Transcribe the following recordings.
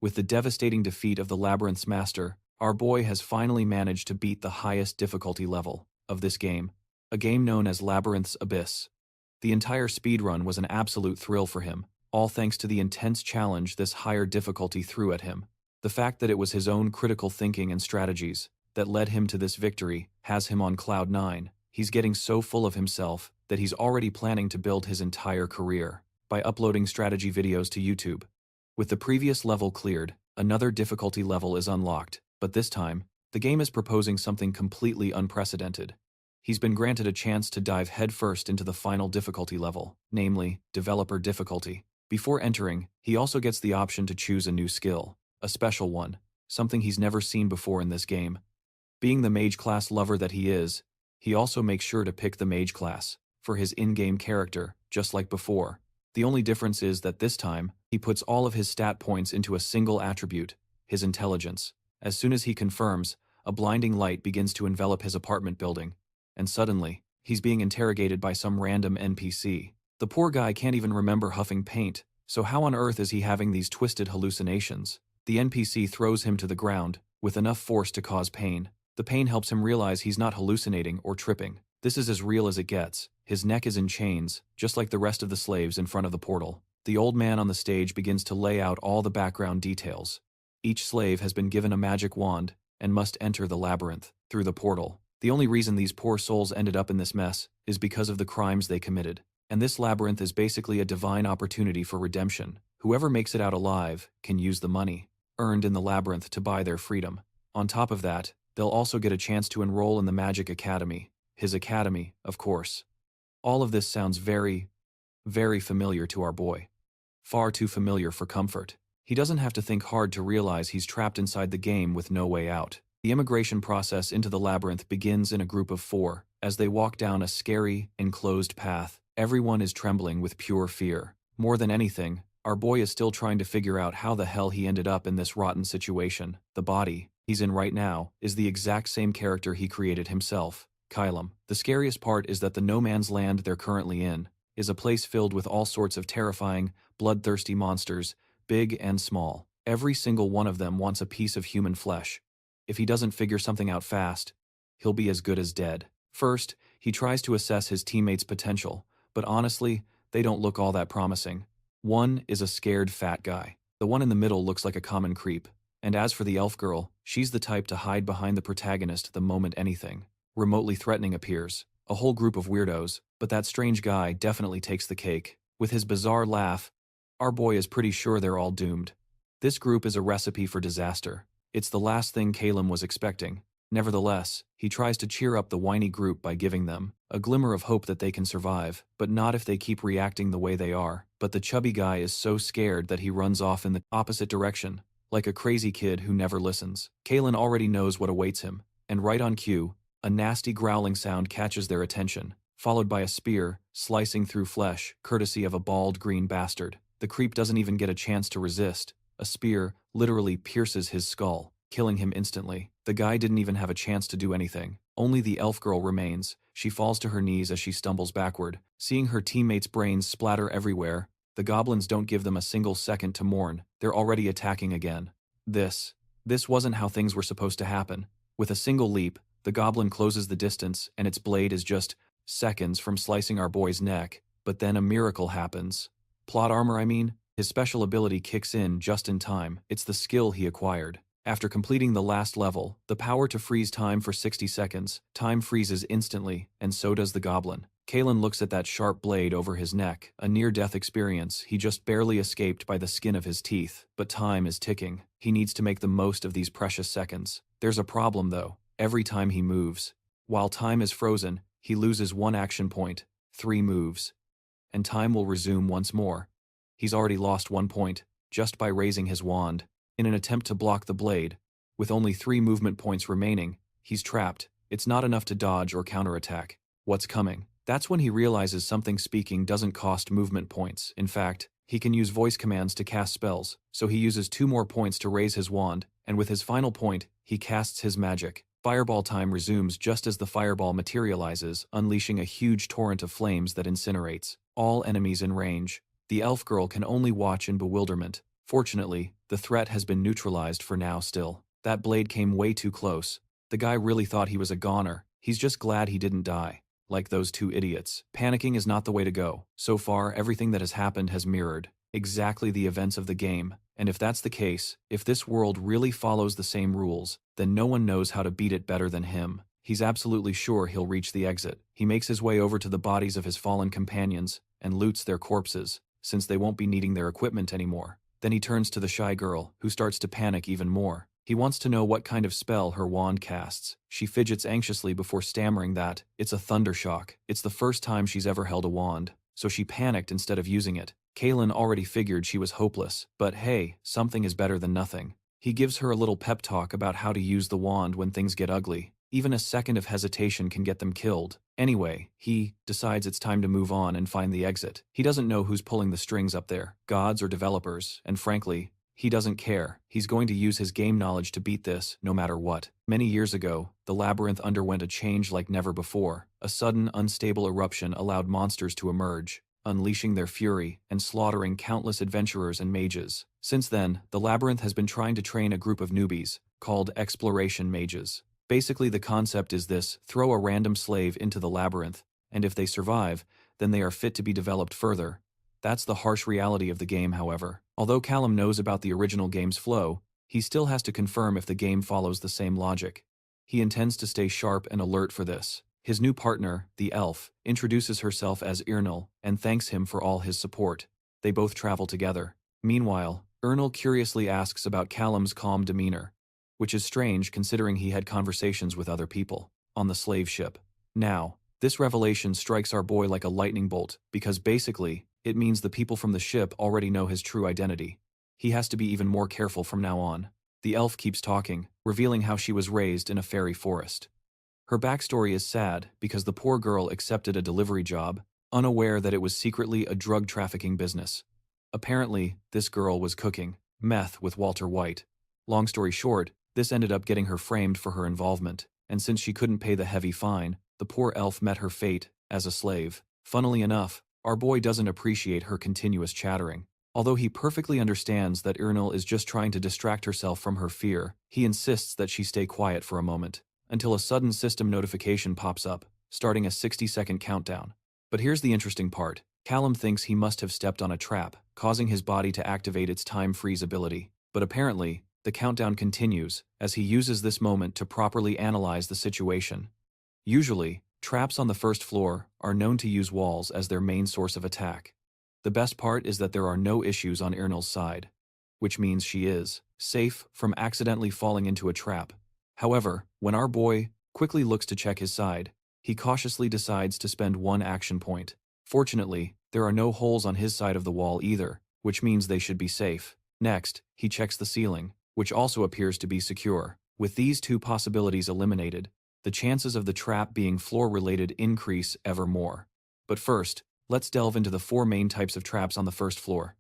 With the devastating defeat of the Labyrinth's master, our boy has finally managed to beat the highest difficulty level of this game, a game known as Labyrinth's Abyss. The entire speedrun was an absolute thrill for him, all thanks to the intense challenge this higher difficulty threw at him. The fact that it was his own critical thinking and strategies that led him to this victory has him on cloud 9. He's getting so full of himself that he's already planning to build his entire career by uploading strategy videos to YouTube. With the previous level cleared, another difficulty level is unlocked, but this time, the game is proposing something completely unprecedented. He's been granted a chance to dive headfirst into the final difficulty level, namely, developer difficulty. Before entering, he also gets the option to choose a new skill, a special one, something he's never seen before in this game. Being the mage class lover that he is, he also makes sure to pick the mage class for his in-game character, just like before. The only difference is that this time, he puts all of his stat points into a single attribute, his intelligence. As soon as he confirms, a blinding light begins to envelop his apartment building, and suddenly, he's being interrogated by some random NPC. The poor guy can't even remember huffing paint, so how on earth is he having these twisted hallucinations? The NPC throws him to the ground, with enough force to cause pain. The pain helps him realize he's not hallucinating or tripping. This is as real as it gets. His neck is in chains, just like the rest of the slaves in front of the portal. The old man on the stage begins to lay out all the background details. Each slave has been given a magic wand and must enter the labyrinth through the portal. The only reason these poor souls ended up in this mess is because of the crimes they committed. And this labyrinth is basically a divine opportunity for redemption. Whoever makes it out alive can use the money earned in the labyrinth to buy their freedom. On top of that, they'll also get a chance to enroll in the Magic Academy, his academy, of course. All of this sounds very, very familiar to our boy. Far too familiar for comfort. He doesn't have to think hard to realize he's trapped inside the game with no way out. The immigration process into the labyrinth begins in a group of 4. As they walk down a scary, enclosed path, everyone is trembling with pure fear. More than anything, our boy is still trying to figure out how the hell he ended up in this rotten situation. The body he's in right now is the exact same character he created himself, Kailum. The scariest part is that the no man's land they're currently in is a place filled with all sorts of terrifying, bloodthirsty monsters, big and small. Every single one of them wants a piece of human flesh. If he doesn't figure something out fast, he'll be as good as dead. First, he tries to assess his teammates' potential, but honestly, they don't look all that promising. One is a scared fat guy. The one in the middle looks like a common creep. And as for the elf girl, she's the type to hide behind the protagonist the moment anything remotely threatening appears. A whole group of weirdos, but that strange guy definitely takes the cake. With his bizarre laugh, our boy is pretty sure they're all doomed. This group is a recipe for disaster. It's the last thing Kailum was expecting. Nevertheless, he tries to cheer up the whiny group by giving them a glimmer of hope that they can survive, but not if they keep reacting the way they are. But the chubby guy is so scared that he runs off in the opposite direction, like a crazy kid who never listens. Kailum already knows what awaits him, and right on cue, a nasty growling sound catches their attention, followed by a spear slicing through flesh, courtesy of a bald green bastard. The creep doesn't even get a chance to resist. A spear literally pierces his skull, killing him instantly. The guy didn't even have a chance to do anything. Only the elf girl remains. She falls to her knees as she stumbles backward. Seeing her teammates' brains splatter everywhere, the goblins don't give them a single second to mourn. They're already attacking again. This wasn't how things were supposed to happen. With a single leap, the goblin closes the distance, and its blade is just seconds from slicing our boy's neck. But then a miracle happens. Plot armor, I mean. His special ability kicks in just in time. It's the skill he acquired. After completing the last level, the power to freeze time for 60 seconds, time freezes instantly, and so does the goblin. Kailum looks at that sharp blade over his neck, a near-death experience he just barely escaped by the skin of his teeth. But time is ticking. He needs to make the most of these precious seconds. There's a problem though. Every time he moves, while time is frozen, he loses 1 action point, 3 moves, and time will resume once more. He's already lost 1 point, just by raising his wand. In an attempt to block the blade, with only 3 movement points remaining, he's trapped. It's not enough to dodge or counterattack. What's coming? That's when he realizes something speaking doesn't cost movement points. In fact, he can use voice commands to cast spells, so he uses 2 more points to raise his wand, and with his final point, he casts his magic. Fireball time resumes just as the fireball materializes, unleashing a huge torrent of flames that incinerates all enemies in range. The elf girl can only watch in bewilderment, Fortunately, the threat has been neutralized for now still. That blade came way too close. The guy really thought he was a goner. He's just glad he didn't die. Like those two idiots. Panicking is not the way to go. So far, everything that has happened has mirrored exactly the events of the game, and if that's the case, if this world really follows the same rules, then no one knows how to beat it better than him. He's absolutely sure he'll reach the exit. He makes his way over to the bodies of his fallen companions and loots their corpses, since they won't be needing their equipment anymore. Then he turns to the shy girl, who starts to panic even more. He wants to know what kind of spell her wand casts. She fidgets anxiously before stammering that it's a thundershock. It's the first time she's ever held a wand, so she panicked instead of using it. Kailum already figured she was hopeless, but hey, something is better than nothing. He gives her a little pep talk about how to use the wand when things get ugly. Even a second of hesitation can get them killed. Anyway, he decides it's time to move on and find the exit. He doesn't know who's pulling the strings up there, gods or developers, and frankly, he doesn't care. He's going to use his game knowledge to beat this, no matter what. Many years ago, the Labyrinth underwent a change like never before. A sudden, unstable eruption allowed monsters to emerge, unleashing their fury and slaughtering countless adventurers and mages. Since then, the Labyrinth has been trying to train a group of newbies, called exploration mages. Basically, the concept is this: throw a random slave into the Labyrinth, and if they survive, then they are fit to be developed further. That's the harsh reality of the game, however. Although Kailum knows about the original game's flow, he still has to confirm if the game follows the same logic. He intends to stay sharp and alert for this. His new partner, the elf, introduces herself as Irnal and thanks him for all his support. They both travel together. Meanwhile, Irnal curiously asks about Kailum's calm demeanor, which is strange considering he had conversations with other people on the slave ship. Now, this revelation strikes our boy like a lightning bolt, because basically, it means the people from the ship already know his true identity. He has to be even more careful from now on. The elf keeps talking, revealing how she was raised in a fairy forest. Her backstory is sad because the poor girl accepted a delivery job, unaware that it was secretly a drug trafficking business. Apparently, this girl was cooking meth with Walter White. Long story short, this ended up getting her framed for her involvement, and since she couldn't pay the heavy fine, the poor elf met her fate as a slave. Funnily enough, our boy doesn't appreciate her continuous chattering. Although he perfectly understands that Irnal is just trying to distract herself from her fear, he insists that she stay quiet for a moment, until a sudden system notification pops up, starting a 60-second countdown. But here's the interesting part. Kailum thinks he must have stepped on a trap, causing his body to activate its time freeze ability. But apparently, the countdown continues, as he uses this moment to properly analyze the situation. Usually, traps on the first floor are known to use walls as their main source of attack. The best part is that there are no issues on Irnal's side, which means she is safe from accidentally falling into a trap. However, when our boy quickly looks to check his side, he cautiously decides to spend one action point. Fortunately, there are no holes on his side of the wall either, which means they should be safe. Next, he checks the ceiling, which also appears to be secure. With these two possibilities eliminated, the chances of the trap being floor-related increase ever more. But first, let's delve into the four main types of traps on the first floor.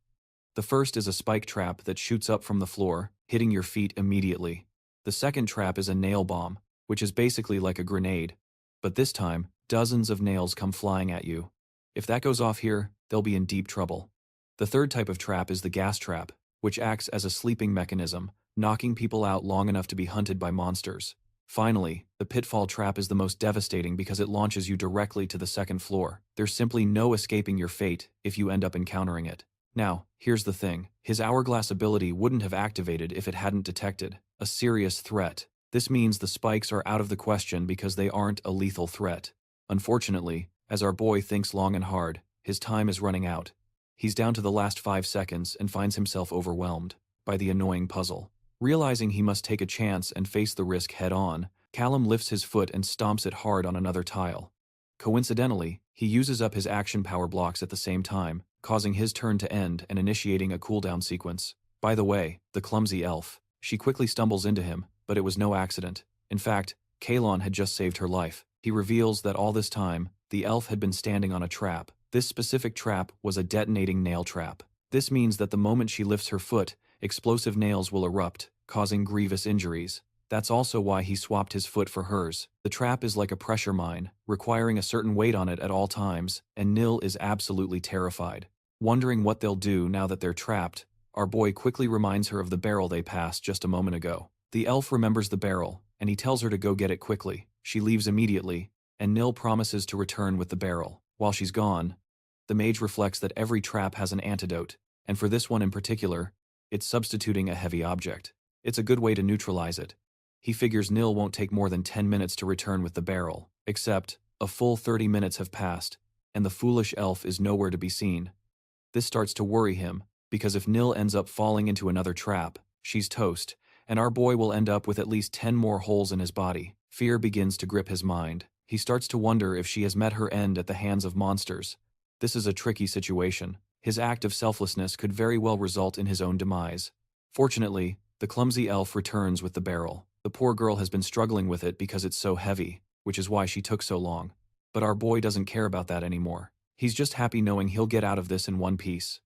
The first is a spike trap that shoots up from the floor, hitting your feet immediately. The second trap is a nail bomb, which is basically like a grenade, but this time, dozens of nails come flying at you. If that goes off here, they'll be in deep trouble. The third type of trap is the gas trap, which acts as a sleeping mechanism, knocking people out long enough to be hunted by monsters. Finally, the pitfall trap is the most devastating because it launches you directly to the second floor. There's simply no escaping your fate if you end up encountering it. Now, here's the thing. His hourglass ability wouldn't have activated if it hadn't detected a serious threat. This means the spikes are out of the question because they aren't a lethal threat. Unfortunately, as our boy thinks long and hard, his time is running out. He's down to the last 5 seconds and finds himself overwhelmed by the annoying puzzle. Realizing he must take a chance and face the risk head-on, Kailum lifts his foot and stomps it hard on another tile. Coincidentally, he uses up his action power blocks at the same time, causing his turn to end and initiating a cooldown sequence. By the way, the clumsy elf. She quickly stumbles into him, but it was no accident. In fact, Kailum had just saved her life. He reveals that all this time, the elf had been standing on a trap. This specific trap was a detonating nail trap. This means that the moment she lifts her foot, explosive nails will erupt, causing grievous injuries. That's also why he swapped his foot for hers. The trap is like a pressure mine, requiring a certain weight on it at all times, and Nil is absolutely terrified. Wondering what they'll do now that they're trapped, our boy quickly reminds her of the barrel they passed just a moment ago. The elf remembers the barrel, and he tells her to go get it quickly. She leaves immediately, and Nil promises to return with the barrel. While she's gone, the mage reflects that every trap has an antidote, and for this one in particular, it's substituting a heavy object. It's a good way to neutralize it. He figures Nil won't take more than 10 minutes to return with the barrel, except a full 30 minutes have passed, and the foolish elf is nowhere to be seen. This starts to worry him, because if Nil ends up falling into another trap, she's toast, and our boy will end up with at least 10 more holes in his body. Fear begins to grip his mind. He starts to wonder if she has met her end at the hands of monsters. This is a tricky situation. His act of selflessness could very well result in his own demise. Fortunately, the clumsy elf returns with the barrel. The poor girl has been struggling with it because it's so heavy, which is why she took so long. But our boy doesn't care about that anymore. He's just happy knowing he'll get out of this in one piece.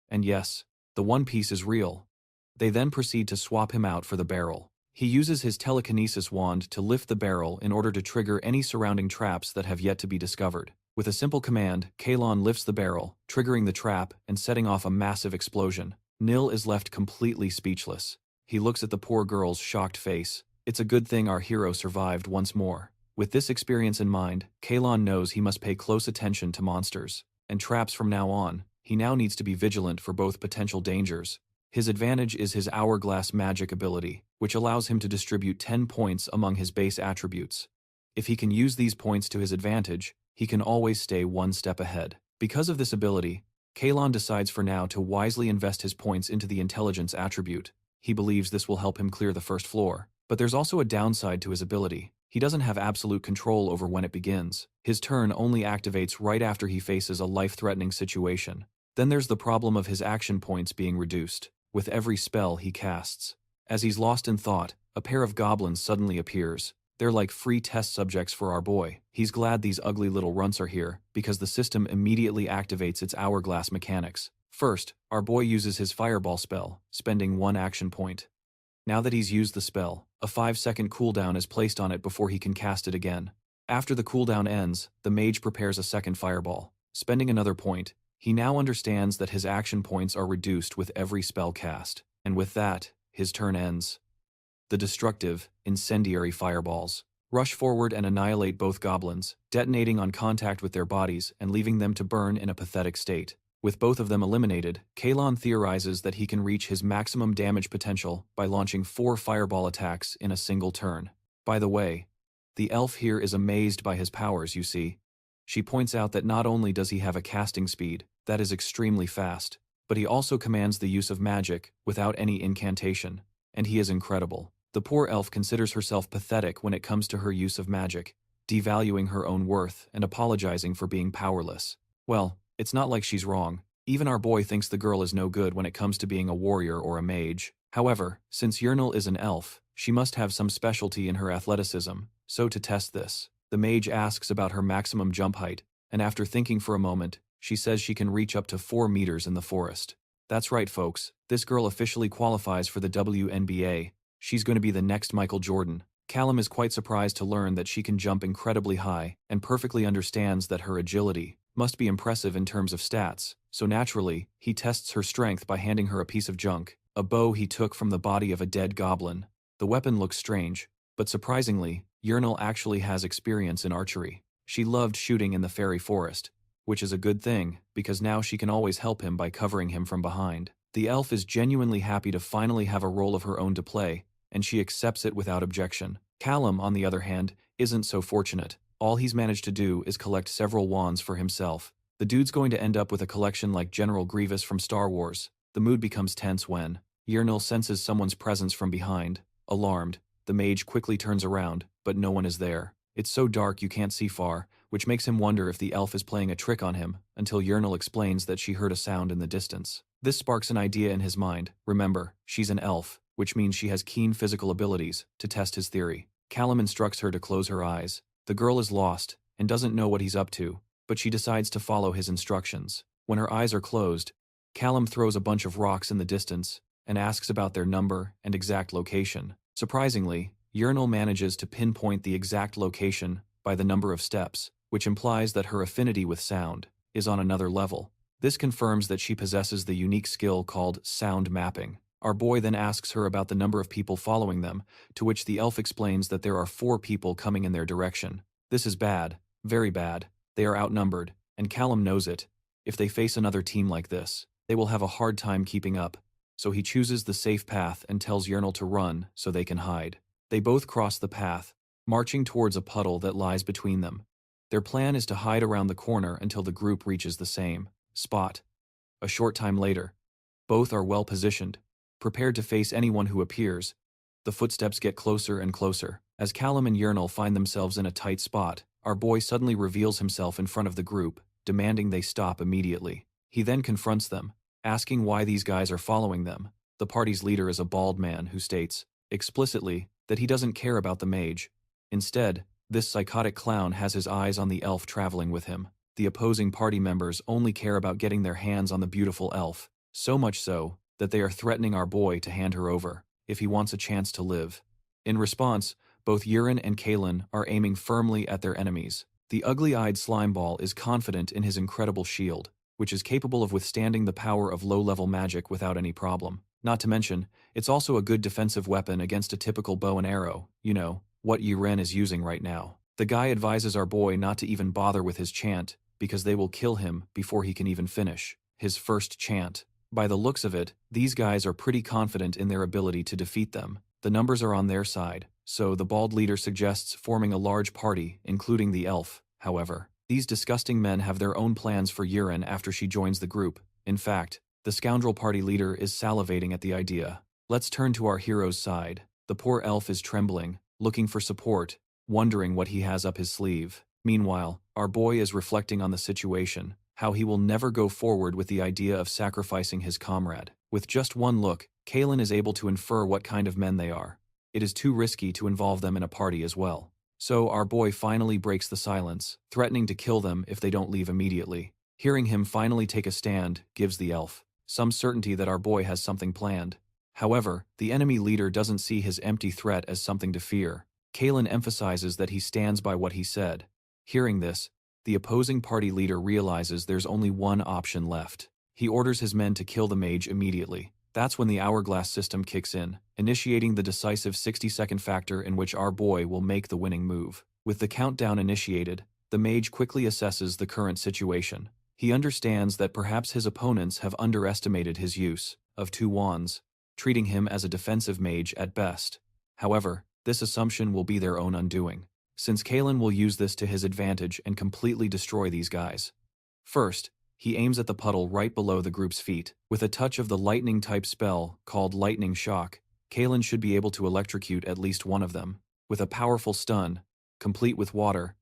And yes, the one piece is real. They then proceed to swap him out for the barrel. He uses his telekinesis wand to lift the barrel in order to trigger any surrounding traps that have yet to be discovered. With a simple command, Kailum lifts the barrel, triggering the trap and setting off a massive explosion. Nil is left completely speechless. He looks at the poor girl's shocked face. It's a good thing our hero survived once more. With this experience in mind, Kailum knows he must pay close attention to monsters and traps from now on. He now needs to be vigilant for both potential dangers. His advantage is his Hourglass Magic ability, which allows him to distribute 10 points among his base attributes. If he can use these points to his advantage, he can always stay one step ahead. Because of this ability, Kailum decides for now to wisely invest his points into the intelligence attribute. He believes this will help him clear the first floor. But there's also a downside to his ability. He doesn't have absolute control over when it begins. His turn only activates right after he faces a life-threatening situation. Then there's the problem of his action points being reduced with every spell he casts. As he's lost in thought, a pair of goblins suddenly appears. They're like free test subjects for our boy. He's glad these ugly little runts are here, because the system immediately activates its hourglass mechanics. First, our boy uses his fireball spell, spending 1 action point. Now that he's used the spell, a 5-second cooldown is placed on it before he can cast it again. After the cooldown ends, the mage prepares a second fireball. Spending another point, he now understands that his action points are reduced with every spell cast, and with that, his turn ends. The destructive, incendiary fireballs rush forward and annihilate both goblins, detonating on contact with their bodies and leaving them to burn in a pathetic state. With both of them eliminated, Kailum theorizes that he can reach his maximum damage potential by launching 4 fireball attacks in a single turn. By the way, the elf here is amazed by his powers, you see. She points out that not only does he have a casting speed that is extremely fast, but he also commands the use of magic without any incantation, and he is incredible. The poor elf considers herself pathetic when it comes to her use of magic, devaluing her own worth and apologizing for being powerless. Well, it's not like she's wrong. Even our boy thinks the girl is no good when it comes to being a warrior or a mage. However, since HOURGLASS is an elf, she must have some specialty in her athleticism. So to test this, the mage asks about her maximum jump height, and after thinking for a moment, she says she can reach up to 4 meters in the forest. That's right, folks. This girl officially qualifies for the WNBA. She's going to be the next Michael Jordan. Kailum is quite surprised to learn that she can jump incredibly high and perfectly understands that her agility must be impressive in terms of stats, so naturally, he tests her strength by handing her a piece of junk, a bow he took from the body of a dead goblin. The weapon looks strange, but surprisingly, HOURGLASS actually has experience in archery. She loved shooting in the fairy forest, which is a good thing, because now she can always help him by covering him from behind. The elf is genuinely happy to finally have a role of her own to play, and she accepts it without objection. Kailum, on the other hand, isn't so fortunate. All he's managed to do is collect several wands for himself. The dude's going to end up with a collection like General Grievous from Star Wars. The mood becomes tense when HOURGLASS senses someone's presence from behind. Alarmed, the mage quickly turns around, but no one is there. It's so dark you can't see far, which makes him wonder if the elf is playing a trick on him, until HOURGLASS explains that she heard a sound in the distance. This sparks an idea in his mind. Remember, she's an elf, which means she has keen physical abilities, to test his theory. Kailum instructs her to close her eyes. The girl is lost, and doesn't know what he's up to, but she decides to follow his instructions. When her eyes are closed, Kailum throws a bunch of rocks in the distance, and asks about their number and exact location. Surprisingly, HOURGLASS manages to pinpoint the exact location by the number of steps, which implies that her affinity with sound is on another level. This confirms that she possesses the unique skill called sound mapping. Our boy then asks her about the number of people following them, to which the elf explains that there are 4 people coming in their direction. This is bad, very bad. They are outnumbered, and Kailum knows it. If they face another team like this, they will have a hard time keeping up. So he chooses the safe path and tells Yurnal to run so they can hide. They both cross the path, marching towards a puddle that lies between them. Their plan is to hide around the corner until the group reaches the same spot. A short time later, both are well positioned, prepared to face anyone who appears. The footsteps get closer and closer. As Kailum and Yurnal find themselves in a tight spot, our boy suddenly reveals himself in front of the group, demanding they stop immediately. He then confronts them, asking why these guys are following them. The party's leader is a bald man who states, explicitly, that he doesn't care about the mage. Instead, this psychotic clown has his eyes on the elf traveling with him. The opposing party members only care about getting their hands on the beautiful elf, so much so that they are threatening our boy to hand her over, if he wants a chance to live. In response, both Yurin and Kailum are aiming firmly at their enemies. The ugly-eyed slimeball is confident in his incredible shield, which is capable of withstanding the power of low-level magic without any problem. Not to mention, it's also a good defensive weapon against a typical bow and arrow, you know, what Yuren is using right now. The guy advises our boy not to even bother with his chant, because they will kill him before he can even finish his first chant. By the looks of it, these guys are pretty confident in their ability to defeat them. The numbers are on their side, so the bald leader suggests forming a large party, including the elf. However, these disgusting men have their own plans for Yuren after she joins the group. In fact, the scoundrel party leader is salivating at the idea. Let's turn to our hero's side. The poor elf is trembling, looking for support, wondering what he has up his sleeve. Meanwhile, our boy is reflecting on the situation, how he will never go forward with the idea of sacrificing his comrade. With just one look, Kailum is able to infer what kind of men they are. It is too risky to involve them in a party as well. So our boy finally breaks the silence, threatening to kill them if they don't leave immediately. Hearing him finally take a stand gives the elf some certainty that our boy has something planned. However, the enemy leader doesn't see his empty threat as something to fear. Kailum emphasizes that he stands by what he said. Hearing this, the opposing party leader realizes there's only one option left. He orders his men to kill the mage immediately. That's when the hourglass system kicks in, initiating the decisive 60-second factor in which our boy will make the winning move. With the countdown initiated, the mage quickly assesses the current situation. He understands that perhaps his opponents have underestimated his use of 2 wands, treating him as a defensive mage at best. However, this assumption will be their own undoing, since Kailum will use this to his advantage and completely destroy these guys. First, he aims at the puddle right below the group's feet. With a touch of the lightning-type spell called Lightning Shock, Kailum should be able to electrocute at least one of them. With a powerful stun, complete with water,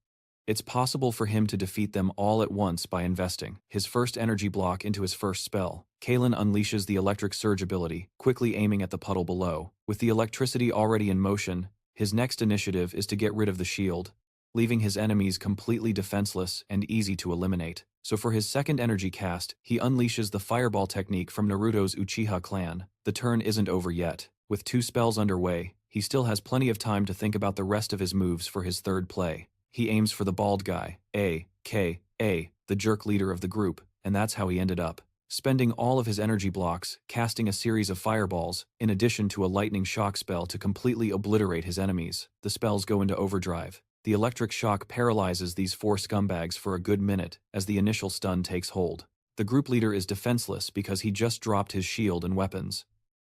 it's possible for him to defeat them all at once by investing his first energy block into his first spell. Kailum unleashes the electric surge ability, quickly aiming at the puddle below. With the electricity already in motion, his next initiative is to get rid of the shield, leaving his enemies completely defenseless and easy to eliminate. So for his second energy cast, he unleashes the fireball technique from Naruto's Uchiha clan. The turn isn't over yet. With 2 spells underway, he still has plenty of time to think about the rest of his moves for his third play. He aims for the bald guy, a.k.a. the jerk leader of the group, and that's how he ended up spending all of his energy blocks, casting a series of fireballs, in addition to a lightning shock spell to completely obliterate his enemies. The spells go into overdrive. The electric shock paralyzes these 4 scumbags for a good minute as the initial stun takes hold. The group leader is defenseless because he just dropped his shield and weapons.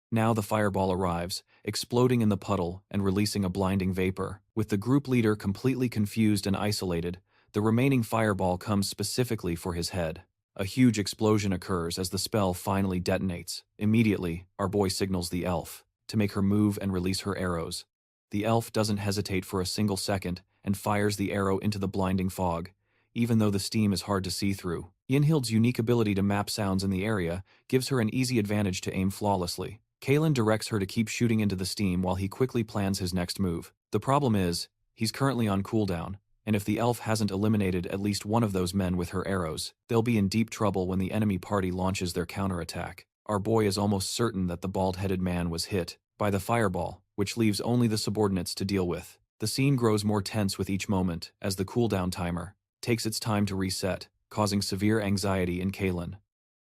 Now the fireball arrives, exploding in the puddle and releasing a blinding vapor. With the group leader completely confused and isolated, the remaining fireball comes specifically for his head. A huge explosion occurs as the spell finally detonates. Immediately, our boy signals the elf to make her move and release her arrows. The elf doesn't hesitate for a single second and fires the arrow into the blinding fog, even though the steam is hard to see through. Yinhild's unique ability to map sounds in the area gives her an easy advantage to aim flawlessly. Kailum directs her to keep shooting into the steam while he quickly plans his next move. The problem is, he's currently on cooldown, and if the elf hasn't eliminated at least one of those men with her arrows, they'll be in deep trouble when the enemy party launches their counterattack. Our boy is almost certain that the bald-headed man was hit by the fireball, which leaves only the subordinates to deal with. The scene grows more tense with each moment as the cooldown timer takes its time to reset, causing severe anxiety in Kailum.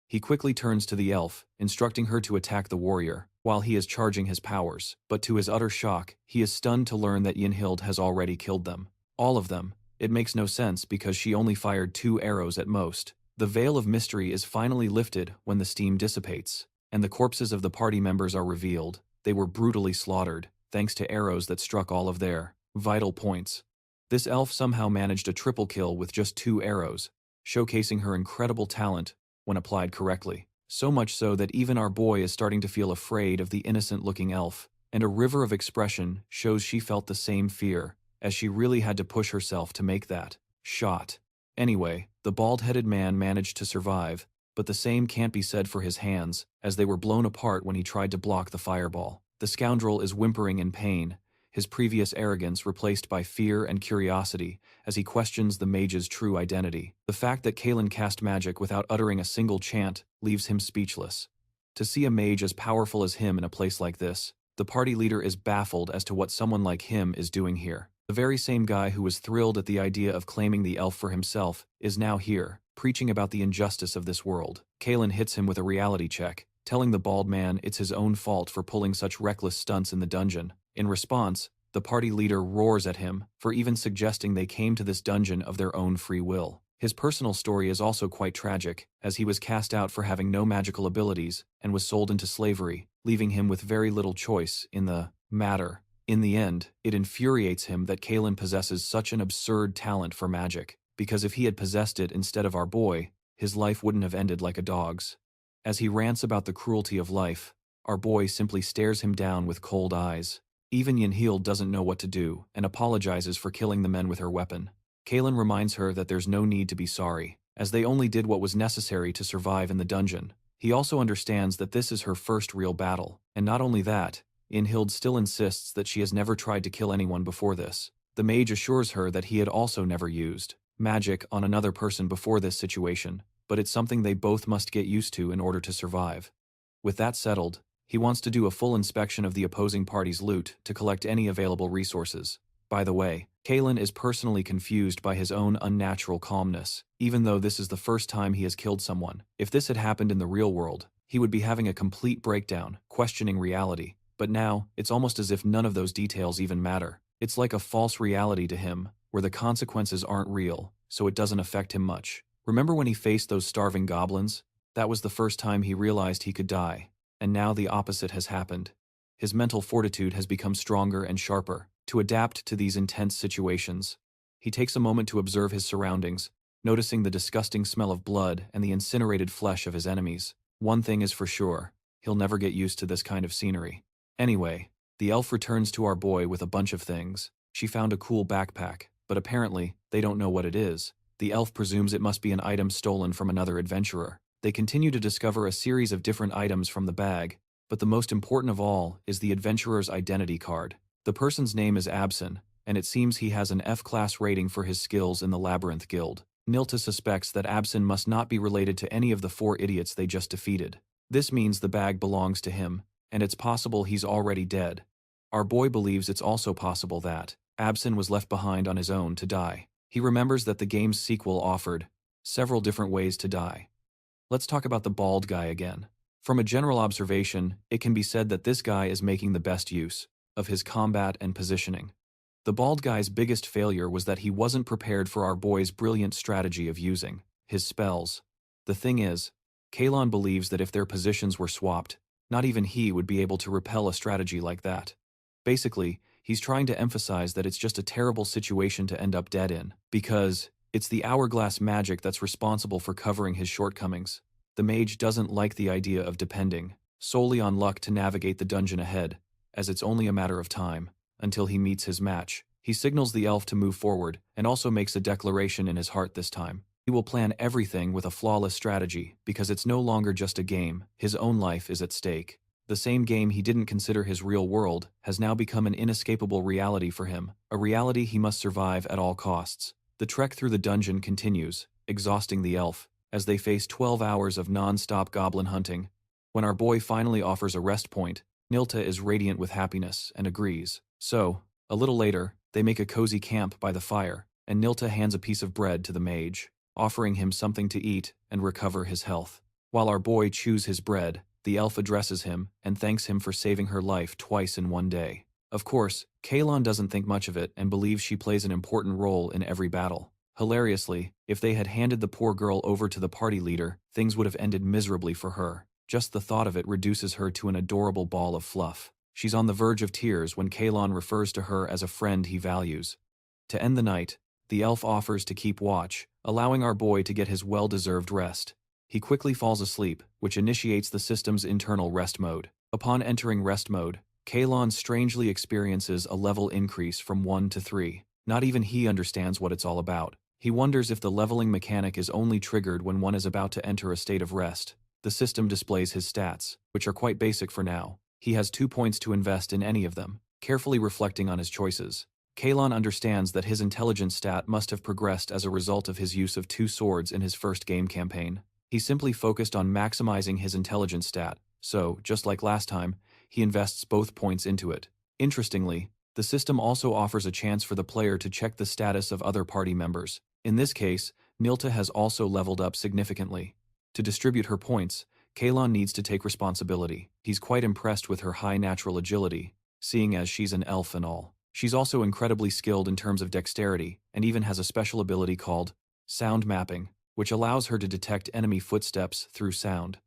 He quickly turns to the elf, instructing her to attack the warrior, while he is charging his powers. But to his utter shock, he is stunned to learn that Yinhild has already killed them. All of them. It makes no sense because she only fired 2 arrows at most. The veil of mystery is finally lifted when the steam dissipates, and the corpses of the party members are revealed. They were brutally slaughtered, thanks to arrows that struck all of their vital points. This elf somehow managed a triple kill with just 2 arrows, showcasing her incredible talent when applied correctly. So much so that even our boy is starting to feel afraid of the innocent-looking elf, and a river of expression shows she felt the same fear, as she really had to push herself to make that shot. Anyway, the bald-headed man managed to survive, but the same can't be said for his hands, as they were blown apart when he tried to block the fireball. The scoundrel is whimpering in pain, his previous arrogance replaced by fear and curiosity as he questions the mage's true identity. The fact that Kailum cast magic without uttering a single chant leaves him speechless. To see a mage as powerful as him in a place like this, the party leader is baffled as to what someone like him is doing here. The very same guy who was thrilled at the idea of claiming the elf for himself is now here, preaching about the injustice of this world. Kailum hits him with a reality check, telling the bald man it's his own fault for pulling such reckless stunts in the dungeon. In response, the party leader roars at him for even suggesting they came to this dungeon of their own free will. His personal story is also quite tragic, as he was cast out for having no magical abilities and was sold into slavery, leaving him with very little choice in the matter. In the end, it infuriates him that Kailum possesses such an absurd talent for magic, because if he had possessed it instead of our boy, his life wouldn't have ended like a dog's. As he rants about the cruelty of life, our boy simply stares him down with cold eyes. Even Yinhild doesn't know what to do and apologizes for killing the men with her weapon. Kailum reminds her that there's no need to be sorry, as they only did what was necessary to survive in the dungeon. He also understands that this is her first real battle, and not only that, Yinhild still insists that she has never tried to kill anyone before this. The mage assures her that he had also never used magic on another person before this situation, but it's something they both must get used to in order to survive. With that settled, he wants to do a full inspection of the opposing party's loot to collect any available resources. By the way, Kailum is personally confused by his own unnatural calmness, even though this is the first time he has killed someone. If this had happened in the real world, he would be having a complete breakdown, questioning reality. But now, it's almost as if none of those details even matter. It's like a false reality to him, where the consequences aren't real, so it doesn't affect him much. Remember when he faced those starving goblins? That was the first time he realized he could die. And now the opposite has happened. His mental fortitude has become stronger and sharper to adapt to these intense situations. He takes a moment to observe his surroundings, noticing the disgusting smell of blood and the incinerated flesh of his enemies. One thing is for sure, he'll never get used to this kind of scenery. Anyway, the elf returns to our boy with a bunch of things. She found a cool backpack, but apparently, they don't know what it is. The elf presumes it must be an item stolen from another adventurer. They continue to discover a series of different items from the bag, but the most important of all is the adventurer's identity card. The person's name is Absin, and it seems he has an F-class rating for his skills in the Labyrinth Guild. Nilta suspects that Absin must not be related to any of the 4 idiots they just defeated. This means the bag belongs to him, and it's possible he's already dead. Our boy believes it's also possible that Absin was left behind on his own to die. He remembers that the game's sequel offered several different ways to die. Let's talk about the bald guy again. From a general observation, it can be said that this guy is making the best use of his combat and positioning. The bald guy's biggest failure was that he wasn't prepared for our boy's brilliant strategy of using his spells. The thing is, Kailum believes that if their positions were swapped, not even he would be able to repel a strategy like that. Basically, he's trying to emphasize that it's just a terrible situation to end up dead in, because it's the hourglass magic that's responsible for covering his shortcomings. The mage doesn't like the idea of depending solely on luck to navigate the dungeon ahead, as it's only a matter of time until he meets his match. He signals the elf to move forward and also makes a declaration in his heart this time. He will plan everything with a flawless strategy because it's no longer just a game, his own life is at stake. The same game he didn't consider his real world has now become an inescapable reality for him, a reality he must survive at all costs. The trek through the dungeon continues, exhausting the elf, as they face 12 hours of non-stop goblin hunting. When our boy finally offers a rest point, Nilta is radiant with happiness and agrees. So, a little later, they make a cozy camp by the fire, and Nilta hands a piece of bread to the mage, offering him something to eat and recover his health. While our boy chews his bread, the elf addresses him and thanks him for saving her life twice in one day. Of course, Kailum doesn't think much of it and believes she plays an important role in every battle. Hilariously, if they had handed the poor girl over to the party leader, things would have ended miserably for her. Just the thought of it reduces her to an adorable ball of fluff. She's on the verge of tears when Kailum refers to her as a friend he values. To end the night, the elf offers to keep watch, allowing our boy to get his well-deserved rest. He quickly falls asleep, which initiates the system's internal rest mode. Upon entering rest mode, Kailum strangely experiences a level increase from 1 to 3. Not even he understands what it's all about. He wonders if the leveling mechanic is only triggered when one is about to enter a state of rest. The system displays his stats, which are quite basic for now. He has 2 points to invest in any of them. Carefully reflecting on his choices, Kailum understands that his intelligence stat must have progressed as a result of his use of 2 swords in his first game campaign. He simply focused on maximizing his intelligence stat, so, just like last time, he invests both points into it. Interestingly, the system also offers a chance for the player to check the status of other party members. In this case, Nilta has also leveled up significantly. To distribute her points, Kailum needs to take responsibility. He's quite impressed with her high natural agility, seeing as she's an elf and all. She's also incredibly skilled in terms of dexterity, and even has a special ability called sound mapping, which allows her to detect enemy footsteps through sound.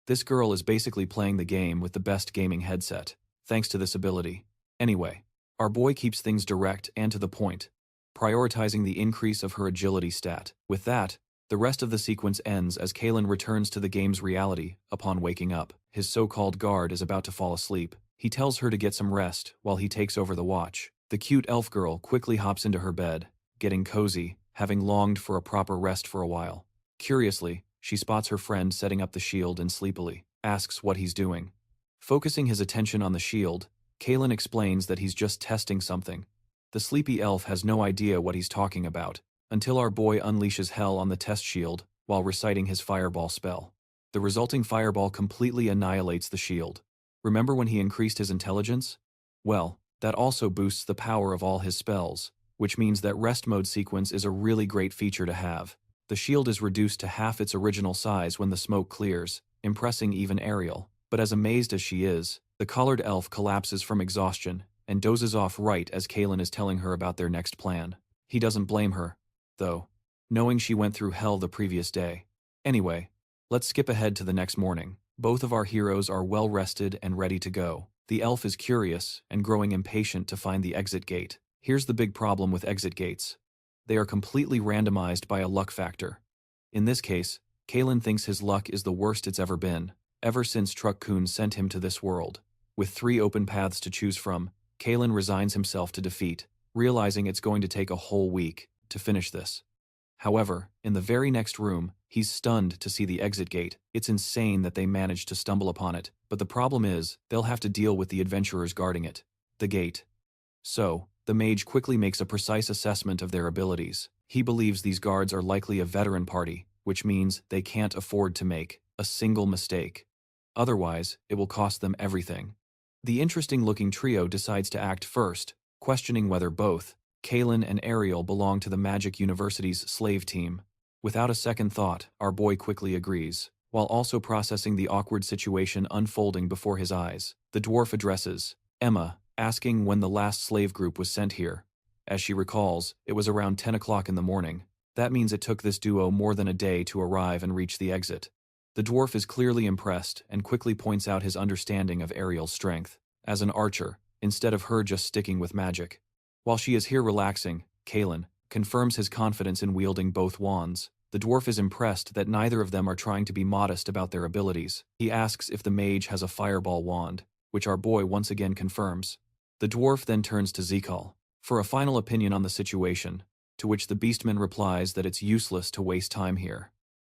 This girl is basically playing the game with the best gaming headset, thanks to this ability. Anyway, our boy keeps things direct and to the point, prioritizing the increase of her agility stat. With that, the rest of the sequence ends as Kailum returns to the game's reality upon waking up. His so-called guard is about to fall asleep. He tells her to get some rest while he takes over the watch. The cute elf girl quickly hops into her bed, getting cozy, having longed for a proper rest for a while. Curiously, she spots her friend setting up the shield and sleepily asks what he's doing. Focusing his attention on the shield, Kailum explains that he's just testing something. The sleepy elf has no idea what he's talking about, until our boy unleashes hell on the test shield while reciting his fireball spell. The resulting fireball completely annihilates the shield. Remember when he increased his intelligence? Well, that also boosts the power of all his spells, which means that rest mode sequence is a really great feature to have. The shield is reduced to half its original size when the smoke clears, impressing even Ariel. But as amazed as she is, the collared elf collapses from exhaustion and dozes off right as Kailum is telling her about their next plan. He doesn't blame her, though, knowing she went through hell the previous day. Anyway, let's skip ahead to the next morning. Both of our heroes are well rested and ready to go. The elf is curious and growing impatient to find the exit gate. Here's the big problem with exit gates. They are completely randomized by a luck factor. In this case, Kailum thinks his luck is the worst it's ever been, ever since Truck-kun sent him to this world. With 3 open paths to choose from, Kailum resigns himself to defeat, realizing it's going to take a whole week to finish this. However, in the very next room, he's stunned to see the exit gate. It's insane that they managed to stumble upon it, but the problem is, they'll have to deal with the adventurers guarding it. The gate. So, the mage quickly makes a precise assessment of their abilities. He believes these guards are likely a veteran party, which means they can't afford to make a single mistake. Otherwise, it will cost them everything. The interesting-looking trio decides to act first, questioning whether both Kailum and Ariel belong to the Magic University's slave team. Without a second thought, our boy quickly agrees, while also processing the awkward situation unfolding before his eyes. The dwarf addresses Emma, asking when the last slave group was sent here. As she recalls, it was around 10 o'clock in the morning. That means it took this duo more than a day to arrive and reach the exit. The dwarf is clearly impressed and quickly points out his understanding of Ariel's strength as an archer, instead of her just sticking with magic. While she is here relaxing, Kailum confirms his confidence in wielding both wands. The dwarf is impressed that neither of them are trying to be modest about their abilities. He asks if the mage has a fireball wand, which our boy once again confirms. The dwarf then turns to Zekal for a final opinion on the situation, to which the beastman replies that it's useless to waste time here.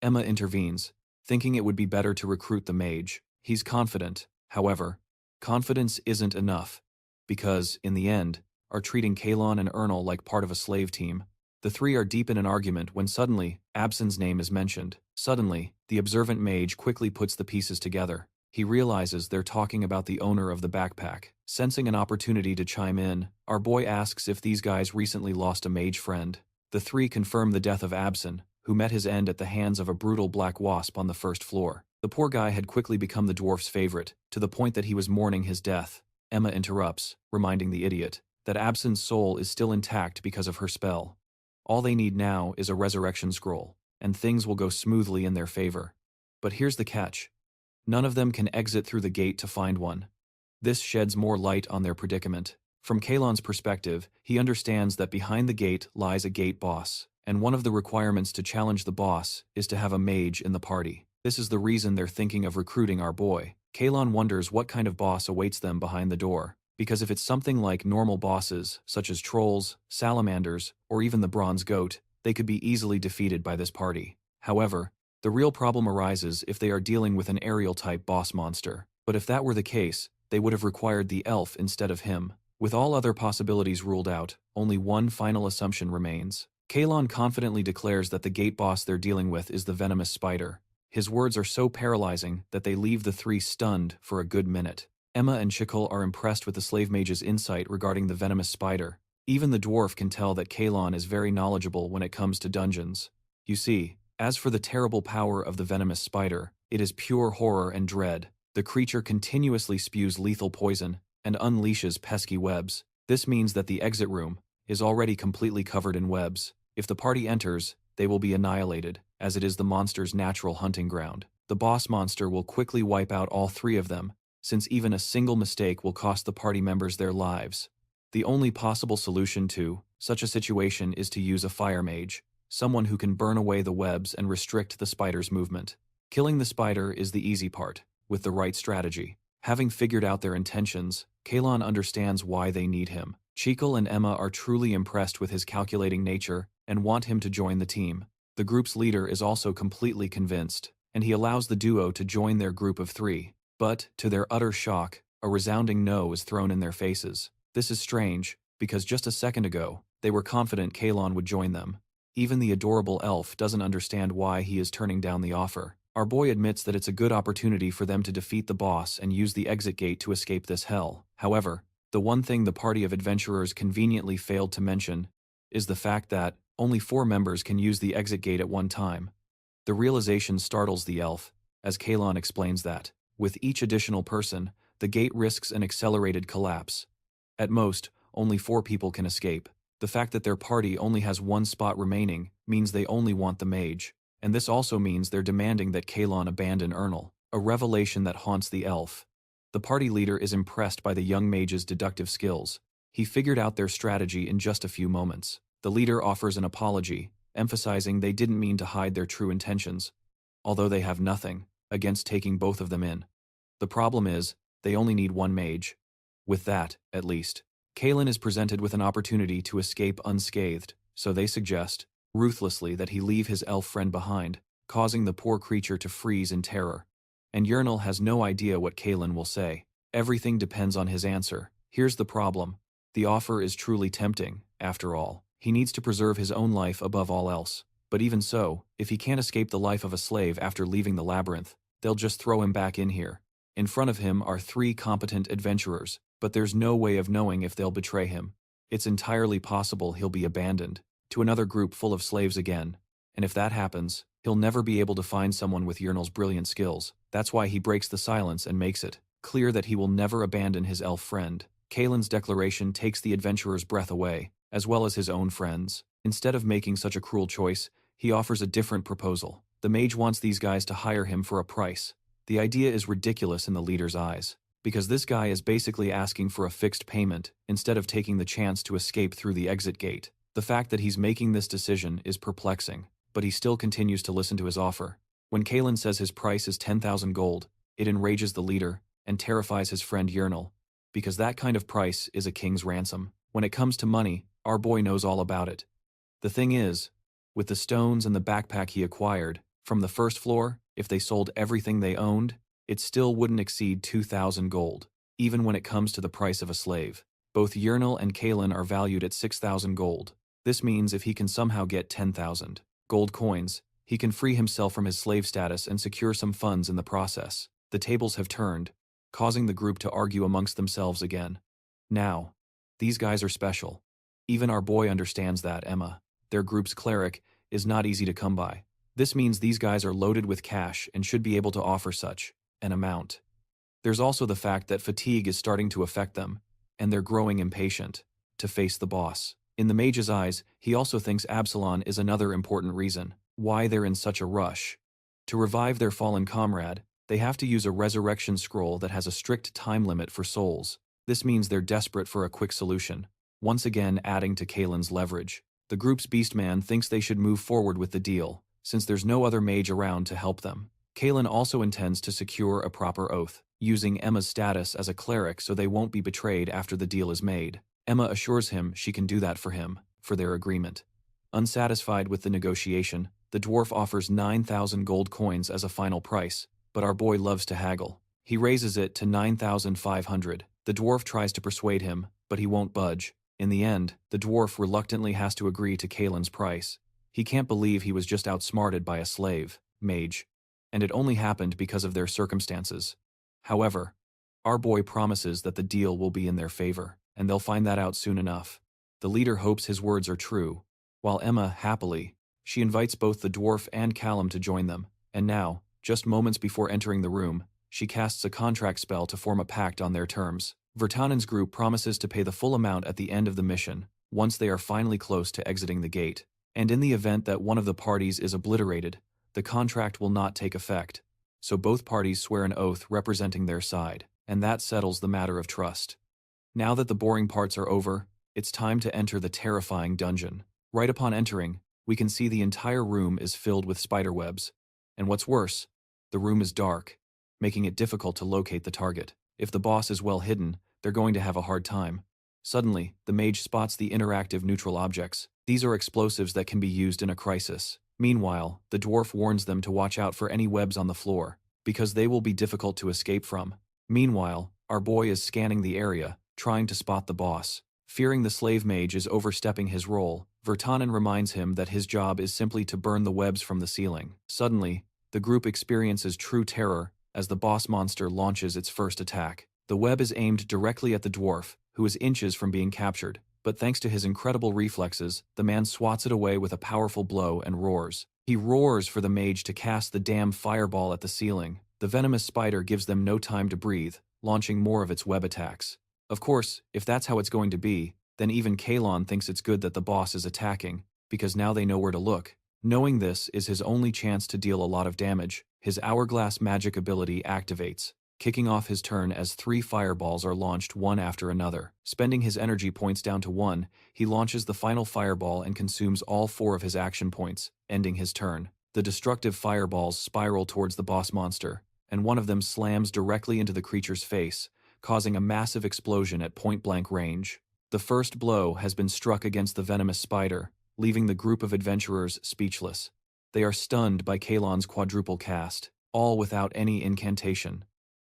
Emma intervenes, thinking it would be better to recruit the mage. He's confident, however. Confidence isn't enough, because, in the end, are treating Kailum and Ernal like part of a slave team. The 3 are deep in an argument when suddenly, Absin's name is mentioned. Suddenly, the observant mage quickly puts the pieces together. He realizes they're talking about the owner of the backpack. Sensing an opportunity to chime in, our boy asks if these guys recently lost a mage friend. The 3 confirm the death of Absin, who met his end at the hands of a brutal black wasp on the first floor. The poor guy had quickly become the dwarf's favorite, to the point that he was mourning his death. Emma interrupts, reminding the idiot that Absin's soul is still intact because of her spell. All they need now is a resurrection scroll, and things will go smoothly in their favor. But here's the catch. None of them can exit through the gate to find one. This sheds more light on their predicament. From Kailon's perspective, he understands that behind the gate lies a gate boss, and one of the requirements to challenge the boss is to have a mage in the party. This is the reason they're thinking of recruiting our boy. Kailon wonders what kind of boss awaits them behind the door, because if it's something like normal bosses, such as trolls, salamanders, or even the bronze goat, they could be easily defeated by this party. However, the real problem arises if they are dealing with an aerial-type boss monster. But if that were the case, they would have required the elf instead of him. With all other possibilities ruled out, only one final assumption remains. Kailon confidently declares that the gate boss they're dealing with is the venomous spider. His words are so paralyzing that they leave the three stunned for a good minute. Emma and Chickle are impressed with the slave mage's insight regarding the venomous spider. Even the dwarf can tell that Kailon is very knowledgeable when it comes to dungeons. You see, as for the terrible power of the venomous spider, it is pure horror and dread. The creature continuously spews lethal poison and unleashes pesky webs. This means that the exit room is already completely covered in webs. If the party enters, they will be annihilated, as it is the monster's natural hunting ground. The boss monster will quickly wipe out all three of them, since even a single mistake will cost the party members their lives. The only possible solution to such a situation is to use a fire mage, someone who can burn away the webs and restrict the spider's movement. Killing the spider is the easy part, with the right strategy. Having figured out their intentions, Kailon understands why they need him. Chickle and Emma are truly impressed with his calculating nature and want him to join the team. The group's leader is also completely convinced, and he allows the duo to join their group of three. But, to their utter shock, a resounding no is thrown in their faces. This is strange, because just a second ago, they were confident Kailon would join them. Even the adorable elf doesn't understand why he is turning down the offer. Our boy admits that it's a good opportunity for them to defeat the boss and use the exit gate to escape this hell. However, the one thing the party of adventurers conveniently failed to mention is the fact that only 4 members can use the exit gate at one time. The realization startles the elf, as Kailon explains that, with each additional person, the gate risks an accelerated collapse. At most, only 4 people can escape. The fact that their party only has 1 spot remaining means they only want the mage, and this also means they're demanding that Kailon abandon Ernal, a revelation that haunts the elf. The party leader is impressed by the young mage's deductive skills. He figured out their strategy in just a few moments. The leader offers an apology, emphasizing they didn't mean to hide their true intentions, although they have nothing against taking both of them in. The problem is, they only need 1 mage. With that, at least, Kailon is presented with an opportunity to escape unscathed, so they suggest, ruthlessly, that he leave his elf friend behind, causing the poor creature to freeze in terror. And Ernal has no idea what Kailon will say. Everything depends on his answer. Here's the problem. The offer is truly tempting, after all. He needs to preserve his own life above all else. But even so, if he can't escape the life of a slave after leaving the labyrinth, they'll just throw him back in here. In front of him are 3 competent adventurers, but there's no way of knowing if they'll betray him. It's entirely possible he'll be abandoned to another group full of slaves again, and if that happens, he'll never be able to find someone with Ernal's brilliant skills. That's why he breaks the silence and makes it clear that he will never abandon his elf friend. Kailon's declaration takes the adventurer's breath away, as well as his own friends. Instead of making such a cruel choice, he offers a different proposal. The mage wants these guys to hire him for a price. The idea is ridiculous in the leader's eyes, because this guy is basically asking for a fixed payment instead of taking the chance to escape through the exit gate. The fact that he's making this decision is perplexing, but he still continues to listen to his offer. When Kailon says his price is 10,000 gold, it enrages the leader and terrifies his friend Ernal, because that kind of price is a king's ransom. When it comes to money, our boy knows all about it. The thing is, with the stones and the backpack he acquired from the first floor, if they sold everything they owned, it still wouldn't exceed 2,000 gold, even when it comes to the price of a slave. Both Ernal and Kailon are valued at 6,000 gold. This means if he can somehow get 10,000 gold coins, he can free himself from his slave status and secure some funds in the process. The tables have turned, causing the group to argue amongst themselves again. Now, these guys are special. Even our boy understands that. Emma, their group's cleric, is not easy to come by. This means these guys are loaded with cash and should be able to offer such an amount. There's also the fact that fatigue is starting to affect them, and they're growing impatient to face the boss. In the mage's eyes, he also thinks Absalon is another important reason why they're in such a rush. To revive their fallen comrade, they have to use a resurrection scroll that has a strict time limit for souls. This means they're desperate for a quick solution, once again adding to Kaelin's leverage. The group's beastman thinks they should move forward with the deal, since there's no other mage around to help them. Kailum also intends to secure a proper oath, using Emma's status as a cleric so they won't be betrayed after the deal is made. Emma assures him she can do that for him, for their agreement. Unsatisfied with the negotiation, the dwarf offers 9,000 gold coins as a final price, but our boy loves to haggle. He raises it to 9,500. The dwarf tries to persuade him, but he won't budge. In the end, the dwarf reluctantly has to agree to Kaelin's price. He can't believe he was just outsmarted by a slave, mage, and it only happened because of their circumstances. However, our boy promises that the deal will be in their favor, and they'll find that out soon enough. The leader hopes his words are true, while Emma, happily, she invites both the dwarf and Kailum to join them, and now, just moments before entering the room, she casts a contract spell to form a pact on their terms. Virtanen's group promises to pay the full amount at the end of the mission, once they are finally close to exiting the gate. And in the event that one of the parties is obliterated, the contract will not take effect. So both parties swear an oath representing their side, and that settles the matter of trust. Now that the boring parts are over, it's time to enter the terrifying dungeon. Right upon entering, we can see the entire room is filled with spiderwebs. And what's worse, the room is dark, making it difficult to locate the target. If the boss is well hidden, they're going to have a hard time. Suddenly, the mage spots the interactive neutral objects. These are explosives that can be used in a crisis. Meanwhile, the dwarf warns them to watch out for any webs on the floor, because they will be difficult to escape from. Meanwhile, our boy is scanning the area, trying to spot the boss. Fearing the slave mage is overstepping his role, Virtanen reminds him that his job is simply to burn the webs from the ceiling. Suddenly, the group experiences true terror as the boss monster launches its first attack. The web is aimed directly at the dwarf, who is inches from being captured, but thanks to his incredible reflexes, the man swats it away with a powerful blow and roars. He roars for the mage to cast the damn fireball at the ceiling. The venomous spider gives them no time to breathe, launching more of its web attacks. Of course, if that's how it's going to be, then even Kailum thinks it's good that the boss is attacking, because now they know where to look. Knowing this is his only chance to deal a lot of damage. His hourglass magic ability activates, kicking off his turn as 3 fireballs are launched one after another. Spending his energy points down to 1, he launches the final fireball and consumes all 4 of his action points, ending his turn. The destructive fireballs spiral towards the boss monster, and one of them slams directly into the creature's face, causing a massive explosion at point-blank range. The first blow has been struck against the venomous spider, leaving the group of adventurers speechless. They are stunned by Kailum's quadruple cast, all without any incantation.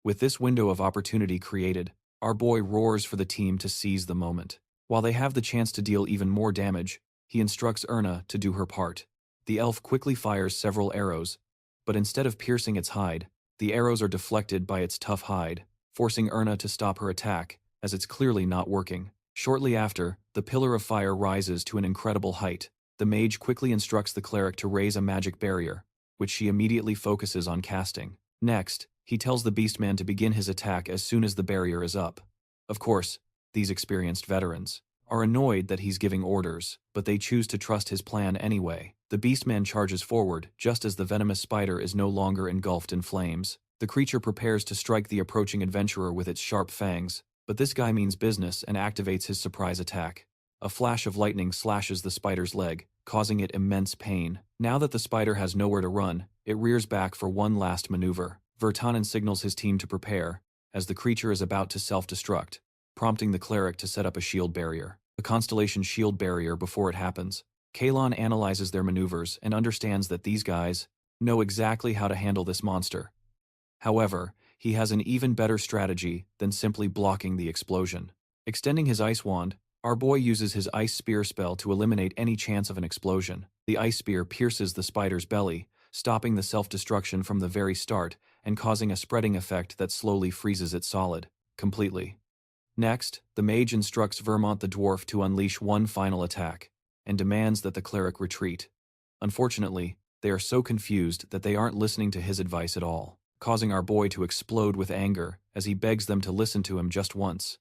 With this window of opportunity created, our boy roars for the team to seize the moment. While they have the chance to deal even more damage, he instructs Erna to do her part. The elf quickly fires several arrows, but instead of piercing its hide, the arrows are deflected by its tough hide, forcing Erna to stop her attack, as it's clearly not working. Shortly after, the pillar of fire rises to an incredible height. The mage quickly instructs the cleric to raise a magic barrier, which she immediately focuses on casting. Next, he tells the beastman to begin his attack as soon as the barrier is up. Of course, these experienced veterans are annoyed that he's giving orders, but they choose to trust his plan anyway. The beastman charges forward, just as the venomous spider is no longer engulfed in flames. The creature prepares to strike the approaching adventurer with its sharp fangs, but this guy means business and activates his surprise attack. A flash of lightning slashes the spider's leg, causing it immense pain. Now that the spider has nowhere to run, it rears back for one last maneuver. Virtanen signals his team to prepare, as the creature is about to self-destruct, prompting the cleric to set up a shield barrier. A constellation shield barrier before it happens. Kailum analyzes their maneuvers and understands that these guys know exactly how to handle this monster. However, he has an even better strategy than simply blocking the explosion. Extending his ice wand, our boy uses his ice spear spell to eliminate any chance of an explosion. The ice spear pierces the spider's belly, stopping the self-destruction from the very start and causing a spreading effect that slowly freezes it solid, completely. Next, the mage instructs Vermont the dwarf to unleash one final attack, and demands that the cleric retreat. Unfortunately, they are so confused that they aren't listening to his advice at all, causing our boy to explode with anger as he begs them to listen to him just once.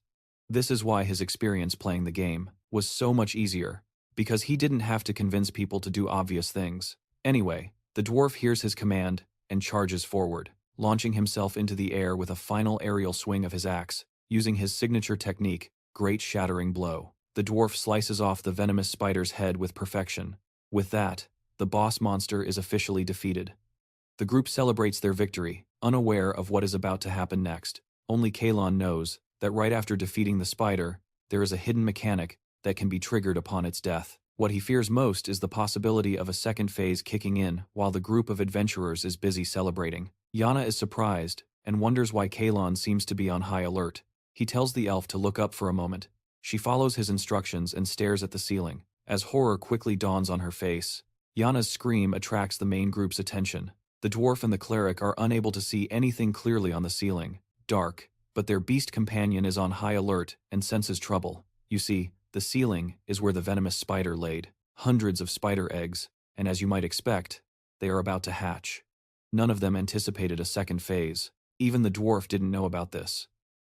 This is why his experience playing the game was so much easier, because he didn't have to convince people to do obvious things. Anyway, the dwarf hears his command and charges forward, launching himself into the air with a final aerial swing of his axe, using his signature technique, Great Shattering Blow. The dwarf slices off the venomous spider's head with perfection. With that, the boss monster is officially defeated. The group celebrates their victory, unaware of what is about to happen next. Only Kailum knows that right after defeating the spider, there is a hidden mechanic that can be triggered upon its death. What he fears most is the possibility of a second phase kicking in while the group of adventurers is busy celebrating. Yana is surprised and wonders why Kailum seems to be on high alert. He tells the elf to look up for a moment. She follows his instructions and stares at the ceiling. As horror quickly dawns on her face, Yana's scream attracts the main group's attention. The dwarf and the cleric are unable to see anything clearly on the ceiling. Dark, but their beast companion is on high alert and senses trouble. You see, the ceiling is where the venomous spider laid hundreds of spider eggs, and as you might expect, they are about to hatch. None of them anticipated a second phase. Even the dwarf didn't know about this.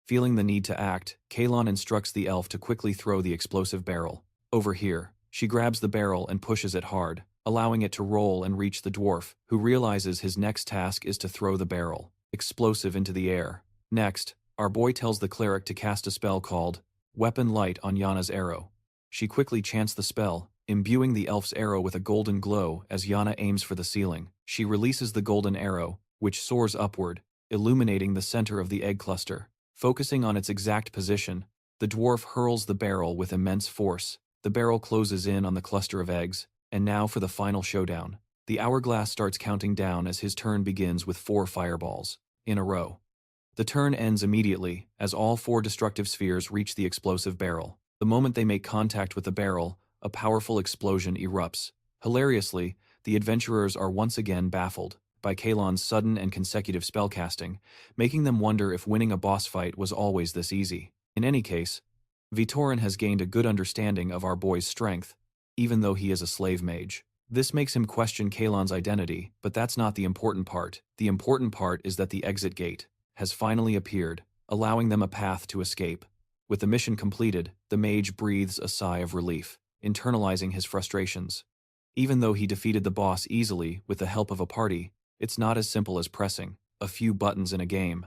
Feeling the need to act, Kailum instructs the elf to quickly throw the explosive barrel. Over here, she grabs the barrel and pushes it hard, allowing it to roll and reach the dwarf, who realizes his next task is to throw the barrel, explosive, into the air. Next, our boy tells the cleric to cast a spell called Weapon Light on Yana's arrow. She quickly chants the spell, imbuing the elf's arrow with a golden glow as Yana aims for the ceiling. She releases the golden arrow, which soars upward, illuminating the center of the egg cluster. Focusing on its exact position, the dwarf hurls the barrel with immense force. The barrel closes in on the cluster of eggs, and now for the final showdown. The hourglass starts counting down as his turn begins with 4 fireballs in a row. The turn ends immediately as all 4 destructive spheres reach the explosive barrel. The moment they make contact with the barrel, a powerful explosion erupts. Hilariously, the adventurers are once again baffled by Kailum's sudden and consecutive spellcasting, making them wonder if winning a boss fight was always this easy. In any case, Vitorin has gained a good understanding of our boy's strength, even though he is a slave mage. This makes him question Kailum's identity, but that's not the important part. The important part is that the exit gate has finally appeared, allowing them a path to escape. With the mission completed, the mage breathes a sigh of relief, internalizing his frustrations. Even though he defeated the boss easily with the help of a party, it's not as simple as pressing a few buttons in a game.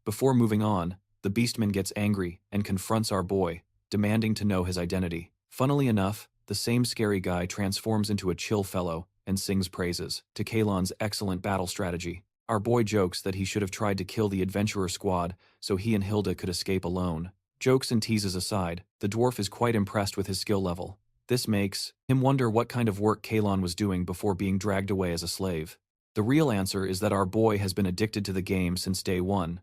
Before moving on, the beastman gets angry and confronts our boy, demanding to know his identity. Funnily enough, the same scary guy transforms into a chill fellow and sings praises to Kailum's excellent battle strategy. Our boy jokes that he should have tried to kill the adventurer squad so he and Hilda could escape alone. Jokes and teases aside, the dwarf is quite impressed with his skill level. This makes him wonder what kind of work Kailum was doing before being dragged away as a slave. The real answer is that our boy has been addicted to the game since day one,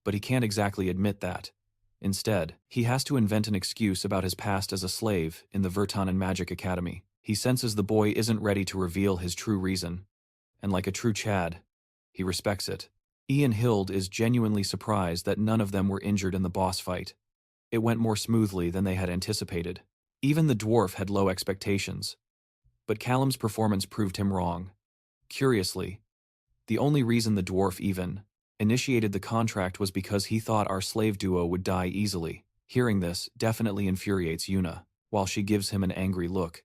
but he can't exactly admit that. Instead, he has to invent an excuse about his past as a slave in the Vertanen Magic Academy. He senses the boy isn't ready to reveal his true reason, and like a true Chad, he respects it. Ian Hild is genuinely surprised that none of them were injured in the boss fight. It went more smoothly than they had anticipated. Even the dwarf had low expectations, but Callum's performance proved him wrong. Curiously, the only reason the dwarf even initiated the contract was because he thought our slave duo would die easily. Hearing this definitely infuriates Yuna, while she gives him an angry look.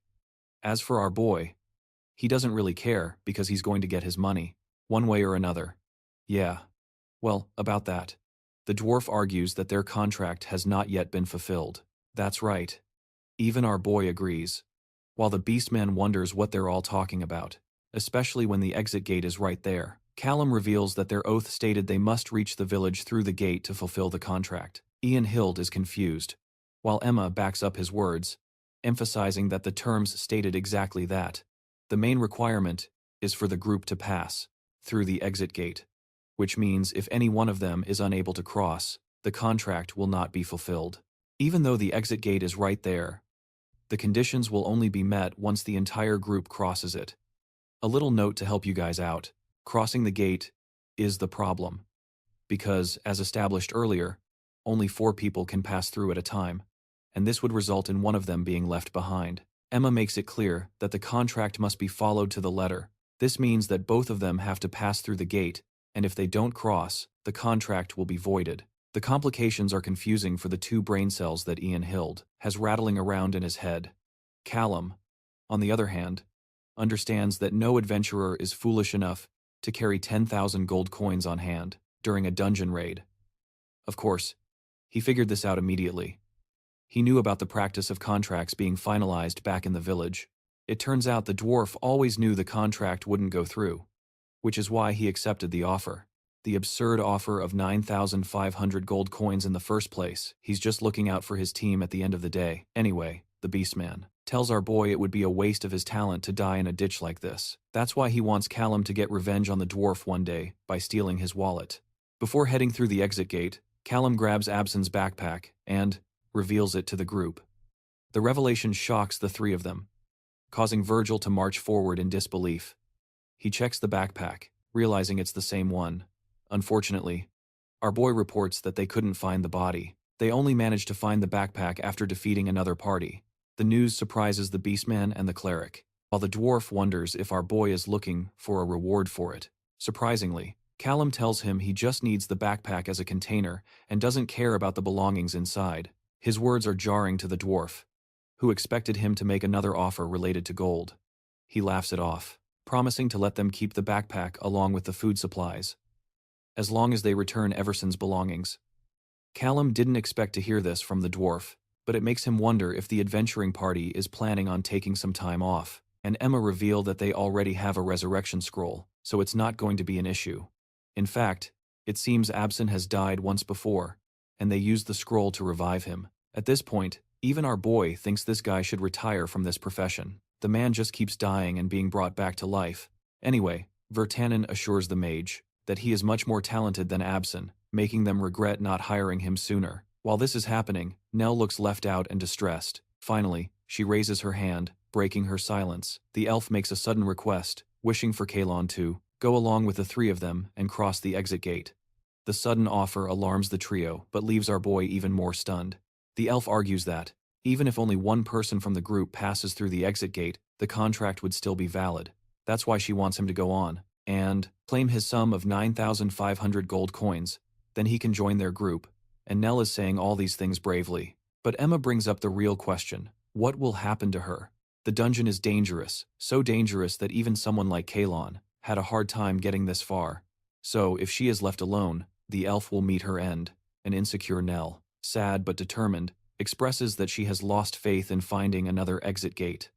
As for our boy, he doesn't really care because he's going to get his money, one way or another. Yeah, well, about that. The dwarf argues that their contract has not yet been fulfilled. That's right. Even our boy agrees, while the beastman wonders what they're all talking about, especially when the exit gate is right there. Kailum reveals that their oath stated they must reach the village through the gate to fulfill the contract. Ian Hild is confused, while Emma backs up his words, emphasizing that the terms stated exactly that. The main requirement is for the group to pass through the exit gate, which means if any one of them is unable to cross, the contract will not be fulfilled. Even though the exit gate is right there, the conditions will only be met once the entire group crosses it. A little note to help you guys out. Crossing the gate is the problem, because, as established earlier, only 4 people can pass through at a time, and this would result in one of them being left behind. Emma makes it clear that the contract must be followed to the letter. This means that both of them have to pass through the gate, and if they don't cross, the contract will be voided. The complications are confusing for the two brain cells that Ian Hild has rattling around in his head. Kailum, on the other hand, understands that no adventurer is foolish enough to carry 10,000 gold coins on hand during a dungeon raid. Of course, he figured this out immediately. He knew about the practice of contracts being finalized back in the village. It turns out the dwarf always knew the contract wouldn't go through, which is why he accepted the offer. The absurd offer of 9,500 gold coins in the first place. He's just looking out for his team at the end of the day. Anyway, the Beastman tells our boy it would be a waste of his talent to die in a ditch like this. That's why he wants Kailum to get revenge on the dwarf one day by stealing his wallet. Before heading through the exit gate, Kailum grabs Absin's backpack and reveals it to the group. The revelation shocks the three of them, causing Virgil to march forward in disbelief. He checks the backpack, realizing it's the same one. Unfortunately, our boy reports that they couldn't find the body. They only managed to find the backpack after defeating another party. The news surprises the Beastman and the cleric, while the dwarf wonders if our boy is looking for a reward for it. Surprisingly, Kailum tells him he just needs the backpack as a container and doesn't care about the belongings inside. His words are jarring to the dwarf, who expected him to make another offer related to gold. He laughs it off, promising to let them keep the backpack along with the food supplies, as long as they return Everson's belongings. Kailum didn't expect to hear this from the dwarf, but it makes him wonder if the adventuring party is planning on taking some time off, and Emma revealed that they already have a resurrection scroll, so it's not going to be an issue. In fact, it seems Absin has died once before, and they used the scroll to revive him. At this point, even our boy thinks this guy should retire from this profession. The man just keeps dying and being brought back to life. Anyway, Virtanen assures the mage that he is much more talented than Absin, making them regret not hiring him sooner. While this is happening, Nell looks left out and distressed. Finally, she raises her hand, breaking her silence. The elf makes a sudden request, wishing for Kailum to go along with the three of them and cross the exit gate. The sudden offer alarms the trio, but leaves our boy even more stunned. The elf argues that, even if only one person from the group passes through the exit gate, the contract would still be valid. That's why she wants him to go on and claim his sum of 9,500 gold coins. Then he can join their group, and Nell is saying all these things bravely. But Emma brings up the real question: what will happen to her? The dungeon is dangerous, so dangerous that even someone like Kailum had a hard time getting this far. So, if she is left alone, the elf will meet her end. An insecure Nell, sad but determined, expresses that she has lost faith in finding another exit gate.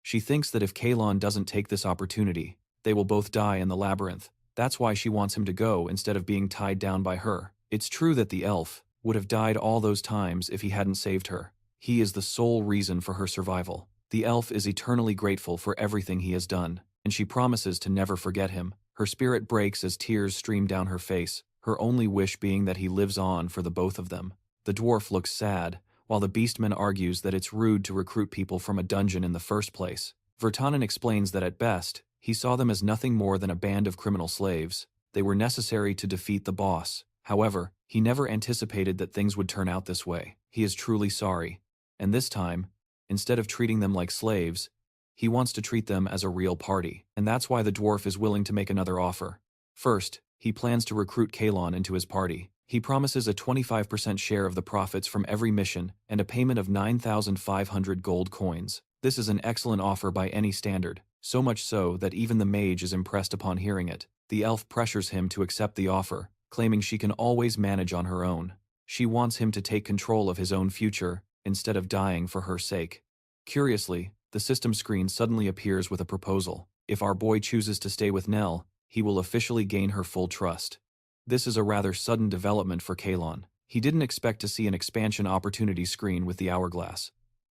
She thinks that if Kailum doesn't take this opportunity, they will both die in the labyrinth. That's why she wants him to go instead of being tied down by her. It's true that the elf would have died all those times if he hadn't saved her. He is the sole reason for her survival. The elf is eternally grateful for everything he has done, and she promises to never forget him. Her spirit breaks as tears stream down her face, her only wish being that he lives on for the both of them. The dwarf looks sad, while the beastman argues that it's rude to recruit people from a dungeon in the first place. Virtanen explains that at best, he saw them as nothing more than a band of criminal slaves. They were necessary to defeat the boss. However, he never anticipated that things would turn out this way. He is truly sorry. And this time, instead of treating them like slaves, he wants to treat them as a real party. And that's why the dwarf is willing to make another offer. First, he plans to recruit Kailum into his party. He promises a 25% share of the profits from every mission and a payment of 9,500 gold coins. This is an excellent offer by any standard, so much so that even the mage is impressed upon hearing it. The elf pressures him to accept the offer, claiming she can always manage on her own. She wants him to take control of his own future instead of dying for her sake. Curiously, the system screen suddenly appears with a proposal. If our boy chooses to stay with Nell, he will officially gain her full trust. This is a rather sudden development for Kailum. He didn't expect to see an expansion opportunity screen with the hourglass.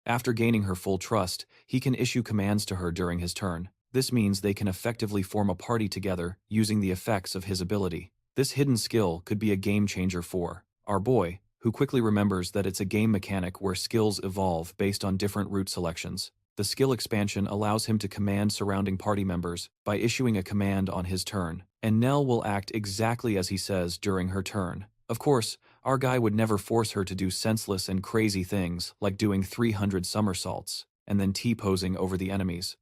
After gaining her full trust, he can issue commands to her during his turn. This means they can effectively form a party together using the effects of his ability. This hidden skill could be a game changer for our boy, who quickly remembers that it's a game mechanic where skills evolve based on different route selections. The skill expansion allows him to command surrounding party members by issuing a command on his turn, and Nell will act exactly as he says during her turn. Of course, our guy would never force her to do senseless and crazy things like doing 300 somersaults. and then T-posing over the enemies.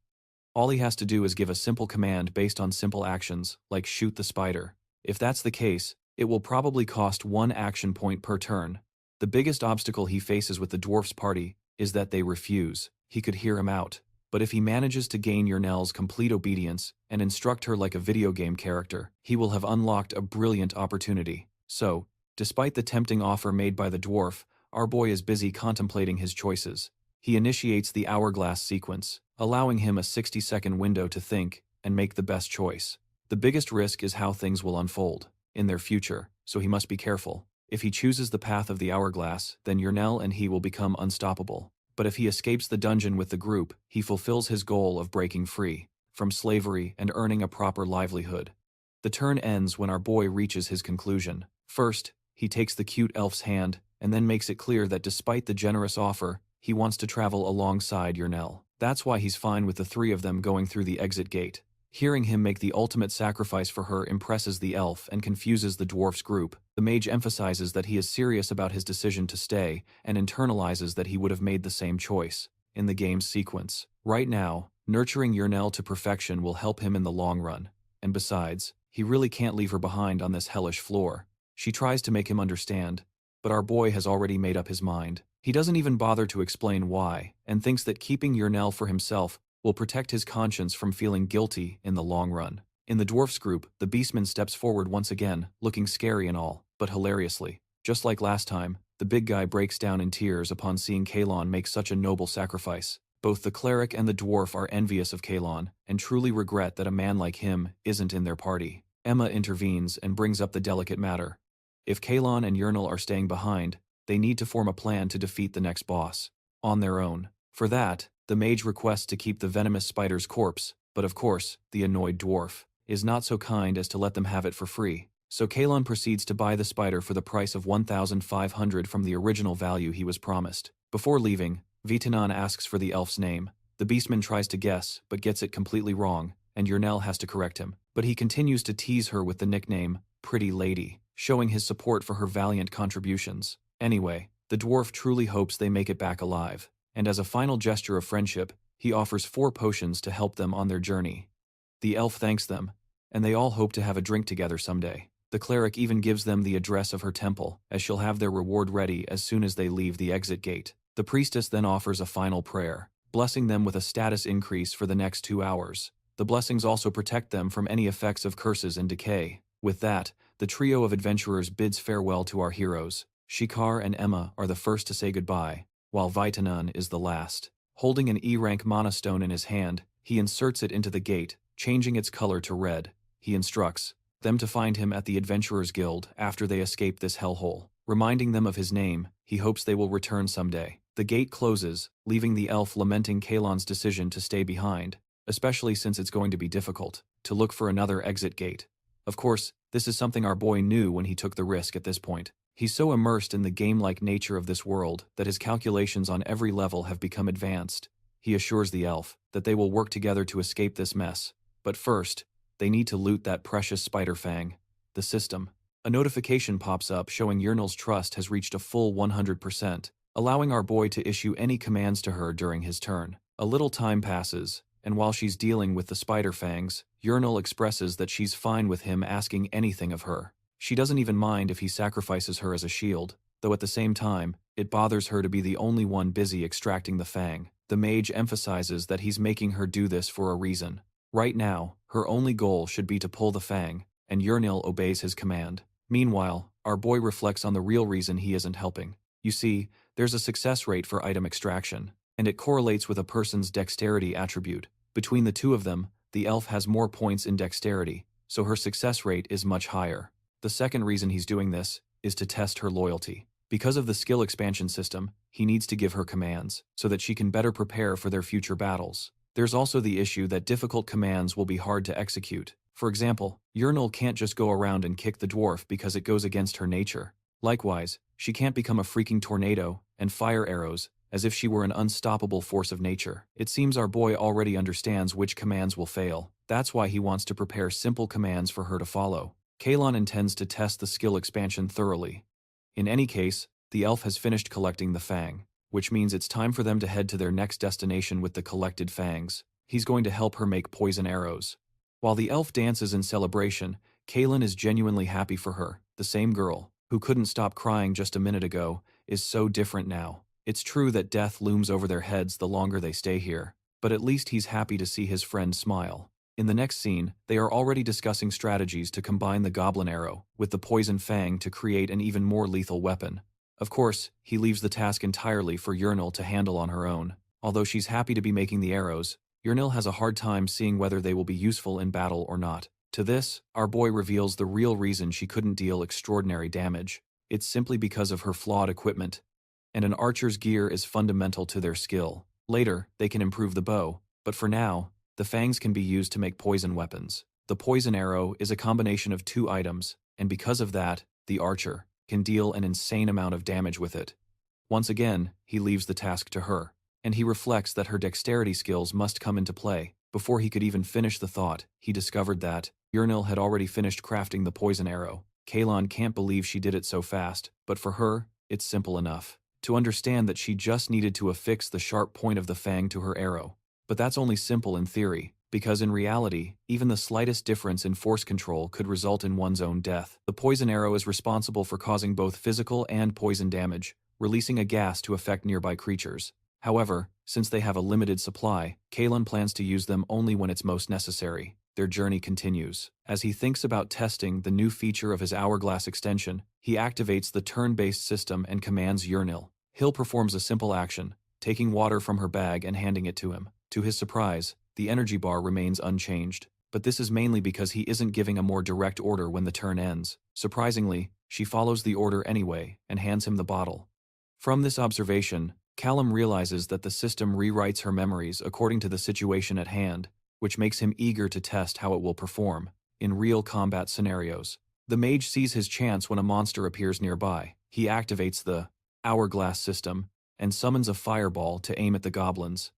All he has to do is give a simple command based on simple actions, like shoot the spider. If that's the case, it will probably cost 1 action point per turn. The biggest obstacle he faces with the dwarf's party is that they refuse. He could hear him out. But if he manages to gain Yurnel's complete obedience and instruct her like a video game character, he will have unlocked a brilliant opportunity. So, despite the tempting offer made by the dwarf, our boy is busy contemplating his choices. He initiates the hourglass sequence, allowing him a 60-second window to think and make the best choice. The biggest risk is how things will unfold in their future, so he must be careful. If he chooses the path of the hourglass, then Yurnel and he will become unstoppable. But if he escapes the dungeon with the group, he fulfills his goal of breaking free from slavery and earning a proper livelihood. The turn ends when our boy reaches his conclusion. First, he takes the cute elf's hand and then makes it clear that despite the generous offer, he wants to travel alongside Yurnel. That's why he's fine with the 3 of them going through the exit gate. Hearing him make the ultimate sacrifice for her impresses the elf and confuses the dwarf's group. The mage emphasizes that he is serious about his decision to stay and internalizes that he would have made the same choice in the game's sequence. Right now, nurturing Yurnel to perfection will help him in the long run. And besides, he really can't leave her behind on this hellish floor. She tries to make him understand, but our boy has already made up his mind. He doesn't even bother to explain why, and thinks that keeping Yurnel for himself will protect his conscience from feeling guilty in the long run. In the dwarf's group, the beastman steps forward once again, looking scary and all, but hilariously. Just like last time, the big guy breaks down in tears upon seeing Kailum make such a noble sacrifice. Both the cleric and the dwarf are envious of Kailum and truly regret that a man like him isn't in their party. Emma intervenes and brings up the delicate matter. If Kailum and Yurnel are staying behind, they need to form a plan to defeat the next boss on their own. For that, the mage requests to keep the venomous spider's corpse, but of course, the annoyed dwarf is not so kind as to let them have it for free. So Kailum proceeds to buy the spider for the price of 1,500 from the original value he was promised. Before leaving, Vitanan asks for the elf's name. The beastman tries to guess, but gets it completely wrong, and Yurnel has to correct him. But he continues to tease her with the nickname, Pretty Lady, showing his support for her valiant contributions. Anyway, the dwarf truly hopes they make it back alive, and as a final gesture of friendship, he offers 4 potions to help them on their journey. The elf thanks them, and they all hope to have a drink together someday. The cleric even gives them the address of her temple, as she'll have their reward ready as soon as they leave the exit gate. The priestess then offers a final prayer, blessing them with a status increase for the next 2 hours. The blessings also protect them from any effects of curses and decay. With that, the trio of adventurers bids farewell to our heroes. Shikar and Emma are the first to say goodbye, while Vitanan is the last. Holding an E-rank mana stone in his hand, he inserts it into the gate, changing its color to red. He instructs them to find him at the Adventurers Guild after they escape this hellhole. Reminding them of his name, he hopes they will return someday. The gate closes, leaving the elf lamenting Kailum's decision to stay behind, especially since it's going to be difficult to look for another exit gate. Of course, this is something our boy knew when he took the risk at this point. He's so immersed in the game-like nature of this world that his calculations on every level have become advanced. He assures the elf that they will work together to escape this mess. But first, they need to loot that precious spider fang. The system. A notification pops up showing Yurnel's trust has reached a full 100%, allowing our boy to issue any commands to her during his turn. A little time passes, and while she's dealing with the spider fangs, Yurnel expresses that she's fine with him asking anything of her. She doesn't even mind if he sacrifices her as a shield, though at the same time, it bothers her to be the only one busy extracting the fang. The mage emphasizes that he's making her do this for a reason. Right now, her only goal should be to pull the fang, and Yurnel obeys his command. Meanwhile, our boy reflects on the real reason he isn't helping. You see, there's a success rate for item extraction, and it correlates with a person's dexterity attribute. Between the two of them, the elf has more points in dexterity, so her success rate is much higher. The second reason he's doing this is to test her loyalty. Because of the skill expansion system, he needs to give her commands, so that she can better prepare for their future battles. There's also the issue that difficult commands will be hard to execute. For example, Yurnel can't just go around and kick the dwarf because it goes against her nature. Likewise, she can't become a freaking tornado and fire arrows as if she were an unstoppable force of nature. It seems our boy already understands which commands will fail. That's why he wants to prepare simple commands for her to follow. Kailum intends to test the skill expansion thoroughly. In any case, the elf has finished collecting the fang. which means it's time for them to head to their next destination with the collected fangs. He's going to help her make poison arrows. While the elf dances in celebration, Kailum is genuinely happy for her. The same girl, who couldn't stop crying just a minute ago, is so different now. It's true that death looms over their heads the longer they stay here, but at least he's happy to see his friend smile. In the next scene, they are already discussing strategies to combine the goblin arrow with the poison fang to create an even more lethal weapon. Of course, he leaves the task entirely for HOURGLASS to handle on her own. Although she's happy to be making the arrows, HOURGLASS has a hard time seeing whether they will be useful in battle or not. To this, our boy reveals the real reason she couldn't deal extraordinary damage. It's simply because of her flawed equipment, and an archer's gear is fundamental to their skill. Later, they can improve the bow, but for now, the fangs can be used to make poison weapons. The poison arrow is a combination of two items, and because of that, the archer can deal an insane amount of damage with it. Once again, he leaves the task to her, and he reflects that her dexterity skills must come into play. Before he could even finish the thought, he discovered that HOURGLASS had already finished crafting the poison arrow. Kailum can't believe she did it so fast, but for her, it's simple enough to understand that she just needed to affix the sharp point of the fang to her arrow. But that's only simple in theory, because in reality, even the slightest difference in force control could result in one's own death. The poison arrow is responsible for causing both physical and poison damage, releasing a gas to affect nearby creatures. However, since they have a limited supply, Kailum plans to use them only when it's most necessary. Their journey continues. As he thinks about testing the new feature of his hourglass extension, he activates the turn-based system and commands HOURGLASS. Hill performs a simple action, taking water from her bag and handing it to him. To his surprise, the energy bar remains unchanged, but this is mainly because he isn't giving a more direct order when the turn ends. Surprisingly, she follows the order anyway and hands him the bottle. From this observation, Kailum realizes that the system rewrites her memories according to the situation at hand, which makes him eager to test how it will perform in real combat scenarios. The mage sees his chance when a monster appears nearby. He activates the hourglass system and summons a fireball to aim at the goblins.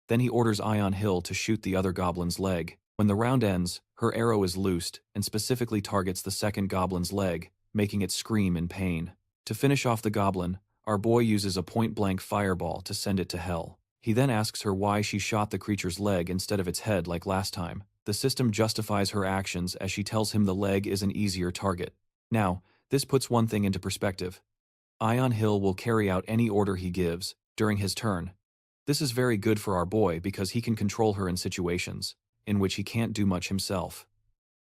Then he orders Hill to shoot the other goblin's leg. When the round ends, her arrow is loosed and specifically targets the second goblin's leg, making it scream in pain. To finish off the goblin, our boy uses a point-blank fireball to send it to hell. He then asks her why she shot the creature's leg instead of its head like last time. The system justifies her actions as she tells him the leg is an easier target. Now, this puts one thing into perspective. Hill will carry out any order he gives during his turn. This is very good for our boy because he can control her in situations in which he can't do much himself.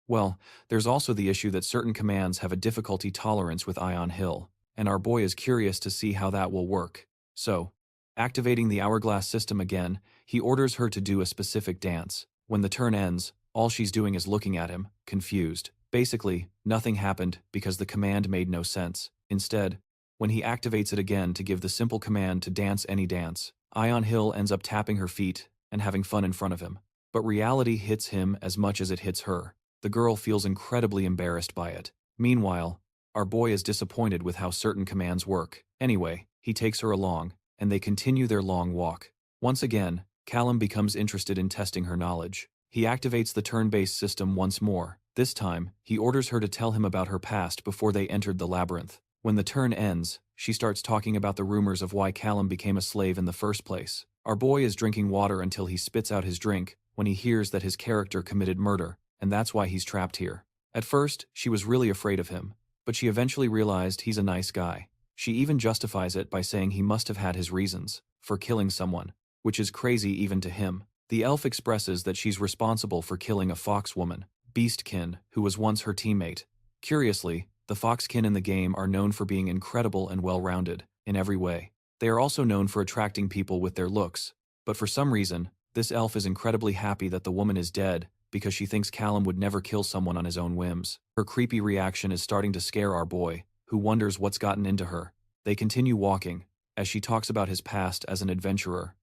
Well, there's also the issue that certain commands have a difficulty tolerance with Hill, and our boy is curious to see how that will work. So, activating the hourglass system again, he orders her to do a specific dance. When the turn ends, all she's doing is looking at him, confused. Basically, nothing happened because the command made no sense. Instead, when he activates it again to give the simple command to dance any dance, Hill ends up tapping her feet and having fun in front of him. But reality hits him as much as it hits her. The girl feels incredibly embarrassed by it. Meanwhile, our boy is disappointed with how certain commands work. Anyway, he takes her along, and they continue their long walk. Once again, Kailum becomes interested in testing her knowledge. He activates the turn-based system once more. This time, he orders her to tell him about her past before they entered the labyrinth. When the turn ends, she starts talking about the rumors of why Kailum became a slave in the first place. Our boy is drinking water until he spits out his drink when he hears that his character committed murder, and that's why he's trapped here. At first, she was really afraid of him, but she eventually realized he's a nice guy. She even justifies it by saying he must have had his reasons for killing someone, which is crazy even to him. The elf expresses that she's responsible for killing a fox woman, Beastkin, who was once her teammate. Curiously, the foxkin in the game are known for being incredible and well-rounded in every way. They are also known for attracting people with their looks, but for some reason, this elf is incredibly happy that the woman is dead because she thinks Kailum would never kill someone on his own whims. Her creepy reaction is starting to scare our boy, who wonders what's gotten into her. They continue walking, as she talks about his past as an adventurer.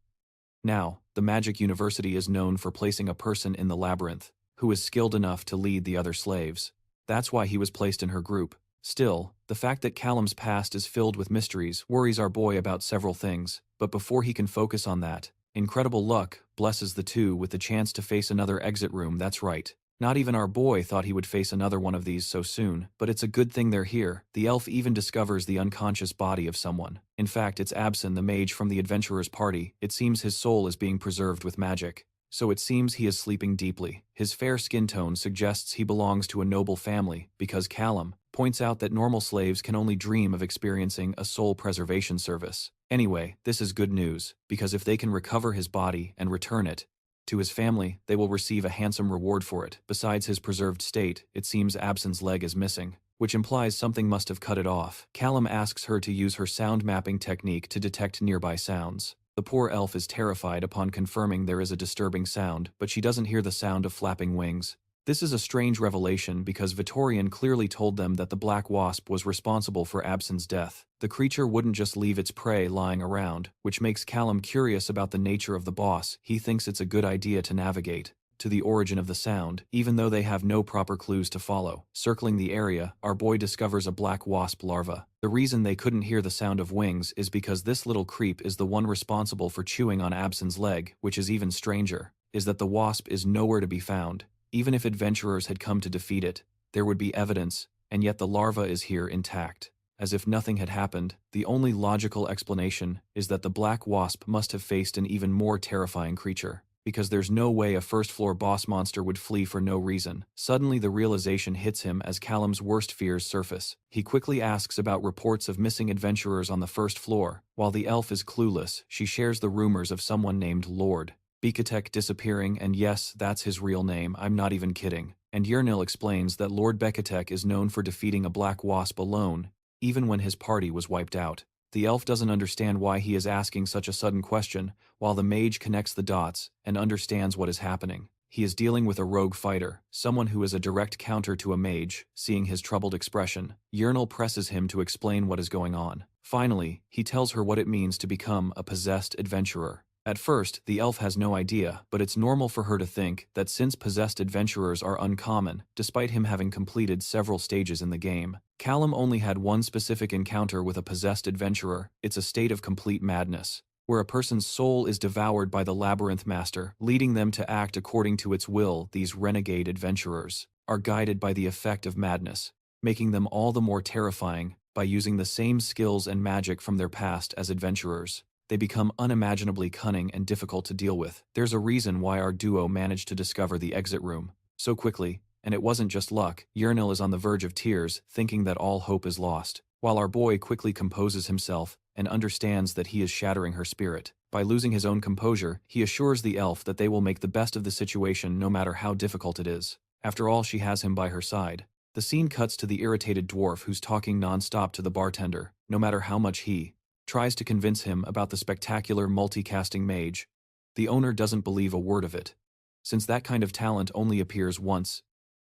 Now, the Magic University is known for placing a person in the Labyrinth who is skilled enough to lead the other slaves. That's why he was placed in her group. Still, the fact that Kailum's past is filled with mysteries worries our boy about several things, but before he can focus on that, incredible luck blesses the two with the chance to face another exit room. That's right. Not even our boy thought he would face another one of these so soon, but it's a good thing they're here. The elf even discovers the unconscious body of someone. In fact, it's Absin, the mage from the adventurer's party. It seems his soul is being preserved with magic. So it seems he is sleeping deeply. His fair skin tone suggests he belongs to a noble family, because Kailum points out that normal slaves can only dream of experiencing a soul preservation service. Anyway, this is good news, because if they can recover his body and return it to his family, they will receive a handsome reward for it. Besides his preserved state, it seems Absin's leg is missing, which implies something must have cut it off. Kailum asks her to use her sound mapping technique to detect nearby sounds. The poor elf is terrified upon confirming there is a disturbing sound, but she doesn't hear the sound of flapping wings. This is a strange revelation because Vitorian clearly told them that the black wasp was responsible for Absin's death. The creature wouldn't just leave its prey lying around, which makes Kailum curious about the nature of the boss. He thinks it's a good idea to navigate to the origin of the sound, even though they have no proper clues to follow. Circling the area, our boy discovers a black wasp larva. The reason they couldn't hear the sound of wings is because this little creep is the one responsible for chewing on Absin's leg, which is even stranger, is that the wasp is nowhere to be found. Even if adventurers had come to defeat it, there would be evidence, and yet the larva is here intact. As if nothing had happened, the only logical explanation is that the black wasp must have faced an even more terrifying creature, because there's no way a first-floor boss monster would flee for no reason. Suddenly the realization hits him as Kailum's worst fears surface. He quickly asks about reports of missing adventurers on the first floor. While the elf is clueless, she shares the rumors of someone named Lord Bekatek disappearing, and yes, that's his real name, I'm not even kidding. And Yurnil explains that Lord Bekatek is known for defeating a black wasp alone, even when his party was wiped out. The elf doesn't understand why he is asking such a sudden question, while the mage connects the dots and understands what is happening. He is dealing with a rogue fighter, someone who is a direct counter to a mage. Seeing his troubled expression, Yurnil presses him to explain what is going on. Finally, he tells her what it means to become a possessed adventurer. At first, the elf has no idea, but it's normal for her to think that since possessed adventurers are uncommon, despite him having completed several stages in the game. Kailum only had one specific encounter with a possessed adventurer. It's a state of complete madness, where a person's soul is devoured by the Labyrinth Master, leading them to act according to its will. These renegade adventurers are guided by the effect of madness, making them all the more terrifying by using the same skills and magic from their past as adventurers. They become unimaginably cunning and difficult to deal with. There's a reason why our duo managed to discover the exit room so quickly, and it wasn't just luck. Yurnil is on the verge of tears, thinking that all hope is lost, while our boy quickly composes himself and understands that he is shattering her spirit. By losing his own composure, he assures the elf that they will make the best of the situation no matter how difficult it is. After all, she has him by her side. The scene cuts to the irritated dwarf who's talking non-stop to the bartender, no matter how much he tries to convince him about the spectacular multicasting mage. The owner doesn't believe a word of it, since that kind of talent only appears once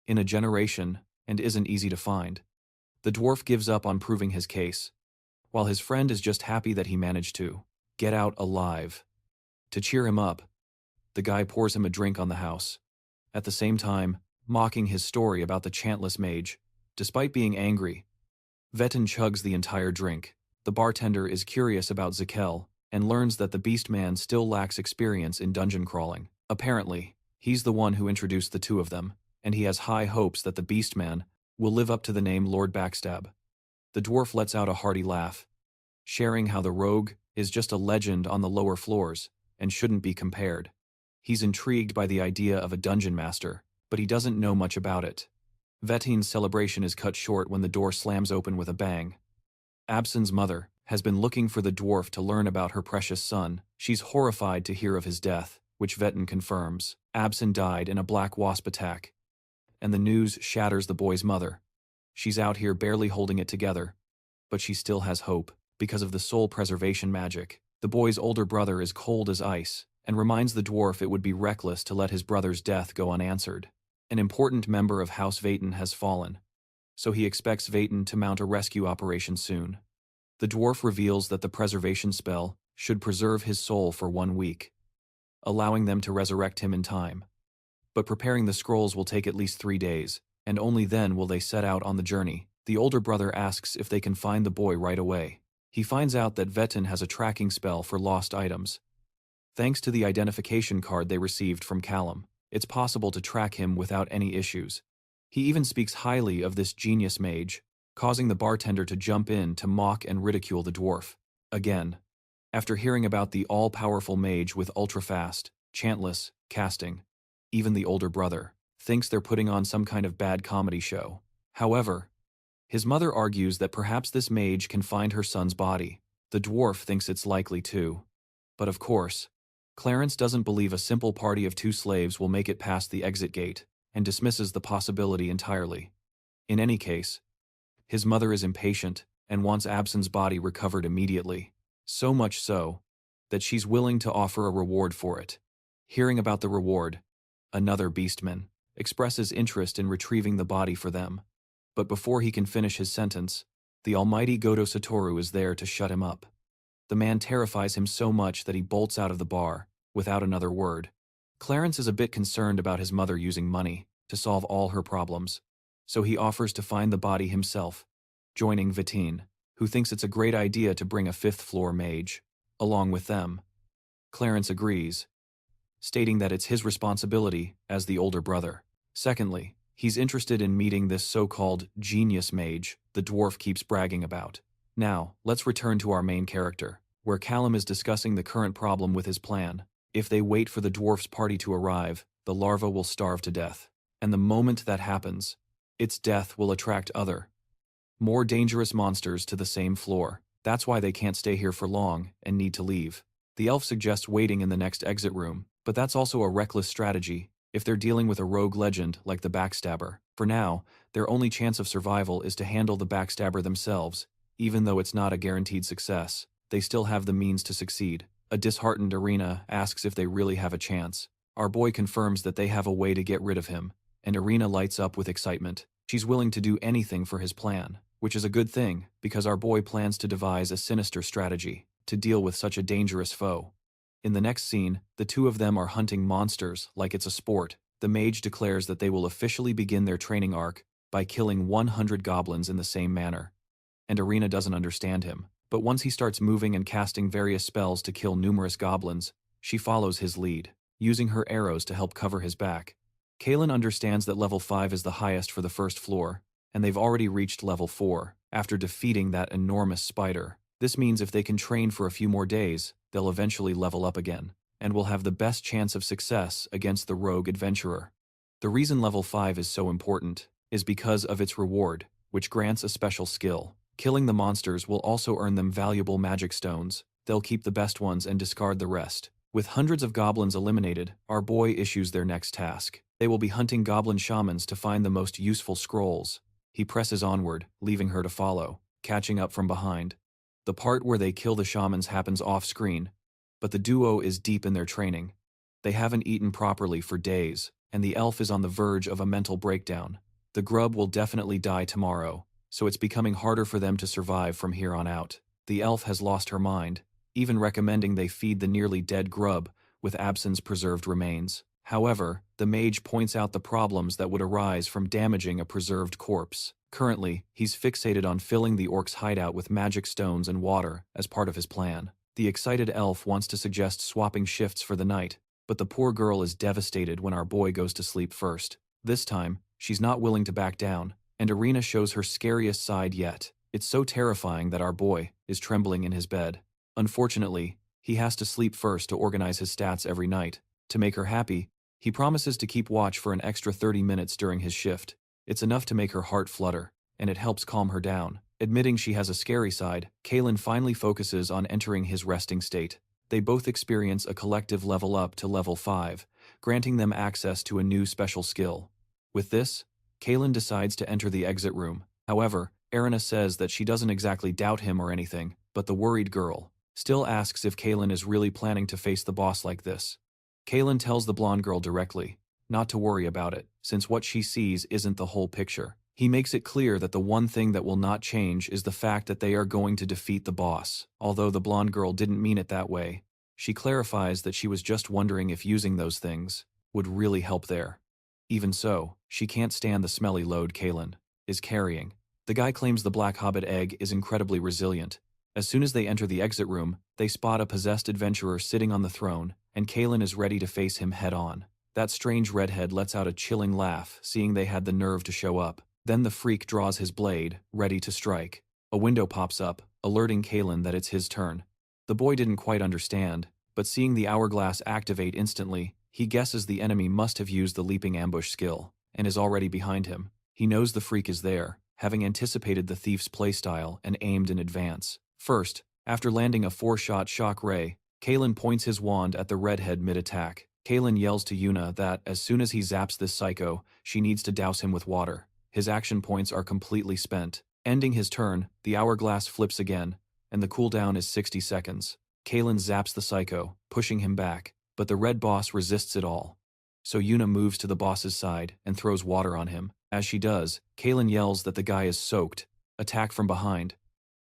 in a generation and isn't easy to find. The dwarf gives up on proving his case, while his friend is just happy that he managed to get out alive. To cheer him up, the guy pours him a drink on the house, at the same time mocking his story about the chantless mage. Despite being angry, Vetin chugs the entire drink. The bartender is curious about Zakel and learns that the Beastman still lacks experience in dungeon crawling. Apparently, he's the one who introduced the two of them, and he has high hopes that the Beastman will live up to the name Lord Backstab. The dwarf lets out a hearty laugh, sharing how the rogue is just a legend on the lower floors and shouldn't be compared. He's intrigued by the idea of a dungeon master, but he doesn't know much about it. Vetin's celebration is cut short when the door slams open with a bang. Absin's mother has been looking for the dwarf to learn about her precious son. She's horrified to hear of his death, which Vetin confirms. Absin died in a black wasp attack, and the news shatters the boy's mother. She's out here barely holding it together, but she still has hope because of the soul preservation magic. The boy's older brother is cold as ice and reminds the dwarf it would be reckless to let his brother's death go unanswered. An important member of House Vaten has fallen, so he expects Vaten to mount a rescue operation soon. The dwarf reveals that the preservation spell should preserve his soul for 1 week, allowing them to resurrect him in time. But preparing the scrolls will take at least 3 days, and only then will they set out on the journey. The older brother asks if they can find the boy right away. He finds out that Vetin has a tracking spell for lost items, thanks to the identification card they received from Kailum. it's possible to track him without any issues. He even speaks highly of this genius mage, causing the bartender to jump in to mock and ridicule the dwarf. Again, after hearing about the all-powerful mage with ultra-fast, chantless casting, even the older brother thinks they're putting on some kind of bad comedy show. However, his mother argues that perhaps this mage can find her son's body. The dwarf thinks it's likely too. But of course, Clarence doesn't believe a simple party of 2 slaves will make it past the exit gate, and dismisses the possibility entirely. In any case, his mother is impatient and wants Absin's body recovered immediately, so much so that she's willing to offer a reward for it. Hearing about the reward, another beastman expresses interest in retrieving the body for them. But before he can finish his sentence, the almighty Godo Satoru is there to shut him up. The man terrifies him so much that he bolts out of the bar, without another word. Clarence is a bit concerned about his mother using money to solve all her problems, so he offers to find the body himself, joining Vitine, who thinks it's a great idea to bring a 5th-floor mage along with them. Clarence agrees, stating that it's his responsibility as the older brother. Secondly, he's interested in meeting this so-called genius mage the dwarf keeps bragging about. Now, let's return to our main character, where Kailum is discussing the current problem with his plan. If they wait for the dwarf's party to arrive, the larva will starve to death. And the moment that happens, its death will attract other, more dangerous monsters to the same floor. That's why they can't stay here for long and need to leave. The elf suggests waiting in the next exit room, but that's also a reckless strategy if they're dealing with a rogue legend like the Backstabber. For now, their only chance of survival is to handle the Backstabber themselves. Even though it's not a guaranteed success, they still have the means to succeed. A disheartened Irina asks if they really have a chance. Our boy confirms that they have a way to get rid of him, and Irina lights up with excitement. She's willing to do anything for his plan, which is a good thing, because our boy plans to devise a sinister strategy to deal with such a dangerous foe. In the next scene, the two of them are hunting monsters like it's a sport. The mage declares that they will officially begin their training arc by killing 100 goblins in the same manner. And Irina doesn't understand him, but once he starts moving and casting various spells to kill numerous goblins, she follows his lead, using her arrows to help cover his back. Kailum understands that level 5 is the highest for the 1st floor, and they've already reached level 4 after defeating that enormous spider. This means if they can train for a few more days, they'll eventually level up again, and will have the best chance of success against the rogue adventurer. The reason level 5 is so important is because of its reward, which grants a special skill. Killing the monsters will also earn them valuable magic stones. They'll keep the best ones and discard the rest. With hundreds of goblins eliminated, our boy issues their next task. They will be hunting goblin shamans to find the most useful scrolls. He presses onward, leaving her to follow, catching up from behind. The part where they kill the shamans happens off-screen, but the duo is deep in their training. They haven't eaten properly for days, and the elf is on the verge of a mental breakdown. The grub will definitely die tomorrow, so it's becoming harder for them to survive from here on out. The elf has lost her mind, even recommending they feed the nearly dead grub with Absin's preserved remains. However, the mage points out the problems that would arise from damaging a preserved corpse. Currently, he's fixated on filling the orc's hideout with magic stones and water as part of his plan. The excited elf wants to suggest swapping shifts for the night, but the poor girl is devastated when our boy goes to sleep first. This time, she's not willing to back down, and Irina shows her scariest side yet. It's so terrifying that our boy is trembling in his bed. Unfortunately, he has to sleep first to organize his stats every night. To make her happy, he promises to keep watch for an extra 30 minutes during his shift. It's enough to make her heart flutter, and it helps calm her down. Admitting she has a scary side, Kailum finally focuses on entering his resting state. They both experience a collective level up to level 5, granting them access to a new special skill. With this, Kailum decides to enter the exit room. However, Irina says that she doesn't exactly doubt him or anything, but the worried girl still asks if Kailum is really planning to face the boss like this. Kailum tells the blonde girl directly not to worry about it, since what she sees isn't the whole picture. He makes it clear that the one thing that will not change is the fact that they are going to defeat the boss. Although the blonde girl didn't mean it that way, she clarifies that she was just wondering if using those things would really help there. Even so, she can't stand the smelly load Kailum is carrying. The guy claims the Black Hobbit egg is incredibly resilient. As soon as they enter the exit room, they spot a possessed adventurer sitting on the throne, and Kailum is ready to face him head-on. That strange redhead lets out a chilling laugh, seeing they had the nerve to show up. Then the freak draws his blade, ready to strike. A window pops up, alerting Kailum that it's his turn. The boy didn't quite understand, but seeing the hourglass activate instantly, he guesses the enemy must have used the leaping ambush skill, and is already behind him. He knows the freak is there, having anticipated the thief's playstyle and aimed in advance. First, after landing a 4-shot shock ray, Kailum points his wand at the redhead mid-attack. Kailum yells to Yuna that as soon as he zaps this psycho, she needs to douse him with water. His action points are completely spent. Ending his turn, the hourglass flips again, and the cooldown is 60 seconds. Kailum zaps the psycho, pushing him back, but the red boss resists it all. So Yuna moves to the boss's side and throws water on him. As she does, Kailum yells that the guy is soaked. Attack from behind.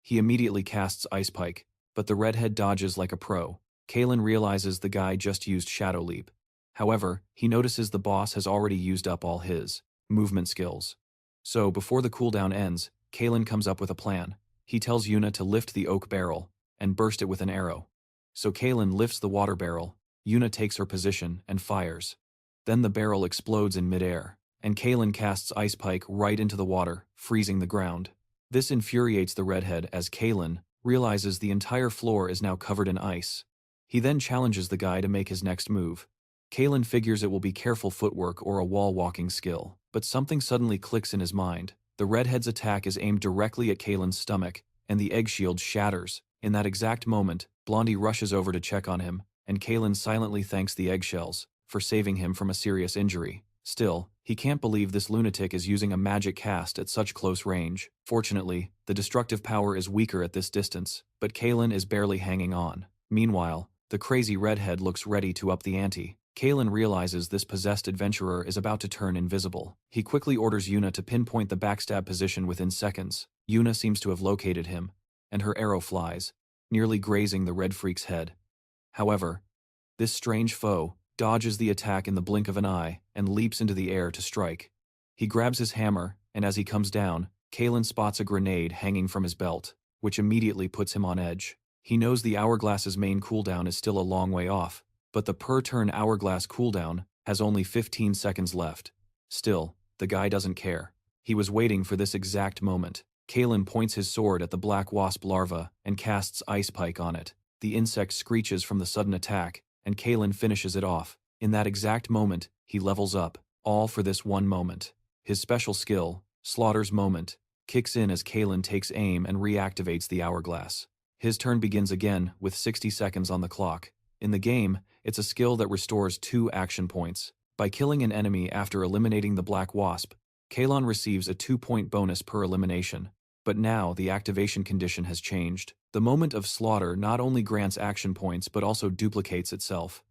He immediately casts Ice Pike, but the redhead dodges like a pro. Kailum realizes the guy just used Shadow Leap. However, he notices the boss has already used up all his movement skills. So before the cooldown ends, Kailum comes up with a plan. He tells Yuna to lift the oak barrel and burst it with an arrow. So Kailum lifts the water barrel, Yuna takes her position and fires. Then the barrel explodes in midair, and Kailum casts Ice Pike right into the water, freezing the ground. This infuriates the redhead as Kailum realizes the entire floor is now covered in ice. He then challenges the guy to make his next move. Kailum figures it will be careful footwork or a wall-walking skill, but something suddenly clicks in his mind. The redhead's attack is aimed directly at Kailum's stomach, and the egg shield shatters. In that exact moment, Blondie rushes over to check on him, and Kailum silently thanks the eggshells for saving him from a serious injury. Still, he can't believe this lunatic is using a magic cast at such close range. Fortunately, the destructive power is weaker at this distance, but Kailum is barely hanging on. Meanwhile, the crazy redhead looks ready to up the ante. Kailum realizes this possessed adventurer is about to turn invisible. He quickly orders Yuna to pinpoint the backstab position within seconds. Yuna seems to have located him, and her arrow flies, nearly grazing the red freak's head. However, this strange foe dodges the attack in the blink of an eye and leaps into the air to strike. He grabs his hammer, and as he comes down, Kailum spots a grenade hanging from his belt, which immediately puts him on edge. He knows the hourglass's main cooldown is still a long way off, but the per-turn hourglass cooldown has only 15 seconds left. Still, the guy doesn't care. He was waiting for this exact moment. Kailum points his sword at the black wasp larva and casts Ice Pike on it. The insect screeches from the sudden attack, and Kailum finishes it off. In that exact moment, he levels up, all for this one moment. His special skill, Slaughter's Moment, kicks in as Kailum takes aim and reactivates the hourglass. His turn begins again with 60 seconds on the clock. In the game, it's a skill that restores 2 action points. By killing an enemy after eliminating the black wasp, Kailum receives a 2-point bonus per elimination. But now the activation condition has changed. The moment of slaughter not only grants action points but also duplicates itself.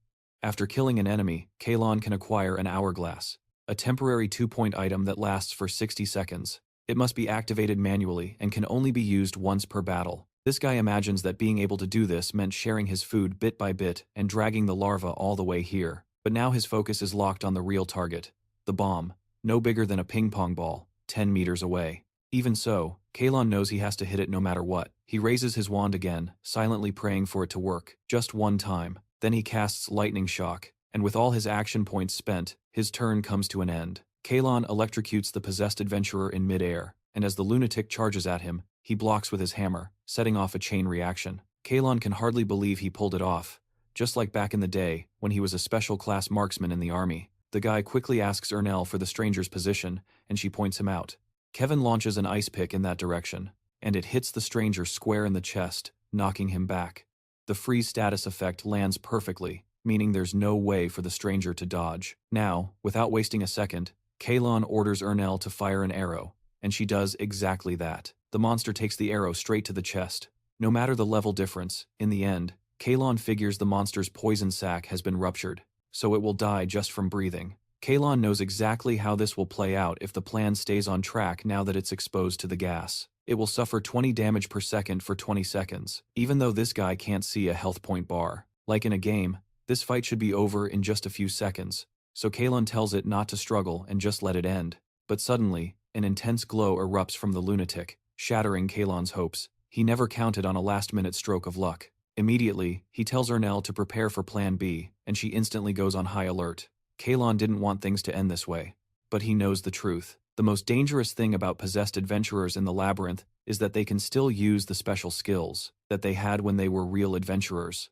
After killing an enemy, Kailum can acquire an hourglass, a temporary 2-point item that lasts for 60 seconds. It must be activated manually and can only be used once per battle. This guy imagines that being able to do this meant sharing his food bit by bit and dragging the larva all the way here. But now his focus is locked on the real target, the bomb, no bigger than a ping-pong ball, 10 meters away. Even so, Kailum knows he has to hit it no matter what. He raises his wand again, silently praying for it to work, just one time. Then he casts Lightning Shock, and with all his action points spent, his turn comes to an end. Kailum electrocutes the possessed adventurer in midair, and as the lunatic charges at him, he blocks with his hammer, setting off a chain reaction. Kailum can hardly believe he pulled it off, just like back in the day when he was a special class marksman in the army. The guy quickly asks Ernell for the stranger's position, and she points him out. Kevin launches an ice pick in that direction, and it hits the stranger square in the chest, knocking him back. The freeze status effect lands perfectly, meaning there's no way for the stranger to dodge. Now, without wasting a second, Kailum orders Ernell to fire an arrow, and she does exactly that. The monster takes the arrow straight to the chest. No matter the level difference, in the end, Kailum figures the monster's poison sac has been ruptured, so it will die just from breathing. Kailum knows exactly how this will play out if the plan stays on track now that it's exposed to the gas. It will suffer 20 damage per second for 20 seconds, even though this guy can't see a health point bar. Like in a game, this fight should be over in just a few seconds, so Kailum tells it not to struggle and just let it end. But suddenly, an intense glow erupts from the lunatic, shattering Kailum's hopes. He never counted on a last-minute stroke of luck. Immediately, he tells Ernell to prepare for Plan B, and she instantly goes on high alert. Kailum didn't want things to end this way. But he knows the truth. The most dangerous thing about possessed adventurers in the labyrinth is that they can still use the special skills that they had when they were real adventurers.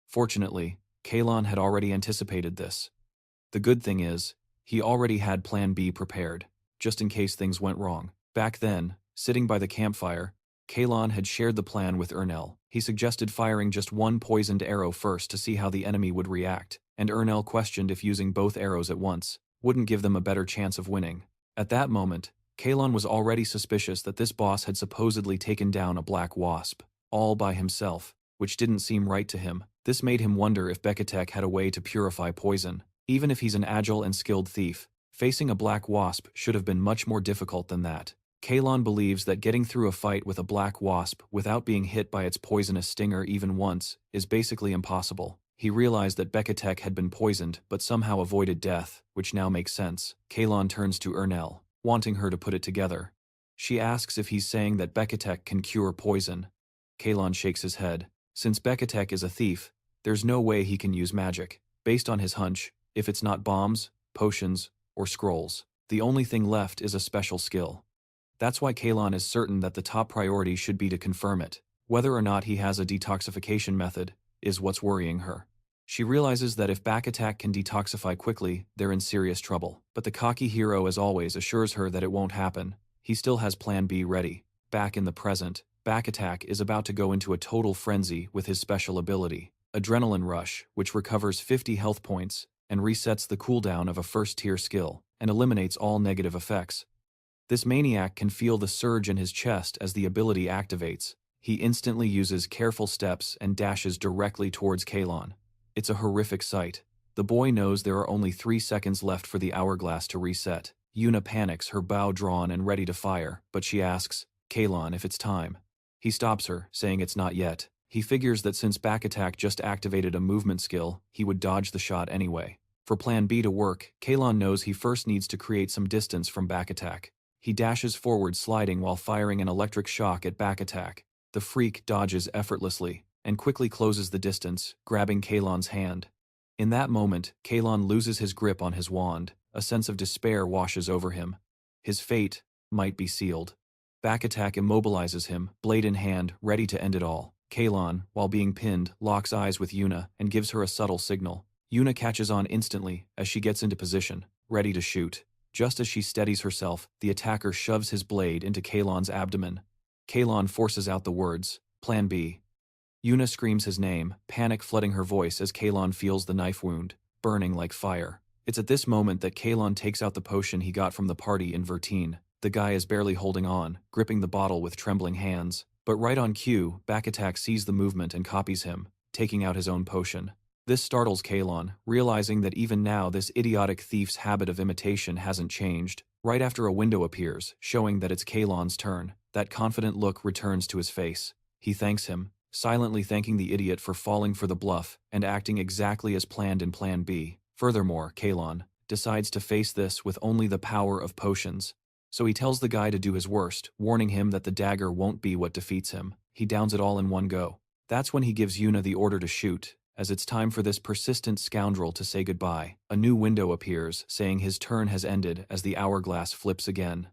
Fortunately, Kailum had already anticipated this. The good thing is, he already had Plan B prepared, just in case things went wrong. Back then, sitting by the campfire, Kailum had shared the plan with Ernell. He suggested firing just one poisoned arrow first to see how the enemy would react, and Ernell questioned if using both arrows at once wouldn't give them a better chance of winning. At that moment, Kailum was already suspicious that this boss had supposedly taken down a black wasp, all by himself, which didn't seem right to him. This made him wonder if Bekatek had a way to purify poison. Even if he's an agile and skilled thief, facing a black wasp should have been much more difficult than that. Kailum believes that getting through a fight with a black wasp without being hit by its poisonous stinger even once is basically impossible. He realized that Bekatek had been poisoned but somehow avoided death, which now makes sense. Kailum turns to Ernell, wanting her to put it together. She asks if he's saying that Bekatek can cure poison. Kailum shakes his head. Since Bekatek is a thief, there's no way he can use magic. Based on his hunch, if it's not bombs, potions, or scrolls, the only thing left is a special skill. That's why Kailum is certain that the top priority should be to confirm it. Whether or not he has a detoxification method is what's worrying her. She realizes that if Bekatek can detoxify quickly, they're in serious trouble. But the cocky hero, as always, assures her that it won't happen. He still has Plan B ready. Back in the present, Bekatek is about to go into a total frenzy with his special ability, Adrenaline Rush, which recovers 50 health points and resets the cooldown of a first-tier skill, and eliminates all negative effects. This maniac can feel the surge in his chest as the ability activates. He instantly uses careful steps and dashes directly towards Kailum. It's a horrific sight. The boy knows there are only 3 seconds left for the hourglass to reset. Yuna panics, her bow drawn and ready to fire, but she asks Kailum if it's time. He stops her, saying it's not yet. He figures that since Bekatek just activated a movement skill, he would dodge the shot anyway. For Plan B to work, Kailum knows he first needs to create some distance from Bekatek. He dashes forward, sliding while firing an electric shock at Bekatek. The freak dodges effortlessly and quickly closes the distance, grabbing Kailum's hand. In that moment, Kailum loses his grip on his wand. A sense of despair washes over him. His fate might be sealed. Bekatek immobilizes him, blade in hand, ready to end it all. Kailum, while being pinned, locks eyes with Yuna and gives her a subtle signal. Yuna catches on instantly as she gets into position, ready to shoot. Just as she steadies herself, the attacker shoves his blade into Kailum's abdomen. Kailum forces out the words, Plan B. Yuna screams his name, panic flooding her voice as Kailum feels the knife wound, burning like fire. It's at this moment that Kailum takes out the potion he got from the party in Vertine. The guy is barely holding on, gripping the bottle with trembling hands. But right on cue, Bekatek sees the movement and copies him, taking out his own potion. This startles Kailum, realizing that even now this idiotic thief's habit of imitation hasn't changed. Right after a window appears, showing that it's Kailum's turn, that confident look returns to his face. He thanks him, silently thanking the idiot for falling for the bluff and acting exactly as planned in Plan B. Furthermore, Kailum decides to face this with only the power of potions. So he tells the guy to do his worst, warning him that the dagger won't be what defeats him. He downs it all in one go. That's when he gives Yuna the order to shoot, as it's time for this persistent scoundrel to say goodbye. A new window appears, saying his turn has ended as the hourglass flips again.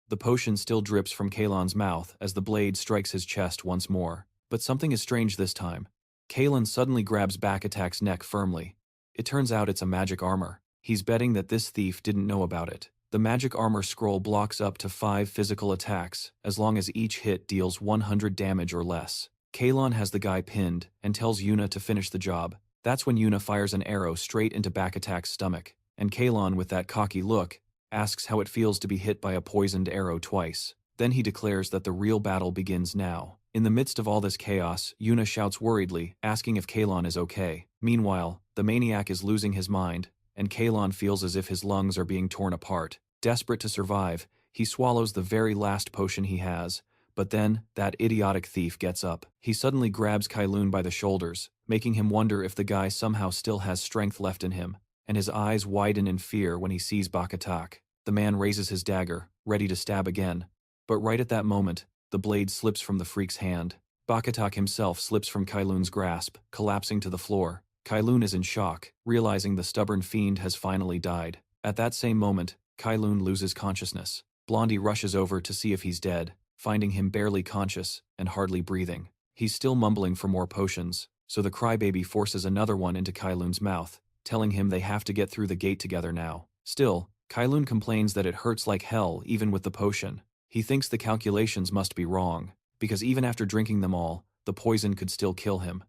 The potion still drips from Kailum's mouth as the blade strikes his chest once more. But something is strange this time. Kailum suddenly grabs Bekatek's neck firmly. It turns out it's a magic armor. He's betting that this thief didn't know about it. The magic armor scroll blocks up to 5 physical attacks, as long as each hit deals 100 damage or less. Kailum has the guy pinned and tells Yuna to finish the job. That's when Yuna fires an arrow straight into Bekatek's stomach, and Kailum, with that cocky look, asks how it feels to be hit by a poisoned arrow twice. Then he declares that the real battle begins now. In the midst of all this chaos, Yuna shouts worriedly, asking if Kailum is okay. Meanwhile, the maniac is losing his mind, and Kailum feels as if his lungs are being torn apart. Desperate to survive, he swallows the very last potion he has, but then, that idiotic thief gets up. He suddenly grabs Kailum by the shoulders, making him wonder if the guy somehow still has strength left in him, and his eyes widen in fear when he sees Bekatek. The man raises his dagger, ready to stab again. But right at that moment, the blade slips from the freak's hand. Bekatek himself slips from Kailum's grasp, collapsing to the floor. Kailun is in shock, realizing the stubborn fiend has finally died. At that same moment, Kailun loses consciousness. Blondie rushes over to see if he's dead, finding him barely conscious and hardly breathing. He's still mumbling for more potions, so the crybaby forces another one into Kailun's mouth, telling him they have to get through the gate together now. Still, Kailun complains that it hurts like hell even with the potion. He thinks the calculations must be wrong, because even after drinking them all, the poison could still kill him.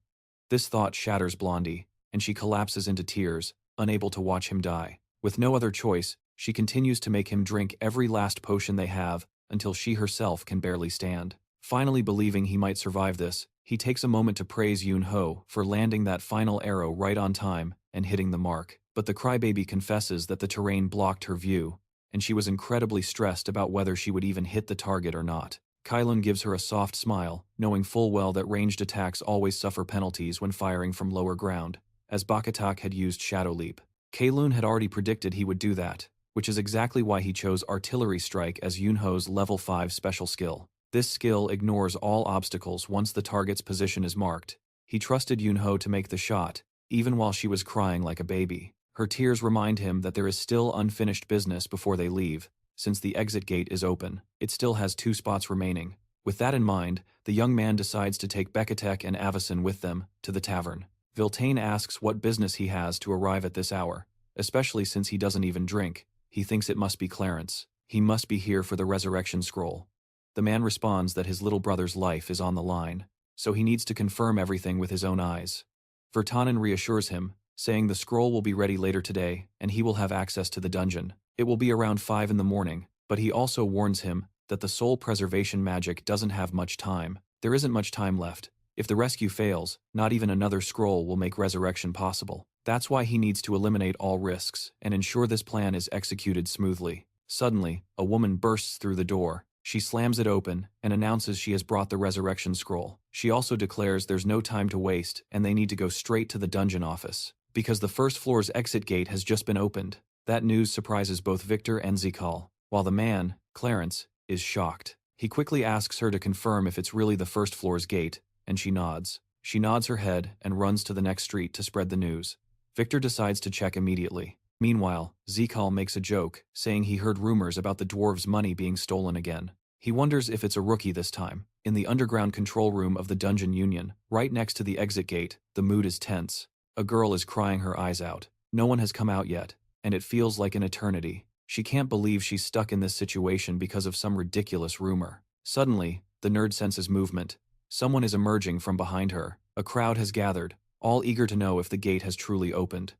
This thought shatters Blondie, and she collapses into tears, unable to watch him die. With no other choice, she continues to make him drink every last potion they have until she herself can barely stand. Finally believing he might survive this, he takes a moment to praise Yun-ho for landing that final arrow right on time and hitting the mark. But the crybaby confesses that the terrain blocked her view, and she was incredibly stressed about whether she would even hit the target or not. Kailun gives her a soft smile, knowing full well that ranged attacks always suffer penalties when firing from lower ground, as Bakatak had used Shadow Leap. Kailun had already predicted he would do that, which is exactly why he chose Artillery Strike as Yunho's level 5 special skill. This skill ignores all obstacles once the target's position is marked. He trusted Yunho to make the shot, even while she was crying like a baby. Her tears remind him that there is still unfinished business before they leave. Since the exit gate is open, it still has 2 spots remaining. With that in mind, the young man decides to take Bekatek and Avison with them to the tavern. Viltane asks what business he has to arrive at this hour, especially since he doesn't even drink. He thinks it must be Clarence. He must be here for the resurrection scroll. The man responds that his little brother's life is on the line, so he needs to confirm everything with his own eyes. Vertanen reassures him, saying the scroll will be ready later today and he will have access to the dungeon. It will be around 5 in the morning, but he also warns him that the soul preservation magic doesn't have much time. There isn't much time left. If the rescue fails, not even another scroll will make resurrection possible. That's why he needs to eliminate all risks and ensure this plan is executed smoothly. Suddenly, a woman bursts through the door. She slams it open and announces she has brought the resurrection scroll. She also declares there's no time to waste and they need to go straight to the dungeon office, because the first floor's exit gate has just been opened. That news surprises both Victor and Zikal, while the man, Clarence, is shocked. He quickly asks her to confirm if it's really the first floor's gate, and she nods. She nods her head and runs to the next street to spread the news. Victor decides to check immediately. Meanwhile, Zikal makes a joke, saying he heard rumors about the dwarves' money being stolen again. He wonders if it's a rookie this time. In the underground control room of the Dungeon Union, right next to the exit gate, the mood is tense. A girl is crying her eyes out. No one has come out yet, and it feels like an eternity. She can't believe she's stuck in this situation because of some ridiculous rumor. Suddenly, the nerd senses movement. Someone is emerging from behind her. A crowd has gathered, all eager to know if the gate has truly opened.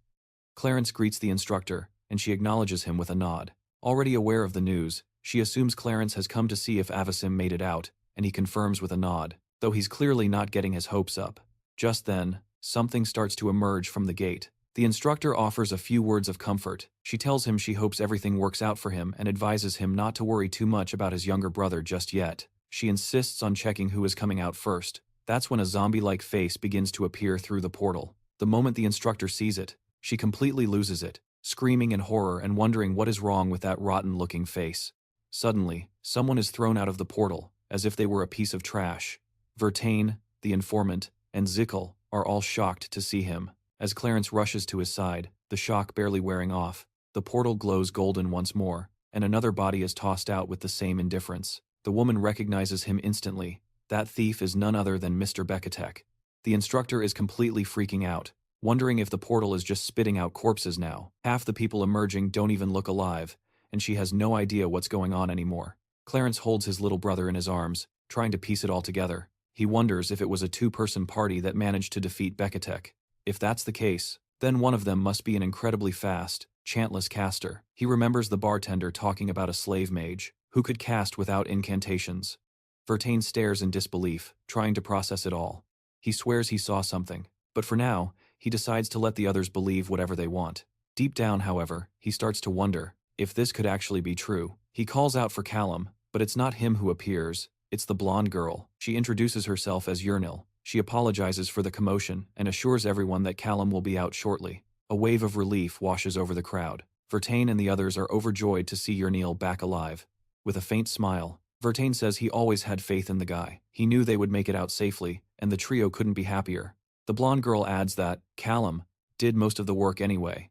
Clarence greets the instructor, and she acknowledges him with a nod. Already aware of the news, she assumes Clarence has come to see if Avicim made it out, and he confirms with a nod, though he's clearly not getting his hopes up. Just then, something starts to emerge from the gate. The instructor offers a few words of comfort. She tells him she hopes everything works out for him and advises him not to worry too much about his younger brother just yet. She insists on checking who is coming out first. That's when a zombie-like face begins to appear through the portal. The moment the instructor sees it, she completely loses it, screaming in horror and wondering what is wrong with that rotten-looking face. Suddenly, someone is thrown out of the portal, as if they were a piece of trash. Vertane, the informant, and Zikal are all shocked to see him. As Clarence rushes to his side, the shock barely wearing off, the portal glows golden once more, and another body is tossed out with the same indifference. The woman recognizes him instantly. That thief is none other than Mr. Bekatek. The instructor is completely freaking out, wondering if the portal is just spitting out corpses now. Half the people emerging don't even look alive, and she has no idea what's going on anymore. Clarence holds his little brother in his arms, trying to piece it all together. He wonders if it was a 2-person party that managed to defeat Bekatek. If that's the case, then one of them must be an incredibly fast, chantless caster. He remembers the bartender talking about a slave mage, who could cast without incantations. Vertane stares in disbelief, trying to process it all. He swears he saw something, but for now, he decides to let the others believe whatever they want. Deep down, however, he starts to wonder if this could actually be true. He calls out for Kailum, but it's not him who appears, it's the blonde girl. She introduces herself as Yurnil. She apologizes for the commotion and assures everyone that Kailum will be out shortly. A wave of relief washes over the crowd. Vertane and the others are overjoyed to see Yurnil back alive. With a faint smile, Vertane says he always had faith in the guy. He knew they would make it out safely, and the trio couldn't be happier. The blonde girl adds that Kailum did most of the work anyway.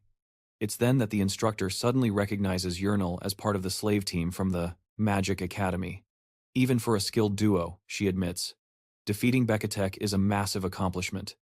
It's then that the instructor suddenly recognizes Urinal as part of the slave team from the Magic Academy. Even for a skilled duo, she admits, defeating Bekatek is a massive accomplishment.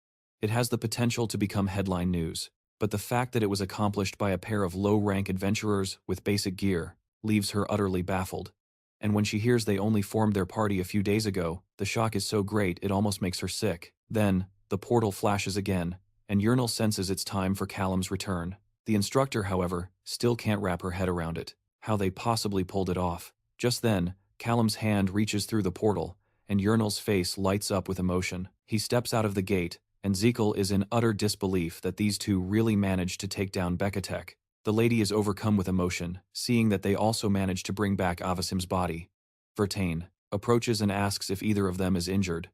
It has the potential to become headline news, but the fact that it was accomplished by a pair of low-rank adventurers with basic gear leaves her utterly baffled. And when she hears they only formed their party a few days ago, the shock is so great it almost makes her sick. Then, the portal flashes again, and Urinal senses it's time for Callum's return. The instructor, however, still can't wrap her head around it, how they possibly pulled it off. Just then, Callum's hand reaches through the portal, and Urinal's face lights up with emotion. He steps out of the gate, and Zekel is in utter disbelief that these two really managed to take down Bekatek. The lady is overcome with emotion, seeing that they also managed to bring back Avasim's body. Vertain approaches and asks if either of them is injured.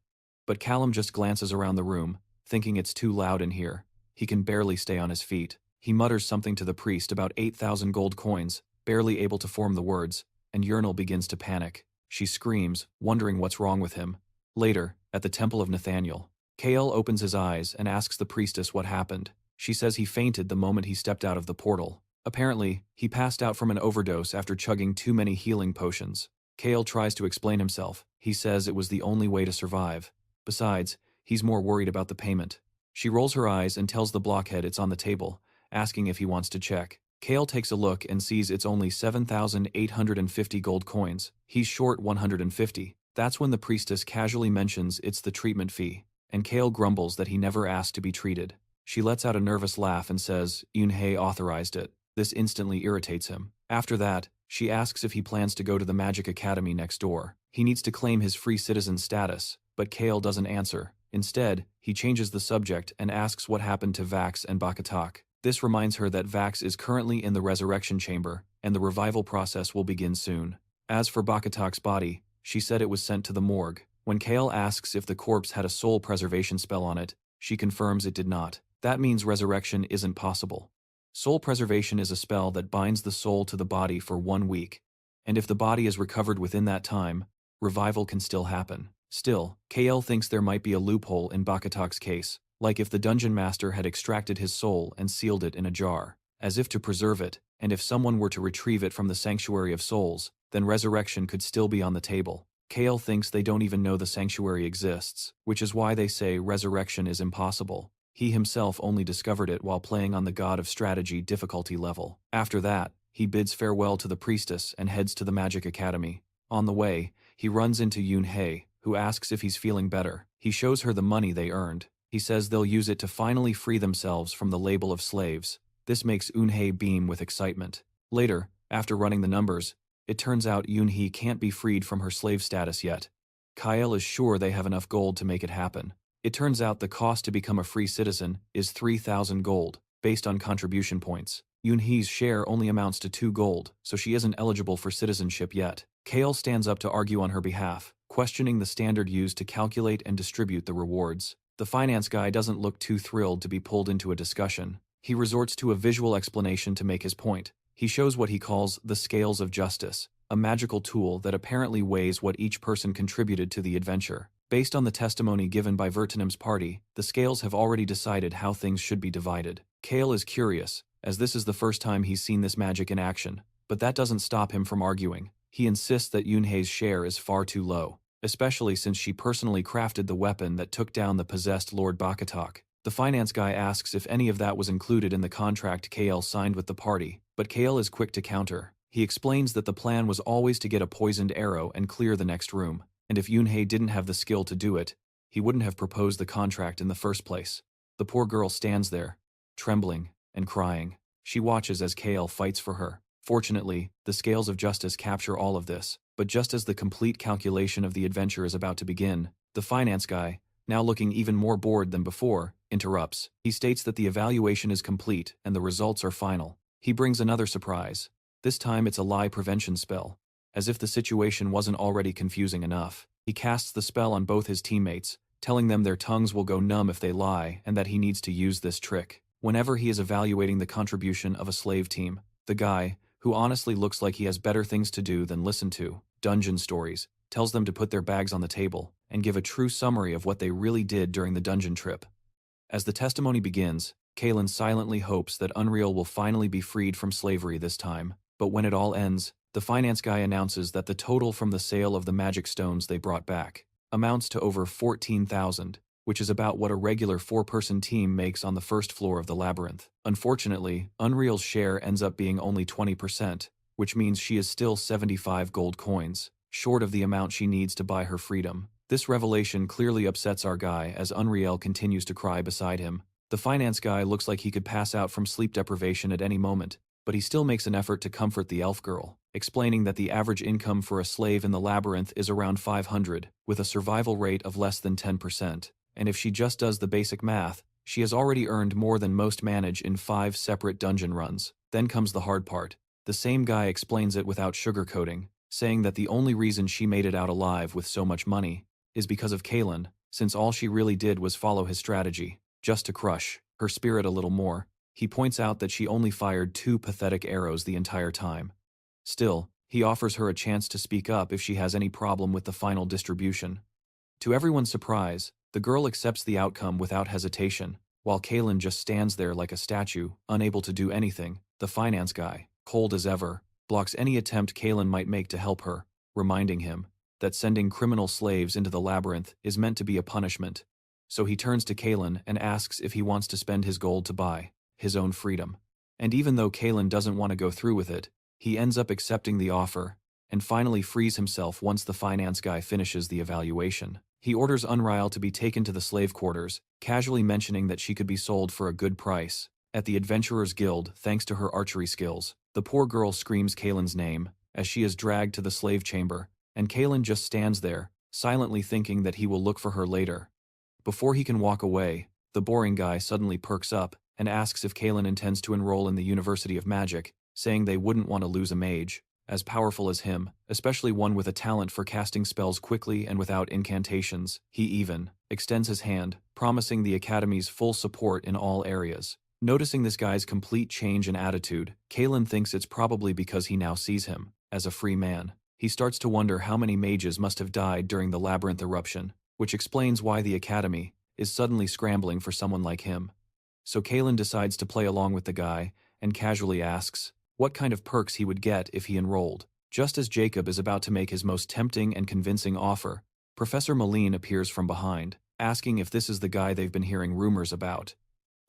But Callum just glances around the room, thinking it's too loud in here. He can barely stay on his feet. He mutters something to the priest about 8,000 gold coins, barely able to form the words, and Urinal begins to panic. She screams, wondering what's wrong with him. Later, at the Temple of Nathaniel, Kael opens his eyes and asks the priestess what happened. She says he fainted the moment he stepped out of the portal. Apparently, he passed out from an overdose after chugging too many healing potions. Kael tries to explain himself. He says it was the only way to survive. Besides, he's more worried about the payment. She rolls her eyes and tells the blockhead it's on the table, asking if he wants to check. Kael takes a look and sees it's only 7,850 gold coins. He's short 150. That's when the priestess casually mentions it's the treatment fee, and Kael grumbles that he never asked to be treated. She lets out a nervous laugh and says Yunhei authorized it. This instantly irritates him. After that, she asks if he plans to go to the Magic Academy next door. He needs to claim his free citizen status, but Kael doesn't answer. Instead, he changes the subject and asks what happened to Vax and Bakatak. This reminds her that Vax is currently in the resurrection chamber, and the revival process will begin soon. As for Bakatak's body, she said it was sent to the morgue. When Kael asks if the corpse had a soul preservation spell on it, she confirms it did not. That means resurrection isn't possible. Soul preservation is a spell that binds the soul to the body for 1 week, and if the body is recovered within that time, revival can still happen. Still, Kael thinks there might be a loophole in Bakatak's case, like if the dungeon master had extracted his soul and sealed it in a jar, as if to preserve it, and if someone were to retrieve it from the Sanctuary of Souls, then resurrection could still be on the table. Kael thinks they don't even know the sanctuary exists, which is why they say resurrection is impossible. He himself only discovered it while playing on the God of Strategy difficulty level. After that, he bids farewell to the priestess and heads to the Magic Academy. On the way, he runs into Yunhei, who asks if he's feeling better. He shows her the money they earned. He says they'll use it to finally free themselves from the label of slaves. This makes Yunhei beam with excitement. Later, after running the numbers, it turns out Yunhei can't be freed from her slave status yet. Kael is sure they have enough gold to make it happen. It turns out the cost to become a free citizen is 3,000 gold, based on contribution points. Yunhei's share only amounts to 2 gold, so she isn't eligible for citizenship yet. Kael stands up to argue on her behalf, questioning the standard used to calculate and distribute the rewards. The finance guy doesn't look too thrilled to be pulled into a discussion. He resorts to a visual explanation to make his point. He shows what he calls the Scales of Justice, a magical tool that apparently weighs what each person contributed to the adventure. Based on the testimony given by Vertinum's party, the scales have already decided how things should be divided. Kael is curious, as this is the first time he's seen this magic in action, but that doesn't stop him from arguing. He insists that Yunhei's share is far too low, especially since she personally crafted the weapon that took down the possessed Lord Bakatak. The finance guy asks if any of that was included in the contract Kael signed with the party, but Kael is quick to counter. He explains that the plan was always to get a poisoned arrow and clear the next room, and if Yunhei didn't have the skill to do it, he wouldn't have proposed the contract in the first place. The poor girl stands there, trembling and crying. She watches as Kael fights for her. Fortunately, the Scales of Justice capture all of this, but just as the complete calculation of the adventure is about to begin, the finance guy, now looking even more bored than before, interrupts. He states that the evaluation is complete and the results are final. He brings another surprise. This time it's a lie prevention spell. As if the situation wasn't already confusing enough, he casts the spell on both his teammates, telling them their tongues will go numb if they lie and that he needs to use this trick. Whenever he is evaluating the contribution of a slave team, the guy, who honestly looks like he has better things to do than listen to dungeon stories, tells them to put their bags on the table and give a true summary of what they really did during the dungeon trip. As the testimony begins, Kailum silently hopes that Unreal will finally be freed from slavery this time, but when it all ends, the finance guy announces that the total from the sale of the magic stones they brought back amounts to over 14,000, which is about what a regular 4-person team makes on the first floor of the Labyrinth. Unfortunately, Unreal's share ends up being only 20%, which means she is still 75 gold coins, short of the amount she needs to buy her freedom. This revelation clearly upsets our guy as Unreal continues to cry beside him. The finance guy looks like he could pass out from sleep deprivation at any moment, but he still makes an effort to comfort the elf girl, explaining that the average income for a slave in the Labyrinth is around 500, with a survival rate of less than 10%. And if she just does the basic math, she has already earned more than most manage in 5 separate dungeon runs. Then comes the hard part. The same guy explains it without sugarcoating, saying that the only reason she made it out alive with so much money is because of Kailum, since all she really did was follow his strategy, just to crush her spirit a little more. He points out that she only fired 2 pathetic arrows the entire time. Still, he offers her a chance to speak up if she has any problem with the final distribution. To everyone's surprise, the girl accepts the outcome without hesitation, while Kailum just stands there like a statue, unable to do anything. The finance guy, cold as ever, blocks any attempt Kailum might make to help her, reminding him that sending criminal slaves into the Labyrinth is meant to be a punishment. So he turns to Kailum and asks if he wants to spend his gold to buy his own freedom. And even though Kailum doesn't want to go through with it, he ends up accepting the offer, and finally frees himself once the finance guy finishes the evaluation. He orders Unreal to be taken to the slave quarters, casually mentioning that she could be sold for a good price at the Adventurers Guild thanks to her archery skills. The poor girl screams Kailum's name as she is dragged to the slave chamber, and Kailum just stands there, silently thinking that he will look for her later. Before he can walk away, the boring guy suddenly perks up and asks if Kailum intends to enroll in the University of Magic, saying they wouldn't want to lose a mage as powerful as him, especially one with a talent for casting spells quickly and without incantations. He even extends his hand, promising the Academy's full support in all areas. Noticing this guy's complete change in attitude, Kailum thinks it's probably because he now sees him as a free man. He starts to wonder how many mages must have died during the Labyrinth eruption, which explains why the Academy is suddenly scrambling for someone like him. So Kailum decides to play along with the guy and casually asks what kind of perks he would get if he enrolled. Just as Jacob is about to make his most tempting and convincing offer, Professor Moline appears from behind, asking if this is the guy they've been hearing rumors about.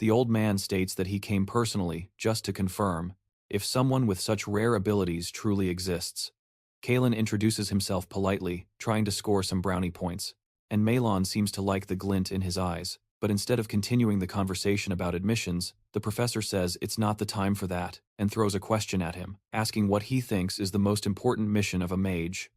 The old man states that he came personally just to confirm if someone with such rare abilities truly exists. Kailum introduces himself politely, trying to score some brownie points, and Malon seems to like the glint in his eyes. But instead of continuing the conversation about admissions, the professor says it's not the time for that, and throws a question at him, asking what he thinks is the most important mission of a mage.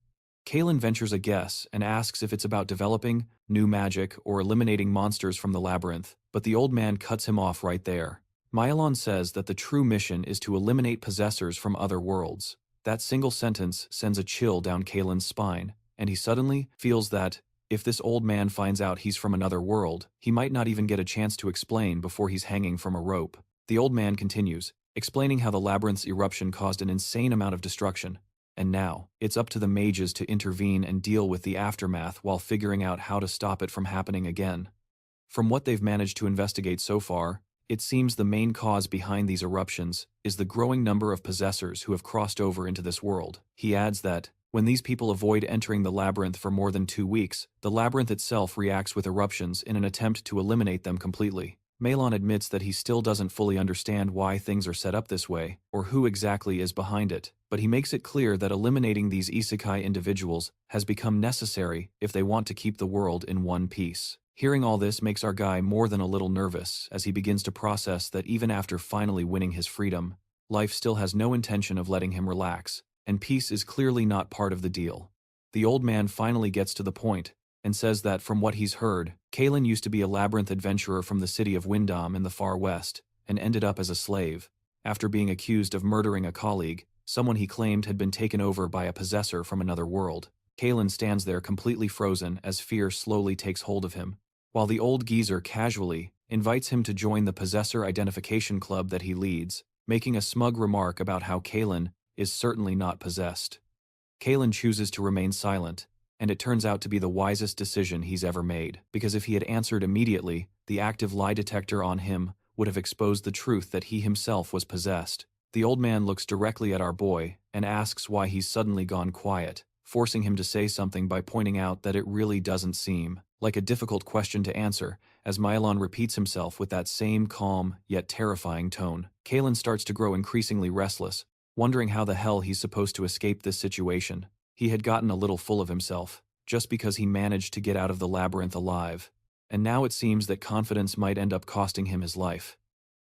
Kailum ventures a guess and asks if it's about developing new magic or eliminating monsters from the Labyrinth, but the old man cuts him off right there. Myelon says that the true mission is to eliminate possessors from other worlds. That single sentence sends a chill down Kailum's spine, and he suddenly feels that if this old man finds out he's from another world, he might not even get a chance to explain before he's hanging from a rope. The old man continues, explaining how the Labyrinth's eruption caused an insane amount of destruction, and now it's up to the mages to intervene and deal with the aftermath while figuring out how to stop it from happening again. From what they've managed to investigate so far, it seems the main cause behind these eruptions is the growing number of possessors who have crossed over into this world. He adds that when these people avoid entering the Labyrinth for more than 2 weeks, the Labyrinth itself reacts with eruptions in an attempt to eliminate them completely. Malon admits that he still doesn't fully understand why things are set up this way, or who exactly is behind it, but he makes it clear that eliminating these isekai individuals has become necessary if they want to keep the world in one piece. Hearing all this makes our guy more than a little nervous as he begins to process that even after finally winning his freedom, life still has no intention of letting him relax, and peace is clearly not part of the deal. The old man finally gets to the point and says that from what he's heard, Kailum used to be a Labyrinth adventurer from the city of Windom in the far west and ended up as a slave, after being accused of murdering a colleague, someone he claimed had been taken over by a possessor from another world. Kailum stands there completely frozen as fear slowly takes hold of him, while the old geezer casually invites him to join the Possessor Identification Club that he leads, making a smug remark about how Kailum is certainly not possessed. Kailum chooses to remain silent, and it turns out to be the wisest decision he's ever made, because if he had answered immediately, the active lie detector on him would have exposed the truth that he himself was possessed. The old man looks directly at our boy and asks why he's suddenly gone quiet, forcing him to say something by pointing out that it really doesn't seem like a difficult question to answer, as Mylon repeats himself with that same calm yet terrifying tone. Kailum starts to grow increasingly restless, wondering how the hell he's supposed to escape this situation. He had gotten a little full of himself, just because he managed to get out of the labyrinth alive, and now it seems that confidence might end up costing him his life.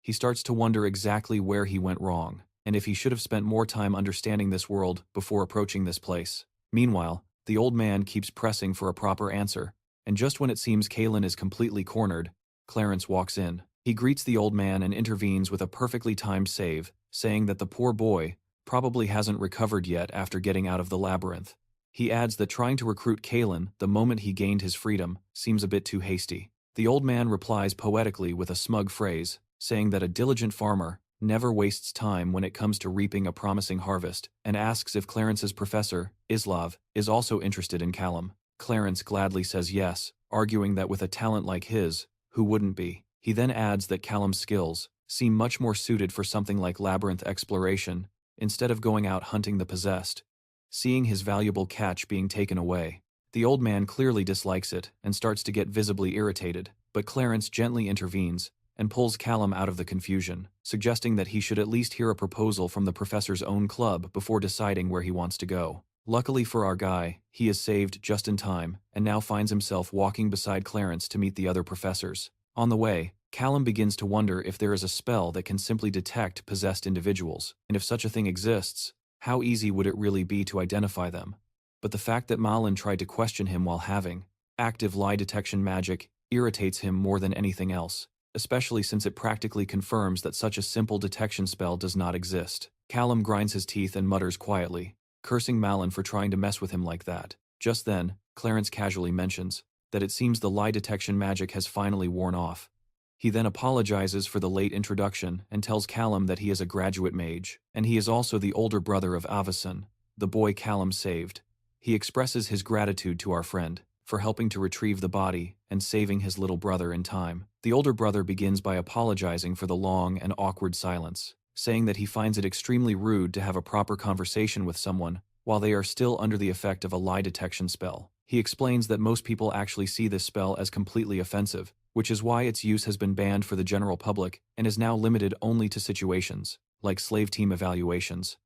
He starts to wonder exactly where he went wrong, and if he should have spent more time understanding this world before approaching this place. Meanwhile, the old man keeps pressing for a proper answer, and just when it seems Kailum is completely cornered, Clarence walks in. He greets the old man and intervenes with a perfectly timed save, saying that the poor boy probably hasn't recovered yet after getting out of the labyrinth. He adds that trying to recruit Kailum the moment he gained his freedom seems a bit too hasty. The old man replies poetically with a smug phrase, saying that a diligent farmer never wastes time when it comes to reaping a promising harvest, and asks if Clarence's professor, Islav, is also interested in Kailum. Clarence gladly says yes, arguing that with a talent like his, who wouldn't be? He then adds that Kailum's skills seem much more suited for something like labyrinth exploration, instead of going out hunting the possessed. Seeing his valuable catch being taken away, the old man clearly dislikes it and starts to get visibly irritated, but Clarence gently intervenes and pulls Kailum out of the confusion, suggesting that he should at least hear a proposal from the professor's own club before deciding where he wants to go. Luckily for our guy, he is saved just in time and now finds himself walking beside Clarence to meet the other professors. On the way, Kailum begins to wonder if there is a spell that can simply detect possessed individuals, and if such a thing exists, how easy would it really be to identify them? But the fact that Malin tried to question him while having active lie detection magic irritates him more than anything else, especially since it practically confirms that such a simple detection spell does not exist. Kailum grinds his teeth and mutters quietly, cursing Malin for trying to mess with him like that. Just then, Clarence casually mentions that it seems the lie detection magic has finally worn off. He then apologizes for the late introduction and tells Kailum that he is a graduate mage, and he is also the older brother of Avison, the boy Kailum saved. He expresses his gratitude to our friend for helping to retrieve the body and saving his little brother in time. The older brother begins by apologizing for the long and awkward silence, saying that he finds it extremely rude to have a proper conversation with someone while they are still under the effect of a lie detection spell. He explains that most people actually see this spell as completely offensive, which is why its use has been banned for the general public and is now limited only to situations like slave team evaluations.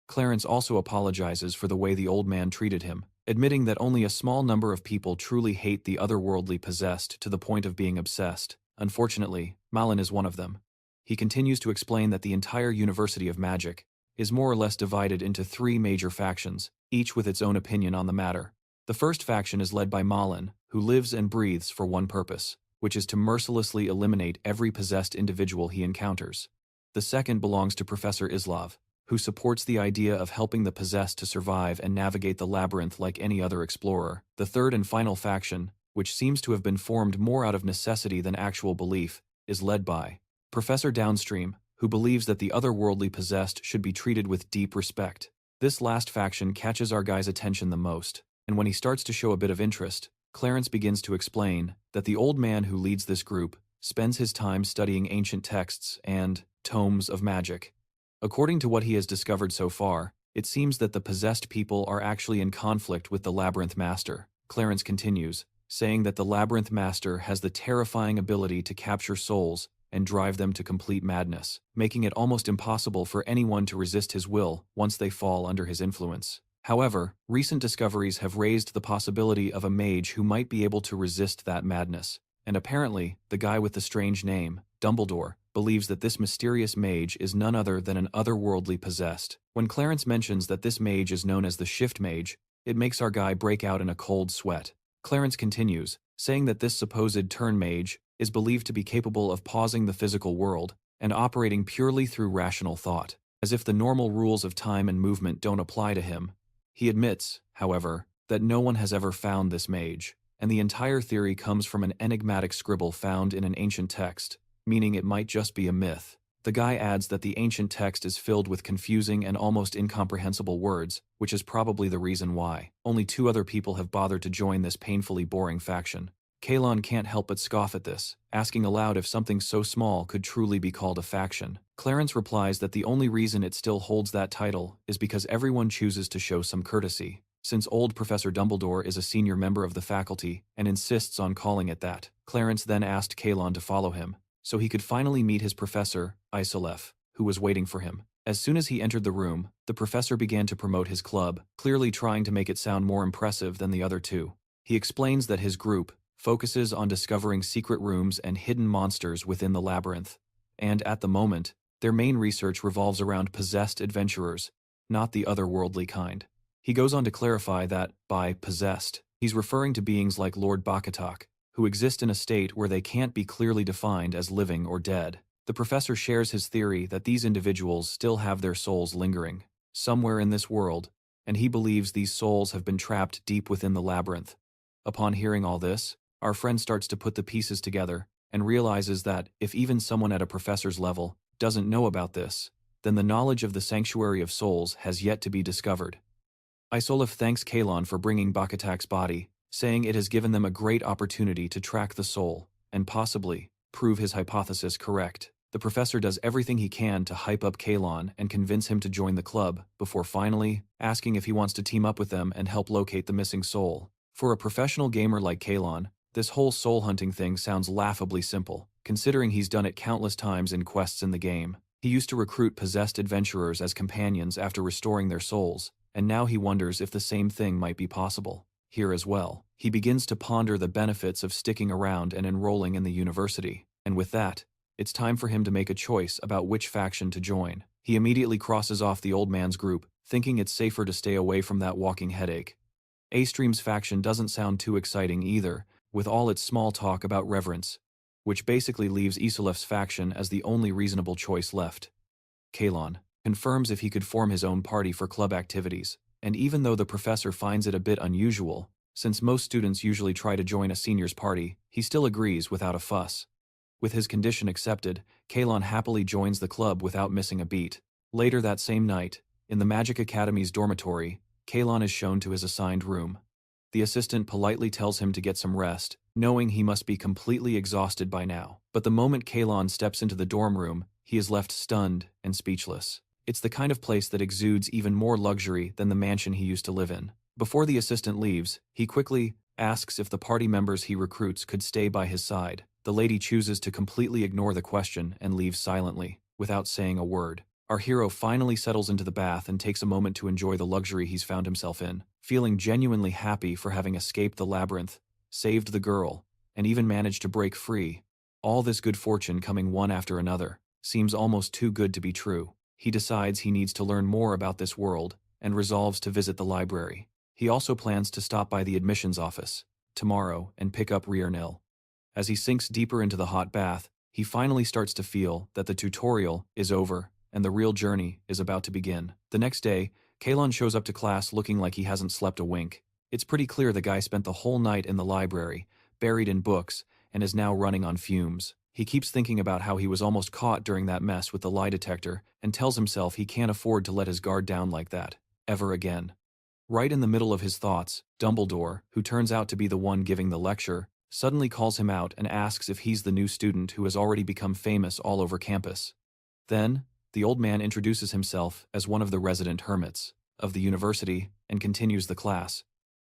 Clarence also apologizes for the way the old man treated him, admitting that only a small number of people truly hate the otherworldly possessed to the point of being obsessed. Unfortunately, Malin is one of them. He continues to explain that the entire University of Magic is more or less divided into 3 major factions, each with its own opinion on the matter. The first faction is led by Malin, who lives and breathes for one purpose, which is to mercilessly eliminate every possessed individual he encounters. The second belongs to Professor Islav, who supports the idea of helping the possessed to survive and navigate the labyrinth like any other explorer. The third and final faction, which seems to have been formed more out of necessity than actual belief, is led by Professor Downstream, who believes that the otherworldly possessed should be treated with deep respect. This last faction catches our guy's attention the most, and when he starts to show a bit of interest, Clarence begins to explain that the old man who leads this group spends his time studying ancient texts and tomes of magic. According to what he has discovered so far, it seems that the possessed people are actually in conflict with the Labyrinth Master. Clarence continues, saying that the Labyrinth Master has the terrifying ability to capture souls and drive them to complete madness, making it almost impossible for anyone to resist his will once they fall under his influence. However, recent discoveries have raised the possibility of a mage who might be able to resist that madness, and apparently, the guy with the strange name, Dumbledore, believes that this mysterious mage is none other than an otherworldly possessed. When Clarence mentions that this mage is known as the Shift Mage, it makes our guy break out in a cold sweat. Clarence continues, saying that this supposed turn mage is believed to be capable of pausing the physical world and operating purely through rational thought, as if the normal rules of time and movement don't apply to him. He admits, however, that no one has ever found this mage, and the entire theory comes from an enigmatic scribble found in an ancient text, meaning it might just be a myth. The guy adds that the ancient text is filled with confusing and almost incomprehensible words, which is probably the reason why only 2 other people have bothered to join this painfully boring faction. Kailum can't help but scoff at this, asking aloud if something so small could truly be called a faction. Clarence replies that the only reason it still holds that title is because everyone chooses to show some courtesy, since old Professor Dumbledore is a senior member of the faculty and insists on calling it that. Clarence then asked Kailum to follow him, so he could finally meet his professor, Isolef, who was waiting for him. As soon as he entered the room, the professor began to promote his club, clearly trying to make it sound more impressive than the other 2. He explains that his group focuses on discovering secret rooms and hidden monsters within the labyrinth, and at the moment, their main research revolves around possessed adventurers, not the otherworldly kind. He goes on to clarify that, by possessed, he's referring to beings like Lord Bakatak, who exist in a state where they can't be clearly defined as living or dead. The professor shares his theory that these individuals still have their souls lingering somewhere in this world, and he believes these souls have been trapped deep within the labyrinth. Upon hearing all this, our friend starts to put the pieces together and realizes that if even someone at a professor's level doesn't know about this, then the knowledge of the Sanctuary of Souls has yet to be discovered. Isolef thanks Kailum for bringing Bakatak's body, saying it has given them a great opportunity to track the soul and possibly prove his hypothesis correct. The professor does everything he can to hype up Kailum and convince him to join the club, before finally asking if he wants to team up with them and help locate the missing soul. For a professional gamer like Kailum, this whole soul hunting thing sounds laughably simple, considering he's done it countless times in quests in the game. He used to recruit possessed adventurers as companions after restoring their souls, and now he wonders if the same thing might be possible here as well. He begins to ponder the benefits of sticking around and enrolling in the university, and with that, it's time for him to make a choice about which faction to join. He immediately crosses off the old man's group, thinking it's safer to stay away from that walking headache. A-Stream's faction doesn't sound too exciting either, with all its small talk about reverence, which basically leaves Isolef's faction as the only reasonable choice left. Kailum confirms if he could form his own party for club activities, and even though the professor finds it a bit unusual, since most students usually try to join a senior's party, he still agrees without a fuss. With his condition accepted, Kailum happily joins the club without missing a beat. Later that same night, in the Magic Academy's dormitory, Kailum is shown to his assigned room. The assistant politely tells him to get some rest, knowing he must be completely exhausted by now. But the moment Kailum steps into the dorm room, he is left stunned and speechless. It's the kind of place that exudes even more luxury than the mansion he used to live in. Before the assistant leaves, he quickly asks if the party members he recruits could stay by his side. The lady chooses to completely ignore the question and leaves silently, without saying a word. Our hero finally settles into the bath and takes a moment to enjoy the luxury he's found himself in, feeling genuinely happy for having escaped the labyrinth, saved the girl, and even managed to break free. All this good fortune coming one after another seems almost too good to be true. He decides he needs to learn more about this world and resolves to visit the library. He also plans to stop by the admissions office tomorrow and pick up Riernil. As he sinks deeper into the hot bath, he finally starts to feel that the tutorial is over and the real journey is about to begin. The next day, Kailum shows up to class looking like he hasn't slept a wink. It's pretty clear the guy spent the whole night in the library, buried in books, and is now running on fumes. He keeps thinking about how he was almost caught during that mess with the lie detector and tells himself he can't afford to let his guard down like that, ever again. Right in the middle of his thoughts, Dumbledore, who turns out to be the one giving the lecture, suddenly calls him out and asks if he's the new student who has already become famous all over campus. Then, the old man introduces himself as one of the resident hermits of the university and continues the class.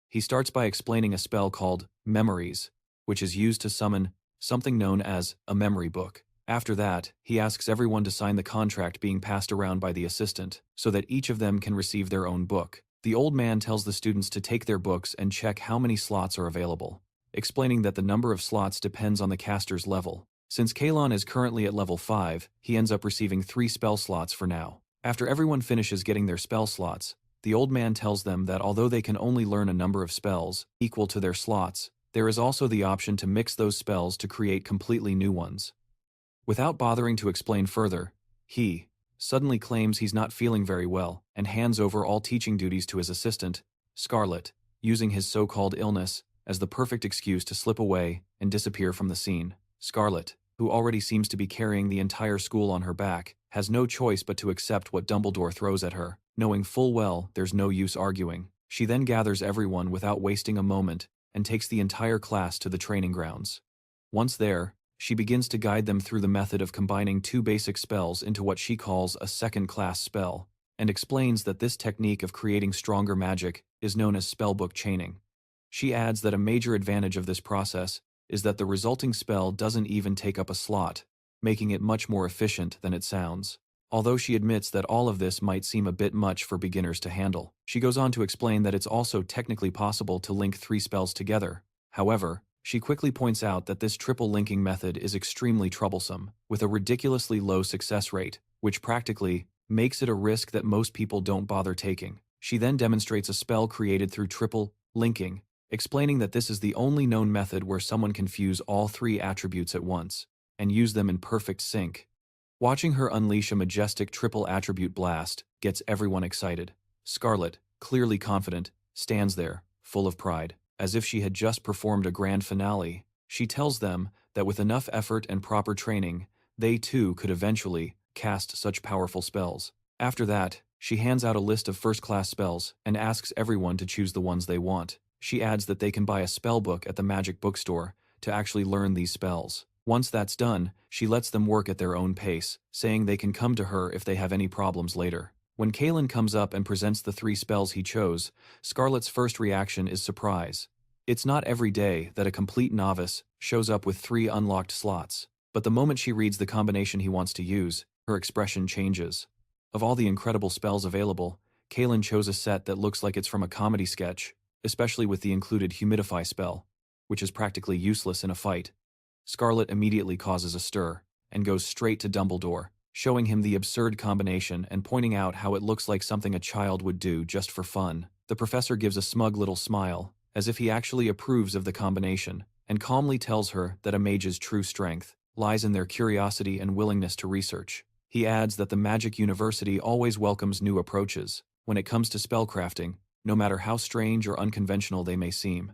He starts by explaining a spell called Memories, which is used to summon something known as a memory book. After that, he asks everyone to sign the contract being passed around by the assistant, so that each of them can receive their own book. The old man tells the students to take their books and check how many slots are available, explaining that the number of slots depends on the caster's level. Since Kailum is currently at level 5, he ends up receiving 3 spell slots for now. After everyone finishes getting their spell slots, the old man tells them that although they can only learn a number of spells equal to their slots, there is also the option to mix those spells to create completely new ones. Without bothering to explain further, he suddenly claims he's not feeling very well and hands over all teaching duties to his assistant, Scarlet, using his so-called illness as the perfect excuse to slip away and disappear from the scene. Scarlet who already seems to be carrying the entire school on her back, has no choice but to accept what Dumbledore throws at her, knowing full well there's no use arguing. She then gathers everyone without wasting a moment and takes the entire class to the training grounds. Once there, she begins to guide them through the method of combining two basic spells into what she calls a second-class spell, and explains that this technique of creating stronger magic is known as spellbook chaining. She adds that a major advantage of this process is that the resulting spell doesn't even take up a slot, making it much more efficient than it sounds. Although she admits that all of this might seem a bit much for beginners to handle, she goes on to explain that it's also technically possible to link 3 spells together. However, she quickly points out that this triple linking method is extremely troublesome, with a ridiculously low success rate, which practically makes it a risk that most people don't bother taking. She then demonstrates a spell created through triple linking, explaining that this is the only known method where someone can fuse all 3 attributes at once and use them in perfect sync. Watching her unleash a majestic triple attribute blast gets everyone excited. Scarlet, clearly confident, stands there, full of pride, as if she had just performed a grand finale. She tells them that with enough effort and proper training, they too could eventually cast such powerful spells. After that, she hands out a list of first-class spells and asks everyone to choose the ones they want. She adds that they can buy a spellbook at the magic bookstore to actually learn these spells. Once that's done, she lets them work at their own pace, saying they can come to her if they have any problems later. When Kailum comes up and presents the 3 spells he chose, Scarlet's first reaction is surprise. It's not every day that a complete novice shows up with 3 unlocked slots, but the moment she reads the combination he wants to use, her expression changes. Of all the incredible spells available, Kailum chose a set that looks like it's from a comedy sketch, especially with the included humidify spell, which is practically useless in a fight. Scarlet immediately causes a stir and goes straight to Dumbledore, showing him the absurd combination and pointing out how it looks like something a child would do just for fun. The professor gives a smug little smile, as if he actually approves of the combination, and calmly tells her that a mage's true strength lies in their curiosity and willingness to research. He adds that the Magic University always welcomes new approaches when it comes to spellcrafting, no matter how strange or unconventional they may seem.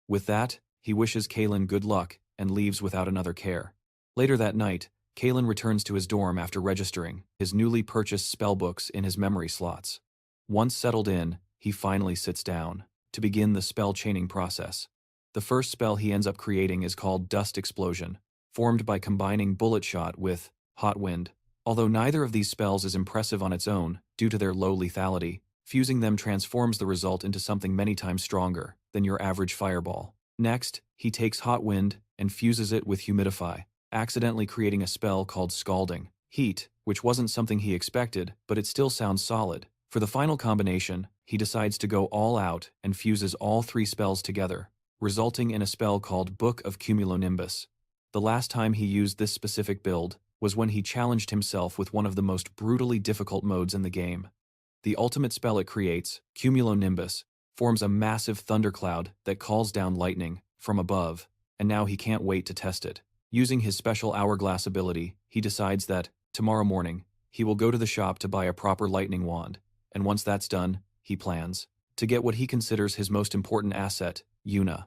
With that, he wishes Kailum good luck and leaves without another care. Later that night, Kailum returns to his dorm after registering his newly purchased spellbooks in his memory slots. Once settled in, he finally sits down to begin the spell chaining process. The first spell he ends up creating is called Dust Explosion, formed by combining Bullet Shot with Hot Wind. Although neither of these spells is impressive on its own due to their low lethality, fusing them transforms the result into something many times stronger than your average fireball. Next, he takes Hot Wind and fuses it with Humidify, accidentally creating a spell called Scalding Heat, which wasn't something he expected, but it still sounds solid. For the final combination, he decides to go all out and fuses all 3 spells together, resulting in a spell called Book of Cumulonimbus. The last time he used this specific build was when he challenged himself with one of the most brutally difficult modes in the game. The ultimate spell it creates, Cumulonimbus, forms a massive thundercloud that calls down lightning from above, and now he can't wait to test it. Using his special hourglass ability, he decides that, tomorrow morning, he will go to the shop to buy a proper lightning wand, and once that's done, he plans to get what he considers his most important asset, Yuna.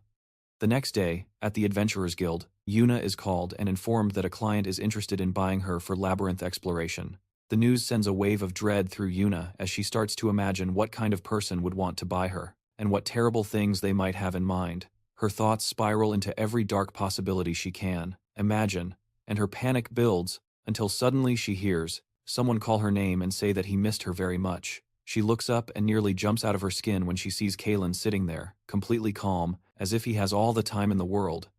The next day, at the Adventurers Guild, Yuna is called and informed that a client is interested in buying her for Labyrinth exploration. The news sends a wave of dread through Yuna as she starts to imagine what kind of person would want to buy her, and what terrible things they might have in mind. Her thoughts spiral into every dark possibility she can imagine, and her panic builds until suddenly she hears someone call her name and say that he missed her very much. She looks up and nearly jumps out of her skin when she sees Kailum sitting there, completely calm, as if he has all the time in the world.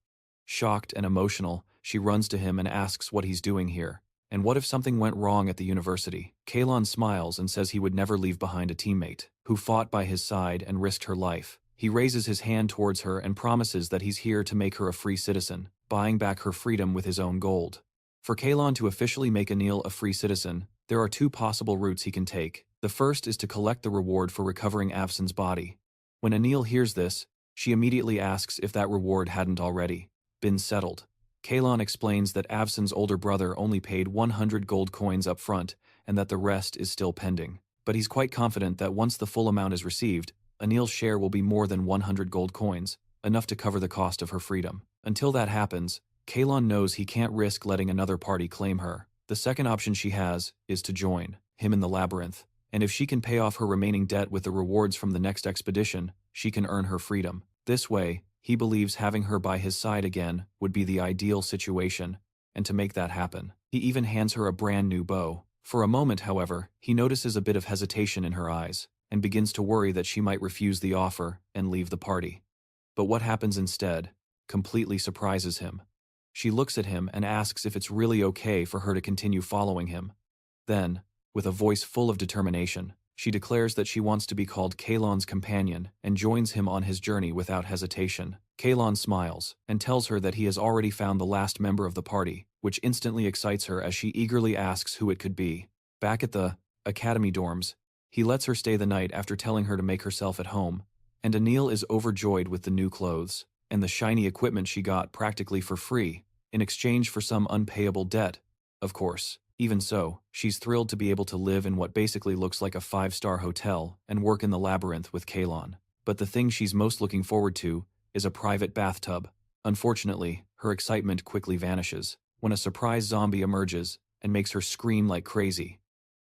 Shocked and emotional, she runs to him and asks what he's doing here, and what if something went wrong at the university. Kailum smiles and says he would never leave behind a teammate who fought by his side and risked her life. He raises his hand towards her and promises that he's here to make her a free citizen, buying back her freedom with his own gold. For Kailum to officially make Anil a free citizen, there are 2 possible routes he can take. The first is to collect the reward for recovering Avson's body. When Anil hears this, she immediately asks if that reward hadn't already been settled. Kailum explains that Avson's older brother only paid 100 gold coins up front and that the rest is still pending. But he's quite confident that once the full amount is received, Anil's share will be more than 100 gold coins, enough to cover the cost of her freedom. Until that happens, Kailum knows he can't risk letting another party claim her. The second option she has is to join him in the labyrinth, and if she can pay off her remaining debt with the rewards from the next expedition, she can earn her freedom. This way, he believes having her by his side again would be the ideal situation, and to make that happen, he even hands her a brand new bow. For a moment, however, he notices a bit of hesitation in her eyes, and begins to worry that she might refuse the offer and leave the party. But what happens instead completely surprises him. She looks at him and asks if it's really okay for her to continue following him. Then, with a voice full of determination, she declares that she wants to be called Kailum's companion and joins him on his journey without hesitation. Kailum smiles and tells her that he has already found the last member of the party, which instantly excites her as she eagerly asks who it could be. Back at the academy dorms, he lets her stay the night after telling her to make herself at home, and Anil is overjoyed with the new clothes and the shiny equipment she got practically for free, in exchange for some unpayable debt, of course. Even so, she's thrilled to be able to live in what basically looks like a 5-star hotel and work in the labyrinth with Kailum. But the thing she's most looking forward to is a private bathtub. Unfortunately, her excitement quickly vanishes when a surprise zombie emerges and makes her scream like crazy.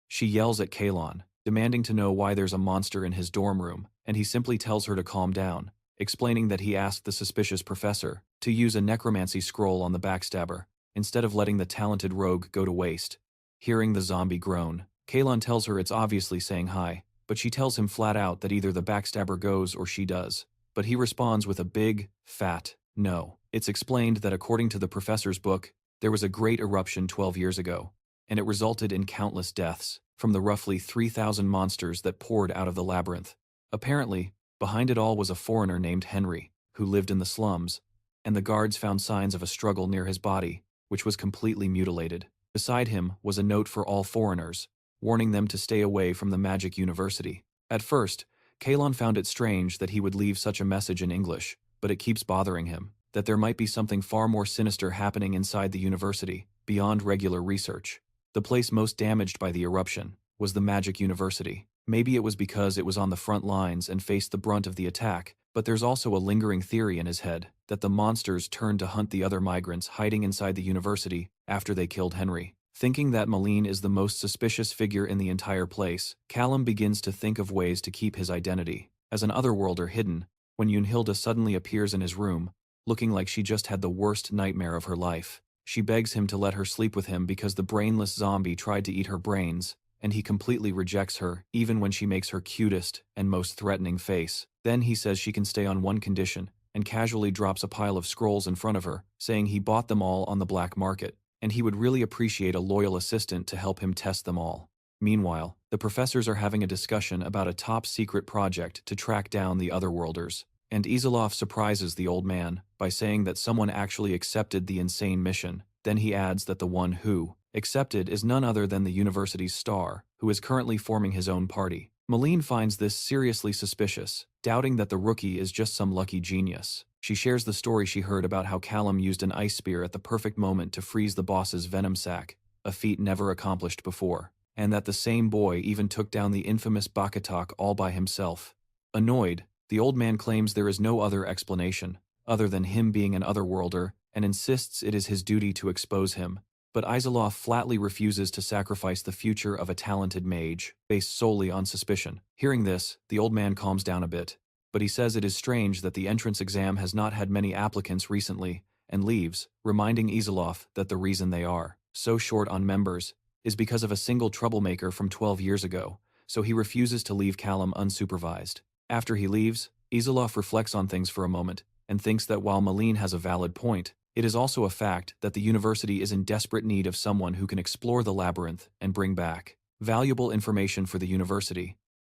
She yells at Kailum, demanding to know why there's a monster in his dorm room, and he simply tells her to calm down, explaining that he asked the suspicious professor to use a necromancy scroll on the backstabber, instead of letting the talented rogue go to waste. Hearing the zombie groan, Kailum tells her it's obviously saying hi, but she tells him flat out that either the backstabber goes or she does. But he responds with a big, fat no. It's explained that according to the professor's book, there was a great eruption 12 years ago, and it resulted in countless deaths from the roughly 3,000 monsters that poured out of the labyrinth. Apparently, behind it all was a foreigner named Henry, who lived in the slums, and the guards found signs of a struggle near his body, which was completely mutilated. Beside him was a note for all foreigners, warning them to stay away from the magic university. At first, Kailum found it strange that he would leave such a message in English, but it keeps bothering him that there might be something far more sinister happening inside the university, beyond regular research. The place most damaged by the eruption was the magic university. Maybe it was because it was on the front lines and faced the brunt of the attack, but there's also a lingering theory in his head that the monsters turned to hunt the other migrants hiding inside the university after they killed Henry. Thinking that Malene is the most suspicious figure in the entire place, Kailum begins to think of ways to keep his identity as an otherworlder hidden when Yunhilda suddenly appears in his room, looking like she just had the worst nightmare of her life. She begs him to let her sleep with him because the brainless zombie tried to eat her brains, and he completely rejects her even when she makes her cutest and most threatening face. Then he says she can stay on one condition, and casually drops a pile of scrolls in front of her, saying he bought them all on the black market, and he would really appreciate a loyal assistant to help him test them all. Meanwhile, the professors are having a discussion about a top-secret project to track down the Otherworlders, and Isolov surprises the old man by saying that someone actually accepted the insane mission. Then he adds that the one who accepted is none other than the university's star, who is currently forming his own party. Malene finds this seriously suspicious, doubting that the rookie is just some lucky genius. She shares the story she heard about how Kailum used an ice spear at the perfect moment to freeze the boss's venom sac, a feat never accomplished before, and that the same boy even took down the infamous Bakatak all by himself. Annoyed, the old man claims there is no other explanation, other than him being an otherworlder, and insists it is his duty to expose him. But Isolov flatly refuses to sacrifice the future of a talented mage, based solely on suspicion. Hearing this, the old man calms down a bit, but he says it is strange that the entrance exam has not had many applicants recently, and leaves, reminding Isolov that the reason they are so short on members is because of a single troublemaker from 12 years ago, so he refuses to leave Kailum unsupervised. After he leaves, Isolov reflects on things for a moment, and thinks that while Malene has a valid point, it is also a fact that the university is in desperate need of someone who can explore the labyrinth and bring back valuable information for the university,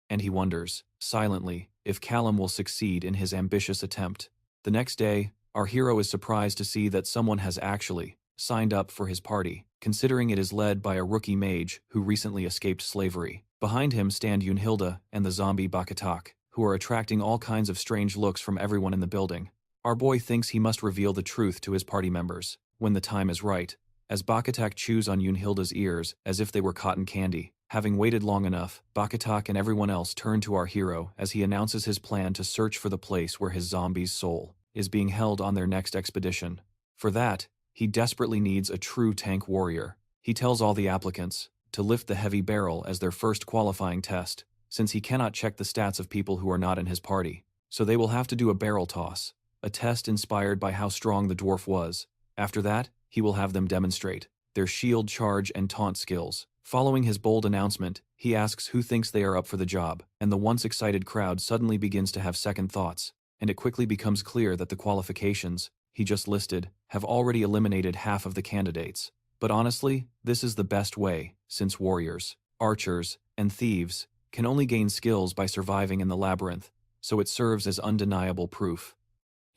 and he wonders, silently, if Kailum will succeed in his ambitious attempt. The next day, our hero is surprised to see that someone has actually signed up for his party, considering it is led by a rookie mage who recently escaped slavery. Behind him stand Yunhilda and the zombie Bakatak, who are attracting all kinds of strange looks from everyone in the building. Our boy thinks he must reveal the truth to his party members when the time is right, as Bakatak chews on Yunhilda's ears as if they were cotton candy. Having waited long enough, Bakatak and everyone else turn to our hero as he announces his plan to search for the place where his zombie's soul is being held on their next expedition. For that, He desperately needs a true tank warrior. He tells all the applicants to lift the heavy barrel as their first qualifying test, since he cannot check the stats of people who are not in his party. So they will have to do a barrel toss, a test inspired by how strong the dwarf was. After that, he will have them demonstrate their shield charge and taunt skills. Following his bold announcement, he asks who thinks they are up for the job, and the once excited crowd suddenly begins to have second thoughts, and it quickly becomes clear that the qualifications he just listed have already eliminated half of the candidates. But honestly, this is the best way, since warriors, archers, and thieves can only gain skills by surviving in the labyrinth, so it serves as undeniable proof.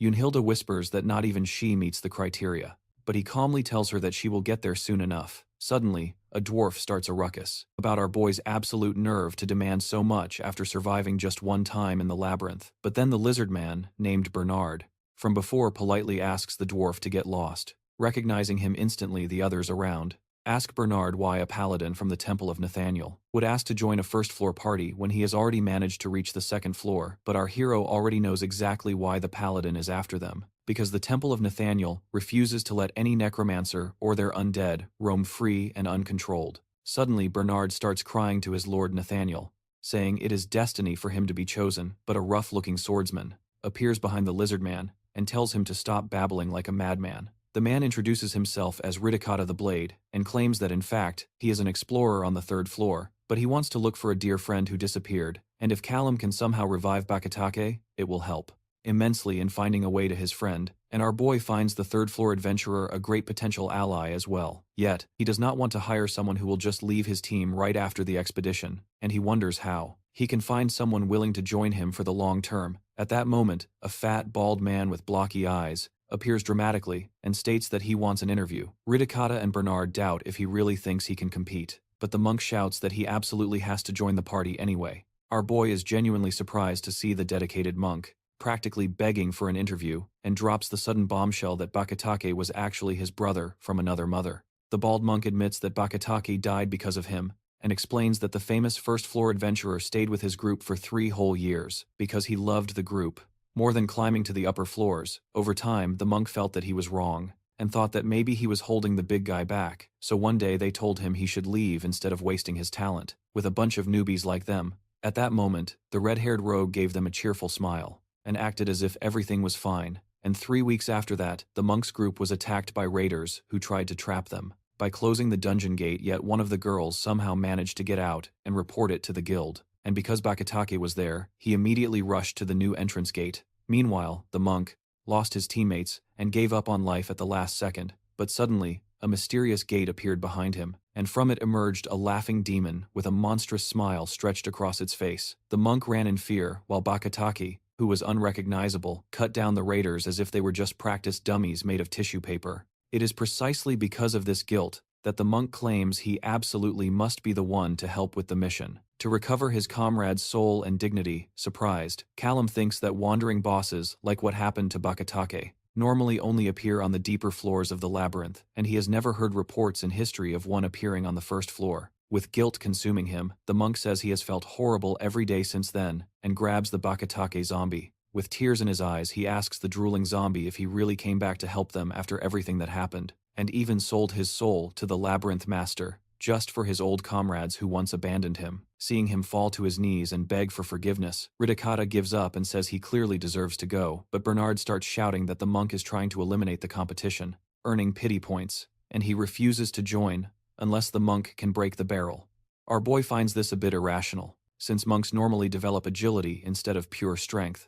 Yunhilda whispers that not even she meets the criteria, but he calmly tells her that she will get there soon enough. Suddenly, a dwarf starts a ruckus about our boy's absolute nerve to demand so much after surviving just one time in the labyrinth. But then the lizard man, named Bernard, from before politely asks the dwarf to get lost. Recognizing him instantly, the others around ask Bernard why a paladin from the Temple of Nathaniel would ask to join a first-floor party when he has already managed to reach the second floor. But our hero already knows exactly why the paladin is after them, because the Temple of Nathaniel refuses to let any necromancer or their undead roam free and uncontrolled. Suddenly, Bernard starts crying to his lord Nathaniel, saying it is destiny for him to be chosen, but a rough-looking swordsman appears behind the lizard man and tells him to stop babbling like a madman. The man introduces himself as Ridicata the Blade and claims that in fact, he is an explorer on the third floor, but he wants to look for a dear friend who disappeared, and if Kailum can somehow revive Bakatake, it will help immensely in finding a way to his friend, and our boy finds the third-floor adventurer a great potential ally as well. Yet, he does not want to hire someone who will just leave his team right after the expedition, and he wonders how he can find someone willing to join him for the long term. At that moment, a fat, bald man with blocky eyes appears dramatically and states that he wants an interview. Ridicata and Bernard doubt if he really thinks he can compete, but the monk shouts that he absolutely has to join the party anyway. Our boy is genuinely surprised to see the dedicated monk practically begging for an interview, and drops the sudden bombshell that Bakatake was actually his brother from another mother. The bald monk admits that Bakatake died because of him, and explains that the famous first-floor adventurer stayed with his group for 3 whole years, because he loved the group more than climbing to the upper floors. Over time, the monk felt that he was wrong, and thought that maybe he was holding the big guy back, so one day they told him he should leave instead of wasting his talent with a bunch of newbies like them. At that moment, the red-haired rogue gave them a cheerful smile, and acted as if everything was fine, and 3 weeks after that, the monk's group was attacked by raiders who tried to trap them by closing the dungeon gate, yet one of the girls somehow managed to get out and report it to the guild, and because Bakatake was there, he immediately rushed to the new entrance gate. Meanwhile, the monk lost his teammates and gave up on life at the last second, but suddenly, a mysterious gate appeared behind him, and from it emerged a laughing demon with a monstrous smile stretched across its face. The monk ran in fear, while Bakatake, who was unrecognizable, cut down the raiders as if they were just practice dummies made of tissue paper. It is precisely because of this guilt that the monk claims he absolutely must be the one to help with the mission. To recover his comrade's soul and dignity, surprised, Kailum thinks that wandering bosses, like what happened to Bakatake, normally only appear on the deeper floors of the labyrinth, and he has never heard reports in history of one appearing on the first floor. With guilt consuming him, the monk says he has felt horrible every day since then, and grabs the Bakatake zombie. With tears in his eyes, he asks the drooling zombie if he really came back to help them after everything that happened, and even sold his soul to the labyrinth master, just for his old comrades who once abandoned him. Seeing him fall to his knees and beg for forgiveness, Ridicata gives up and says he clearly deserves to go, but Bernard starts shouting that the monk is trying to eliminate the competition, earning pity points, and he refuses to join unless the monk can break the barrel. Our boy finds this a bit irrational, since monks normally develop agility instead of pure strength.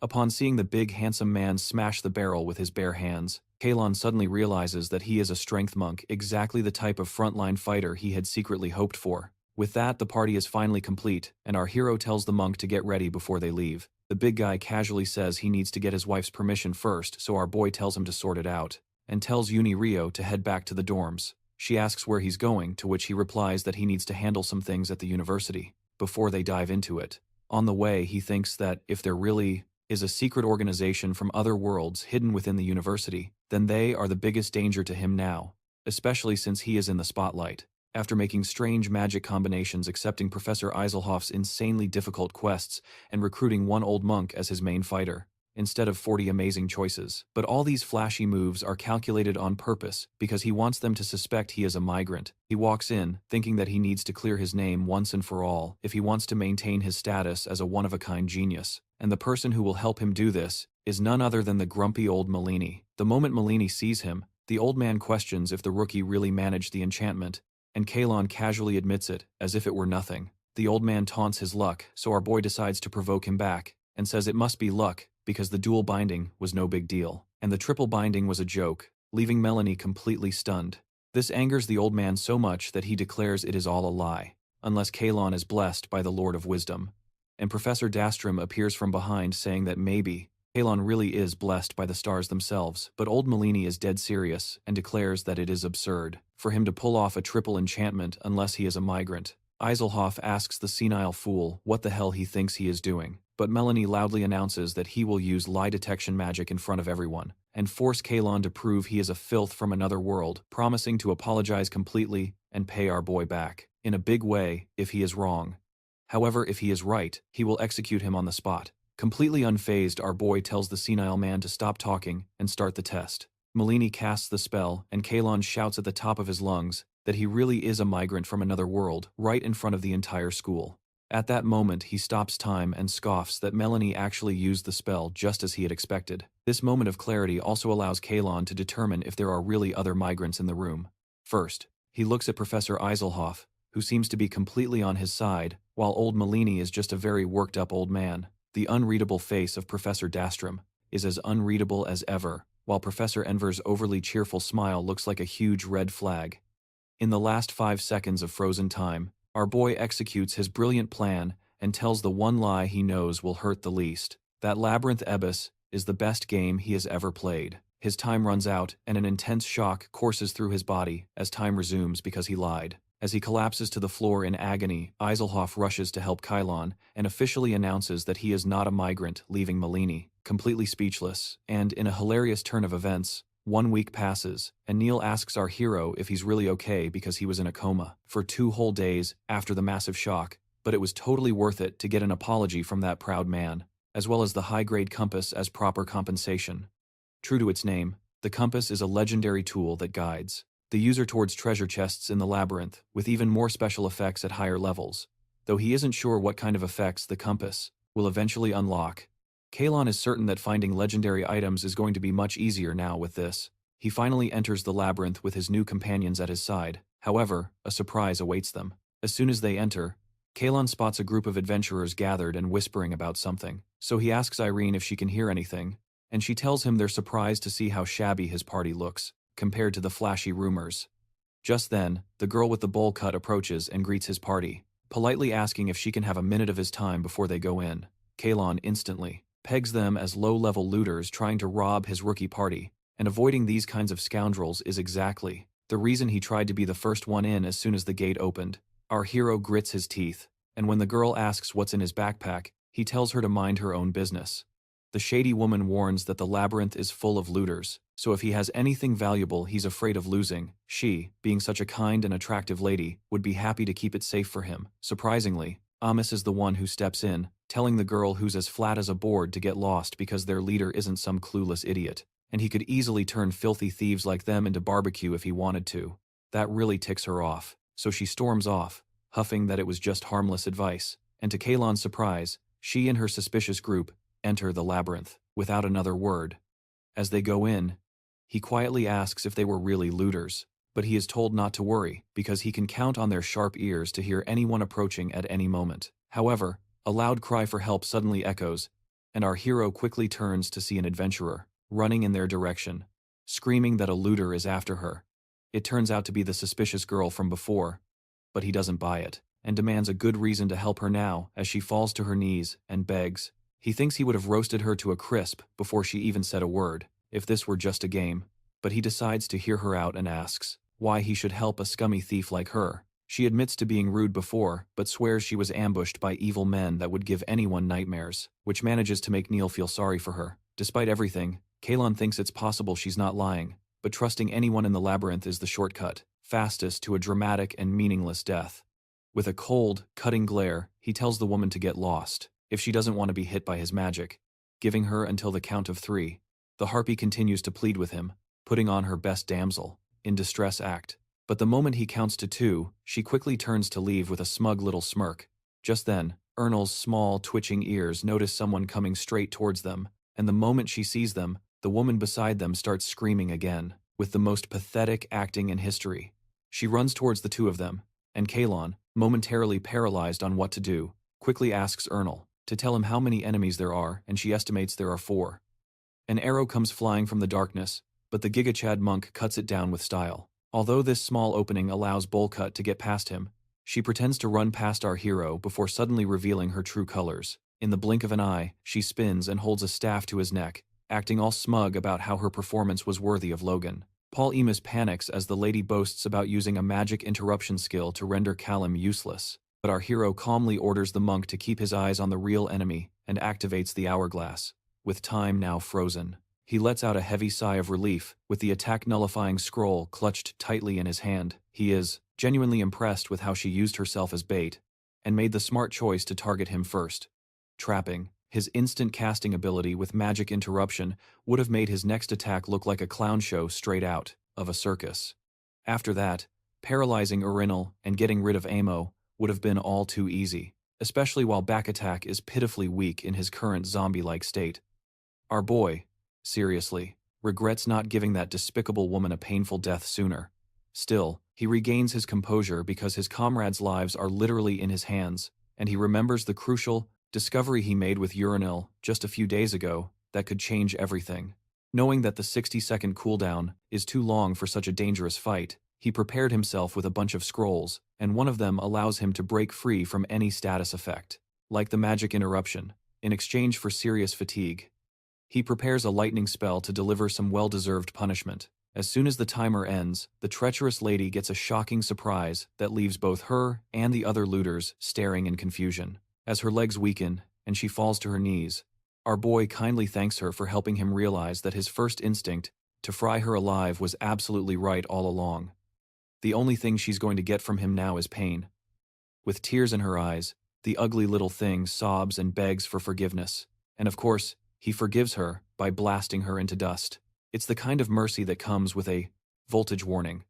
Upon seeing the big handsome man smash the barrel with his bare hands, Kailum suddenly realizes that he is a strength monk, exactly the type of frontline fighter he had secretly hoped for. With that, the party is finally complete, and our hero tells the monk to get ready before they leave. The big guy casually says he needs to get his wife's permission first, so our boy tells him to sort it out, and tells Uni Rio to head back to the dorms. She asks where he's going, to which he replies that he needs to handle some things at the university before they dive into it. On the way, he thinks that if there really is a secret organization from other worlds hidden within the university, then they are the biggest danger to him now, especially since he is in the spotlight. After making strange magic combinations, accepting Professor Eiselhoff's insanely difficult quests, and recruiting one old monk as his main fighter, instead of 40 amazing choices. But all these flashy moves are calculated on purpose because he wants them to suspect he is a migrant. He walks in, thinking that he needs to clear his name once and for all if he wants to maintain his status as a one-of-a-kind genius. And the person who will help him do this is none other than the grumpy old Malini. The moment Malini sees him, the old man questions if the rookie really managed the enchantment, and Kailum casually admits it, as if it were nothing. The old man taunts his luck, so our boy decides to provoke him back, and says it must be luck, because the dual binding was no big deal, and the triple binding was a joke, leaving Melanie completely stunned. This angers the old man so much that he declares it is all a lie, unless Kailum is blessed by the Lord of Wisdom. And Professor Dastrom appears from behind saying that maybe Kailum really is blessed by the stars themselves, but old Malini is dead serious and declares that it is absurd for him to pull off a triple enchantment unless he is a migrant. Eiselhoff asks the senile fool what the hell he thinks he is doing, but Melanie loudly announces that he will use lie detection magic in front of everyone, and force Kailum to prove he is a filth from another world, promising to apologize completely and pay our boy back, in a big way, if he is wrong. However, if he is right, he will execute him on the spot. Completely unfazed, our boy tells the senile man to stop talking and start the test. Malini casts the spell, and Kailum shouts at the top of his lungs that he really is a migrant from another world, right in front of the entire school. At that moment, he stops time and scoffs that Melanie actually used the spell just as he had expected. This moment of clarity also allows Kailum to determine if there are really other migrants in the room. First, he looks at Professor Eiselhoff, who seems to be completely on his side, while old Malini is just a very worked-up old man. The unreadable face of Professor Dastrom is as unreadable as ever, while Professor Enver's overly cheerful smile looks like a huge red flag. In the last 5 seconds of frozen time, our boy executes his brilliant plan and tells the one lie he knows will hurt the least. That Labyrinth Abyss is the best game he has ever played. His time runs out, and an intense shock courses through his body as time resumes because he lied. As he collapses to the floor in agony, Eiselhoff rushes to help Kailum and officially announces that he is not a migrant, leaving Malini completely speechless. And in a hilarious turn of events, 1 week passes, and Neil asks our hero if he's really okay because he was in a coma for 2 whole days after the massive shock, but it was totally worth it to get an apology from that proud man, as well as the high-grade compass as proper compensation. True to its name, the compass is a legendary tool that guides the user towards treasure chests in the labyrinth, with even more special effects at higher levels, though he isn't sure what kind of effects the compass will eventually unlock. Kailum is certain that finding legendary items is going to be much easier now with this. He finally enters the labyrinth with his new companions at his side. However, a surprise awaits them. As soon as they enter, Kailum spots a group of adventurers gathered and whispering about something, so he asks Irene if she can hear anything, and she tells him they're surprised to see how shabby his party looks compared to the flashy rumors. Just then, the girl with the bowl cut approaches and greets his party, politely asking if she can have a minute of his time before they go in. Kailum instantly pegs them as low-level looters trying to rob his rookie party, and avoiding these kinds of scoundrels is exactly the reason he tried to be the first one in as soon as the gate opened. Our hero grits his teeth, and when the girl asks what's in his backpack, he tells her to mind her own business. The shady woman warns that the labyrinth is full of looters, so if he has anything valuable he's afraid of losing, she, being such a kind and attractive lady, would be happy to keep it safe for him. Surprisingly, Amos is the one who steps in, telling the girl who's as flat as a board to get lost because their leader isn't some clueless idiot, and he could easily turn filthy thieves like them into barbecue if he wanted to. That really ticks her off, so she storms off, huffing that it was just harmless advice, and to Kailum's surprise, she and her suspicious group enter the labyrinth without another word. As they go in, he quietly asks if they were really looters, but he is told not to worry because he can count on their sharp ears to hear anyone approaching at any moment. However, a loud cry for help suddenly echoes, and our hero quickly turns to see an adventurer running in their direction, screaming that a looter is after her. It turns out to be the suspicious girl from before, but he doesn't buy it, and demands a good reason to help her now as she falls to her knees and begs. He thinks he would have roasted her to a crisp before she even said a word, if this were just a game, but he decides to hear her out and asks why he should help a scummy thief like her. She admits to being rude before, but swears she was ambushed by evil men that would give anyone nightmares, which manages to make Neil feel sorry for her. Despite everything, Kailum thinks it's possible she's not lying, but trusting anyone in the labyrinth is the shortcut, fastest to a dramatic and meaningless death. With a cold, cutting glare, he tells the woman to get lost if she doesn't want to be hit by his magic. giving her until the count of 3. The harpy continues to plead with him, putting on her best damsel in distress act. But the moment he counts to 2, she quickly turns to leave with a smug little smirk. Just then, Ernal's small, twitching ears notice someone coming straight towards them, and the moment she sees them, the woman beside them starts screaming again, with the most pathetic acting in history. She runs towards the two of them, and Kailum, momentarily paralyzed on what to do, quickly asks Ernal to tell him how many enemies there are, and she estimates there are 4. An arrow comes flying from the darkness, but the Gigachad monk cuts it down with style. Although this small opening allows Bullcut to get past him, she pretends to run past our hero before suddenly revealing her true colors. In the blink of an eye, she spins and holds a staff to his neck, acting all smug about how her performance was worthy of Logan. Paul Emus panics as the lady boasts about using a magic interruption skill to render Kailum useless, but our hero calmly orders the monk to keep his eyes on the real enemy and activates the hourglass. With time now frozen, he lets out a heavy sigh of relief with the attack-nullifying scroll clutched tightly in his hand. He is genuinely impressed with how she used herself as bait and made the smart choice to target him first. Trapping, his instant casting ability with magic interruption would have made his next attack look like a clown show straight out of a circus. After that, paralyzing Urinal and getting rid of Amo would have been all too easy, especially while back attack is pitifully weak in his current zombie-like state. Our boy, seriously, regrets not giving that despicable woman a painful death sooner. Still, he regains his composure because his comrades' lives are literally in his hands, and he remembers the crucial discovery he made with Urinal just a few days ago that could change everything. Knowing that the 60-second cooldown is too long for such a dangerous fight, he prepared himself with a bunch of scrolls, and one of them allows him to break free from any status effect, like the magic interruption, in exchange for serious fatigue. He prepares a lightning spell to deliver some well-deserved punishment. As soon as the timer ends, the treacherous lady gets a shocking surprise that leaves both her and the other looters staring in confusion. As her legs weaken and she falls to her knees, our boy kindly thanks her for helping him realize that his first instinct to fry her alive was absolutely right all along. The only thing she's going to get from him now is pain. With tears in her eyes, the ugly little thing sobs and begs for forgiveness, and of course, he forgives her by blasting her into dust. It's the kind of mercy that comes with a voltage warning.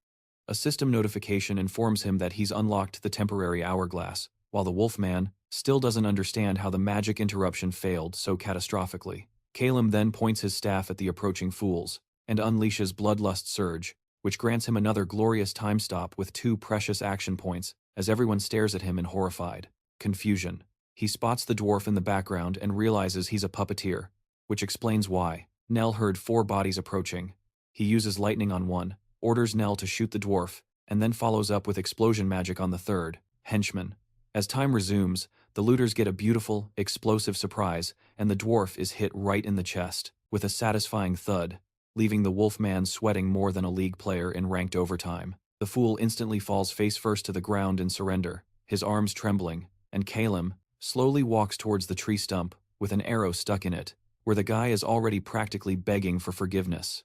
A system notification informs him that he's unlocked the temporary hourglass, while the Wolfman still doesn't understand how the magic interruption failed so catastrophically. Kailum then points his staff at the approaching fools and unleashes Bloodlust Surge, which grants him another glorious time stop with 2 precious action points as everyone stares at him in horrified confusion. He spots the dwarf in the background and realizes he's a puppeteer, which explains why. Nell heard 4 bodies approaching. He uses lightning on one, orders Nell to shoot the dwarf, and then follows up with explosion magic on the third, henchman. As time resumes, the looters get a beautiful, explosive surprise, and the dwarf is hit right in the chest, with a satisfying thud, leaving the Wolfman sweating more than a league player in ranked overtime. The fool instantly falls face first to the ground in surrender, his arms trembling, and Kailum slowly walks towards the tree stump with an arrow stuck in it, where the guy is already practically begging for forgiveness.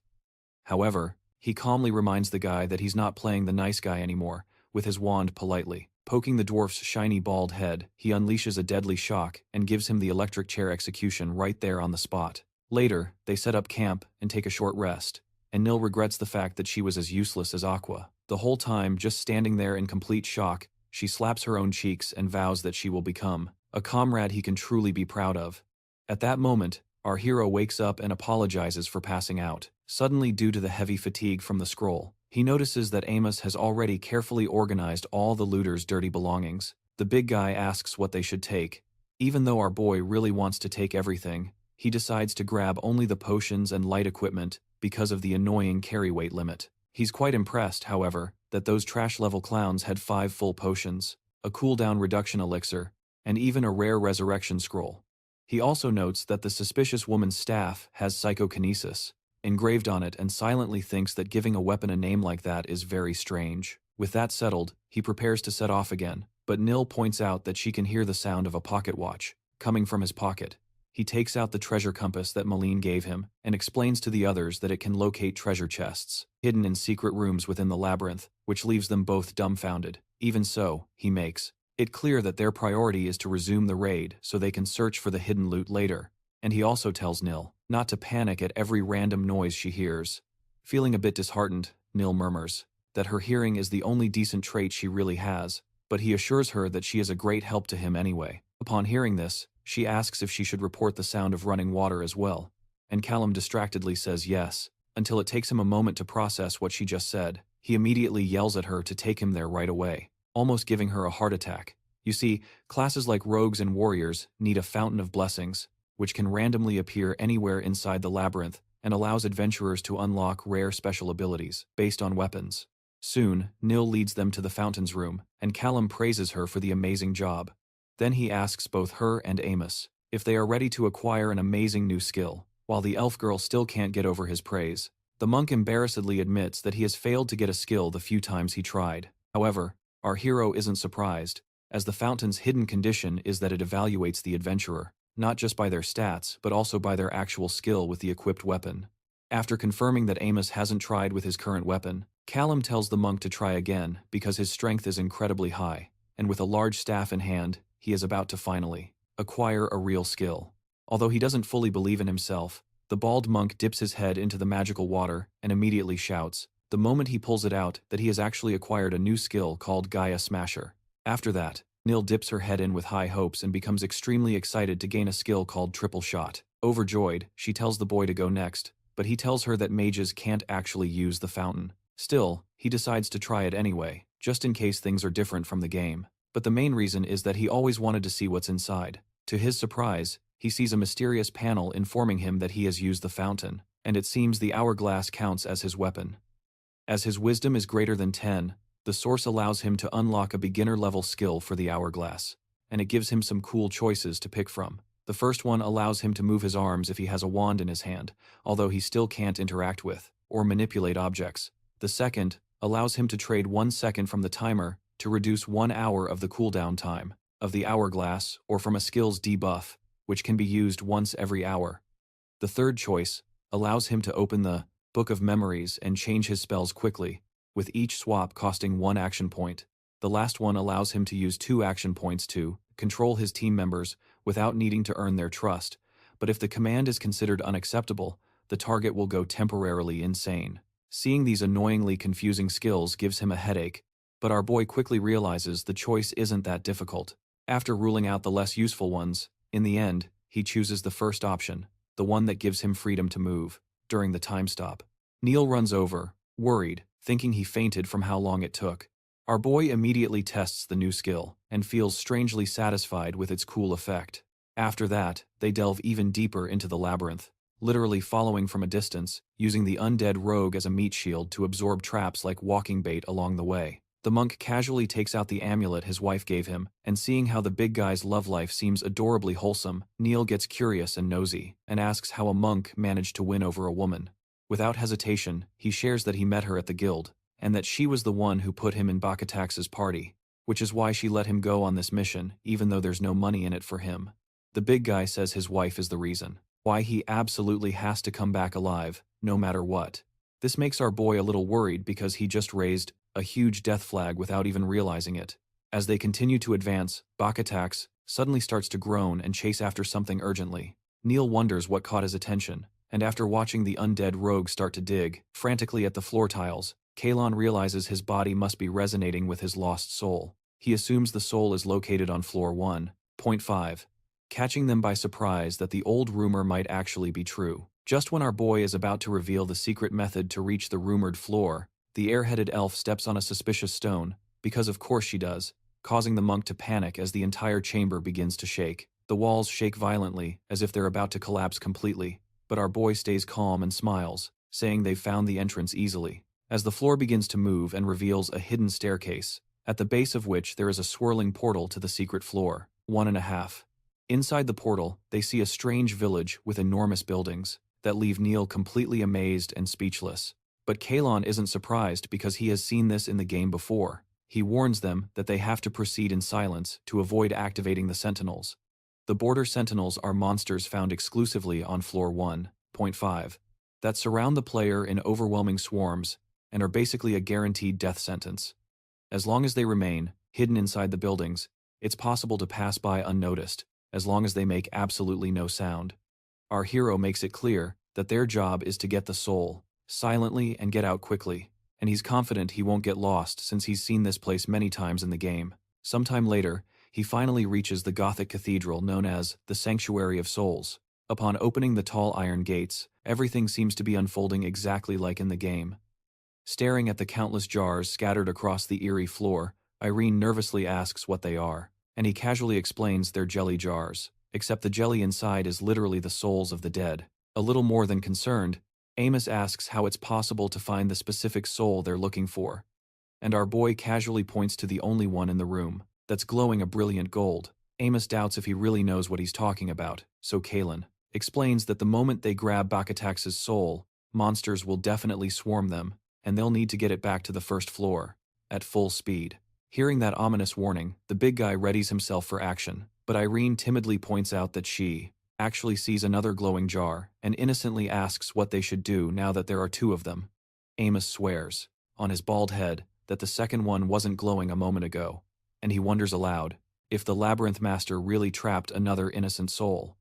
However, he calmly reminds the guy that he's not playing the nice guy anymore, with his wand politely. Poking the dwarf's shiny bald head, he unleashes a deadly shock and gives him the electric chair execution right there on the spot. Later, they set up camp and take a short rest, and Nil regrets the fact that she was as useless as Aqua. The whole time, just standing there in complete shock, she slaps her own cheeks and vows that she will become a comrade he can truly be proud of. At that moment, our hero wakes up and apologizes for passing out. Suddenly, due to the heavy fatigue from the scroll, he notices that Amos has already carefully organized all the looters' dirty belongings. The big guy asks what they should take. Even though our boy really wants to take everything, he decides to grab only the potions and light equipment because of the annoying carry weight limit. He's quite impressed, however, that those trash-level clowns had 5 full potions, a cooldown reduction elixir, and even a rare resurrection scroll. He also notes that the suspicious woman's staff has psychokinesis engraved on it and silently thinks that giving a weapon a name like that is very strange. With that settled, he prepares to set off again, but Nil points out that she can hear the sound of a pocket watch coming from his pocket. He takes out the treasure compass that Malene gave him and explains to the others that it can locate treasure chests hidden in secret rooms within the labyrinth, which leaves them both dumbfounded. Even so, he makes it clear that their priority is to resume the raid so they can search for the hidden loot later, and he also tells Nil not to panic at every random noise she hears. Feeling a bit disheartened, Nil murmurs that her hearing is the only decent trait she really has, but he assures her that she is a great help to him anyway. Upon hearing this, she asks if she should report the sound of running water as well, and Kailum distractedly says yes, until it takes him a moment to process what she just said. He immediately yells at her to take him there right away, almost giving her a heart attack. You see, classes like rogues and warriors need a fountain of blessings, which can randomly appear anywhere inside the labyrinth and allows adventurers to unlock rare special abilities based on weapons. Soon, Nil leads them to the fountain's room, and Kailum praises her for the amazing job. Then he asks both her and Amos if they are ready to acquire an amazing new skill. While the elf girl still can't get over his praise, the monk embarrassedly admits that he has failed to get a skill the few times he tried. However, our hero isn't surprised, as the fountain's hidden condition is that it evaluates the adventurer, not just by their stats but also by their actual skill with the equipped weapon. After confirming that Amos hasn't tried with his current weapon, Kailum tells the monk to try again because his strength is incredibly high, and with a large staff in hand, he is about to finally acquire a real skill. Although he doesn't fully believe in himself, the bald monk dips his head into the magical water and immediately shouts, the moment he pulls it out, that he has actually acquired a new skill called Gaia Smasher. After that, Nil dips her head in with high hopes and becomes extremely excited to gain a skill called Triple Shot. Overjoyed, she tells the boy to go next, but he tells her that mages can't actually use the fountain. Still, he decides to try it anyway, just in case things are different from the game. But the main reason is that he always wanted to see what's inside. To his surprise, he sees a mysterious panel informing him that he has used the fountain, and it seems the hourglass counts as his weapon. As his wisdom is greater than 10, the source allows him to unlock a beginner-level skill for the hourglass, and it gives him some cool choices to pick from. The first one allows him to move his arms if he has a wand in his hand, although he still can't interact with or manipulate objects. The second allows him to trade 1 second from the timer to reduce 1 hour of the cooldown time of the hourglass, or from a skill's debuff, which can be used once every hour. The third choice allows him to open the Book of Memories and change his spells quickly, with each swap costing 1 action point. The last one allows him to use 2 action points to control his team members without needing to earn their trust, but if the command is considered unacceptable, the target will go temporarily insane. Seeing these annoyingly confusing skills gives him a headache, but our boy quickly realizes the choice isn't that difficult. After ruling out the less useful ones, in the end, he chooses the first option, the one that gives him freedom to move during the time stop. Nil runs over, worried, thinking he fainted from how long it took. Our boy immediately tests the new skill and feels strangely satisfied with its cool effect. After that, they delve even deeper into the labyrinth, literally following from a distance, using the undead rogue as a meat shield to absorb traps like walking bait along the way. The monk casually takes out the amulet his wife gave him, and seeing how the big guy's love life seems adorably wholesome, Nil gets curious and nosy, and asks how a monk managed to win over a woman. Without hesitation, he shares that he met her at the guild, and that she was the one who put him in Bakatax's party, which is why she let him go on this mission, even though there's no money in it for him. The big guy says his wife is the reason why he absolutely has to come back alive, no matter what. This makes our boy a little worried because he just raised a huge death flag without even realizing it. As they continue to advance, Bakatax suddenly starts to groan and chase after something urgently. Nil wonders what caught his attention, and after watching the undead rogue start to dig frantically at the floor tiles, Kailum realizes his body must be resonating with his lost soul. He assumes the soul is located on floor 1.5, catching them by surprise that the old rumor might actually be true. Just when our boy is about to reveal the secret method to reach the rumored floor, the air-headed elf steps on a suspicious stone, because of course she does, causing the monk to panic as the entire chamber begins to shake. The walls shake violently, as if they're about to collapse completely, but our boy stays calm and smiles, saying they've found the entrance easily. As the floor begins to move and reveals a hidden staircase, at the base of which there is a swirling portal to the secret floor, 1.5. Inside the portal, they see a strange village with enormous buildings that leave Nil completely amazed and speechless. But Kailum isn't surprised because he has seen this in the game before. He warns them that they have to proceed in silence to avoid activating the sentinels. The border sentinels are monsters found exclusively on floor 1.5 that surround the player in overwhelming swarms and are basically a guaranteed death sentence. As long as they remain hidden inside the buildings, it's possible to pass by unnoticed, as long as they make absolutely no sound. Our hero makes it clear that their job is to get the soul, silently and get out quickly, and he's confident he won't get lost since he's seen this place many times in the game. Sometime later, he finally reaches the Gothic cathedral known as the Sanctuary of Souls. Upon opening the tall iron gates, everything seems to be unfolding exactly like in the game. Staring at the countless jars scattered across the eerie floor, Irene nervously asks what they are, and he casually explains they're jelly jars, except the jelly inside is literally the souls of the dead. A little more than concerned, Amos asks how it's possible to find the specific soul they're looking for, and our boy casually points to the only one in the room, that's glowing a brilliant gold. Amos doubts if he really knows what he's talking about, so Kailum explains that the moment they grab Bakatax's soul, monsters will definitely swarm them, and they'll need to get it back to the first floor, at full speed. Hearing that ominous warning, the big guy readies himself for action, but Irene timidly points out that she actually sees another glowing jar and innocently asks what they should do now that there are two of them. Amos swears, on his bald head, that the second one wasn't glowing a moment ago, and he wonders aloud if the Labyrinth Master really trapped another innocent soul.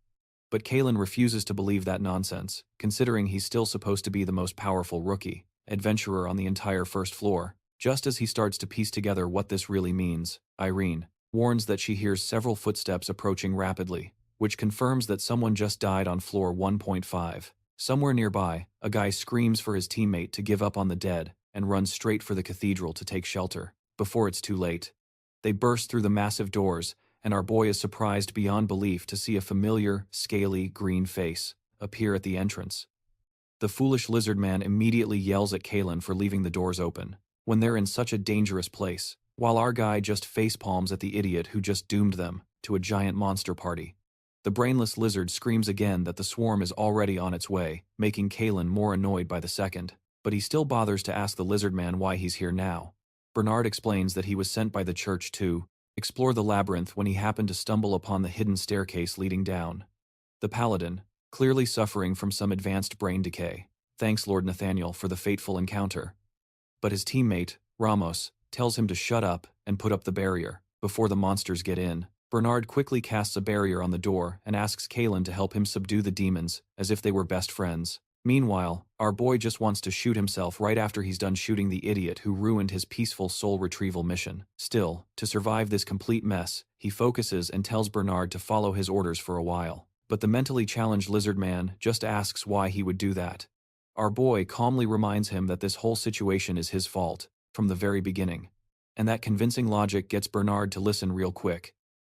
But Kailum refuses to believe that nonsense, considering he's still supposed to be the most powerful rookie adventurer on the entire first floor. Just as he starts to piece together what this really means, Irene warns that she hears several footsteps approaching rapidly, which confirms that someone just died on floor 1.5. Somewhere nearby, a guy screams for his teammate to give up on the dead and runs straight for the cathedral to take shelter, before it's too late. They burst through the massive doors, and our boy is surprised beyond belief to see a familiar, scaly, green face appear at the entrance. The foolish lizard man immediately yells at Kailum for leaving the doors open, when they're in such a dangerous place, while our guy just facepalms at the idiot who just doomed them to a giant monster party. The brainless lizard screams again that the swarm is already on its way, making Kailum more annoyed by the second, but he still bothers to ask the lizard man why he's here now. Bernard explains that he was sent by the church to explore the labyrinth when he happened to stumble upon the hidden staircase leading down. The paladin, clearly suffering from some advanced brain decay, thanks Lord Nathaniel for the fateful encounter. But his teammate, Ramos, tells him to shut up and put up the barrier before the monsters get in. Bernard quickly casts a barrier on the door and asks Kailum to help him subdue the demons, as if they were best friends. Meanwhile, our boy just wants to shoot himself right after he's done shooting the idiot who ruined his peaceful soul retrieval mission. Still, to survive this complete mess, he focuses and tells Bernard to follow his orders for a while. But the mentally challenged lizard man just asks why he would do that. Our boy calmly reminds him that this whole situation is his fault, from the very beginning. And that convincing logic gets Bernard to listen real quick.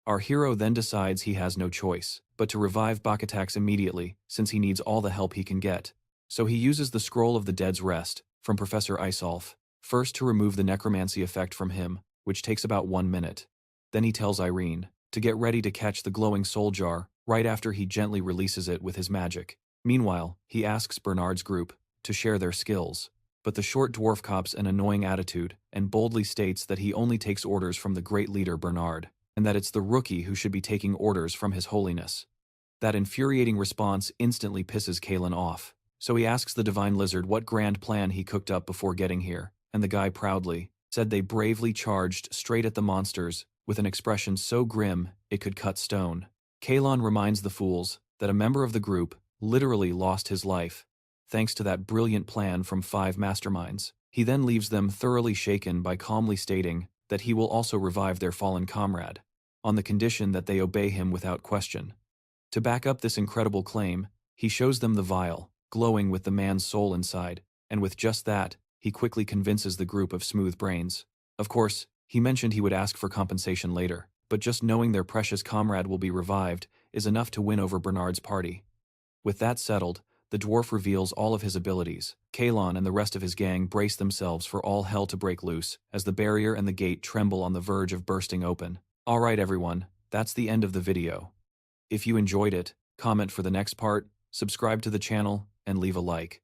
Our hero then decides he has no choice but to revive Bakatax immediately, since he needs all the help he can get. So he uses the Scroll of the Dead's Rest from Professor Isolf, first to remove the necromancy effect from him, which takes about 1 minute. Then he tells Irene to get ready to catch the glowing soul jar right after he gently releases it with his magic. Meanwhile, he asks Bernard's group to share their skills, but the short dwarf cops an annoying attitude and boldly states that he only takes orders from the great leader Bernard, and that it's the rookie who should be taking orders from His Holiness. That infuriating response instantly pisses Kailum off, so he asks the Divine Lizard what grand plan he cooked up before getting here, and the guy proudly said they bravely charged straight at the monsters with an expression so grim it could cut stone. Kailum reminds the fools that a member of the group literally lost his life, thanks to that brilliant plan from 5 masterminds. He then leaves them thoroughly shaken by calmly stating that he will also revive their fallen comrade, on the condition that they obey him without question. To back up this incredible claim, he shows them the vial, glowing with the man's soul inside, and with just that, he quickly convinces the group of smooth brains. Of course, he mentioned he would ask for compensation later, but just knowing their precious comrade will be revived is enough to win over Bernard's party. With that settled, the dwarf reveals all of his abilities. Kailum and the rest of his gang brace themselves for all hell to break loose, as the barrier and the gate tremble on the verge of bursting open. Alright everyone, that's the end of the video. If you enjoyed it, comment for the next part, subscribe to the channel, and leave a like.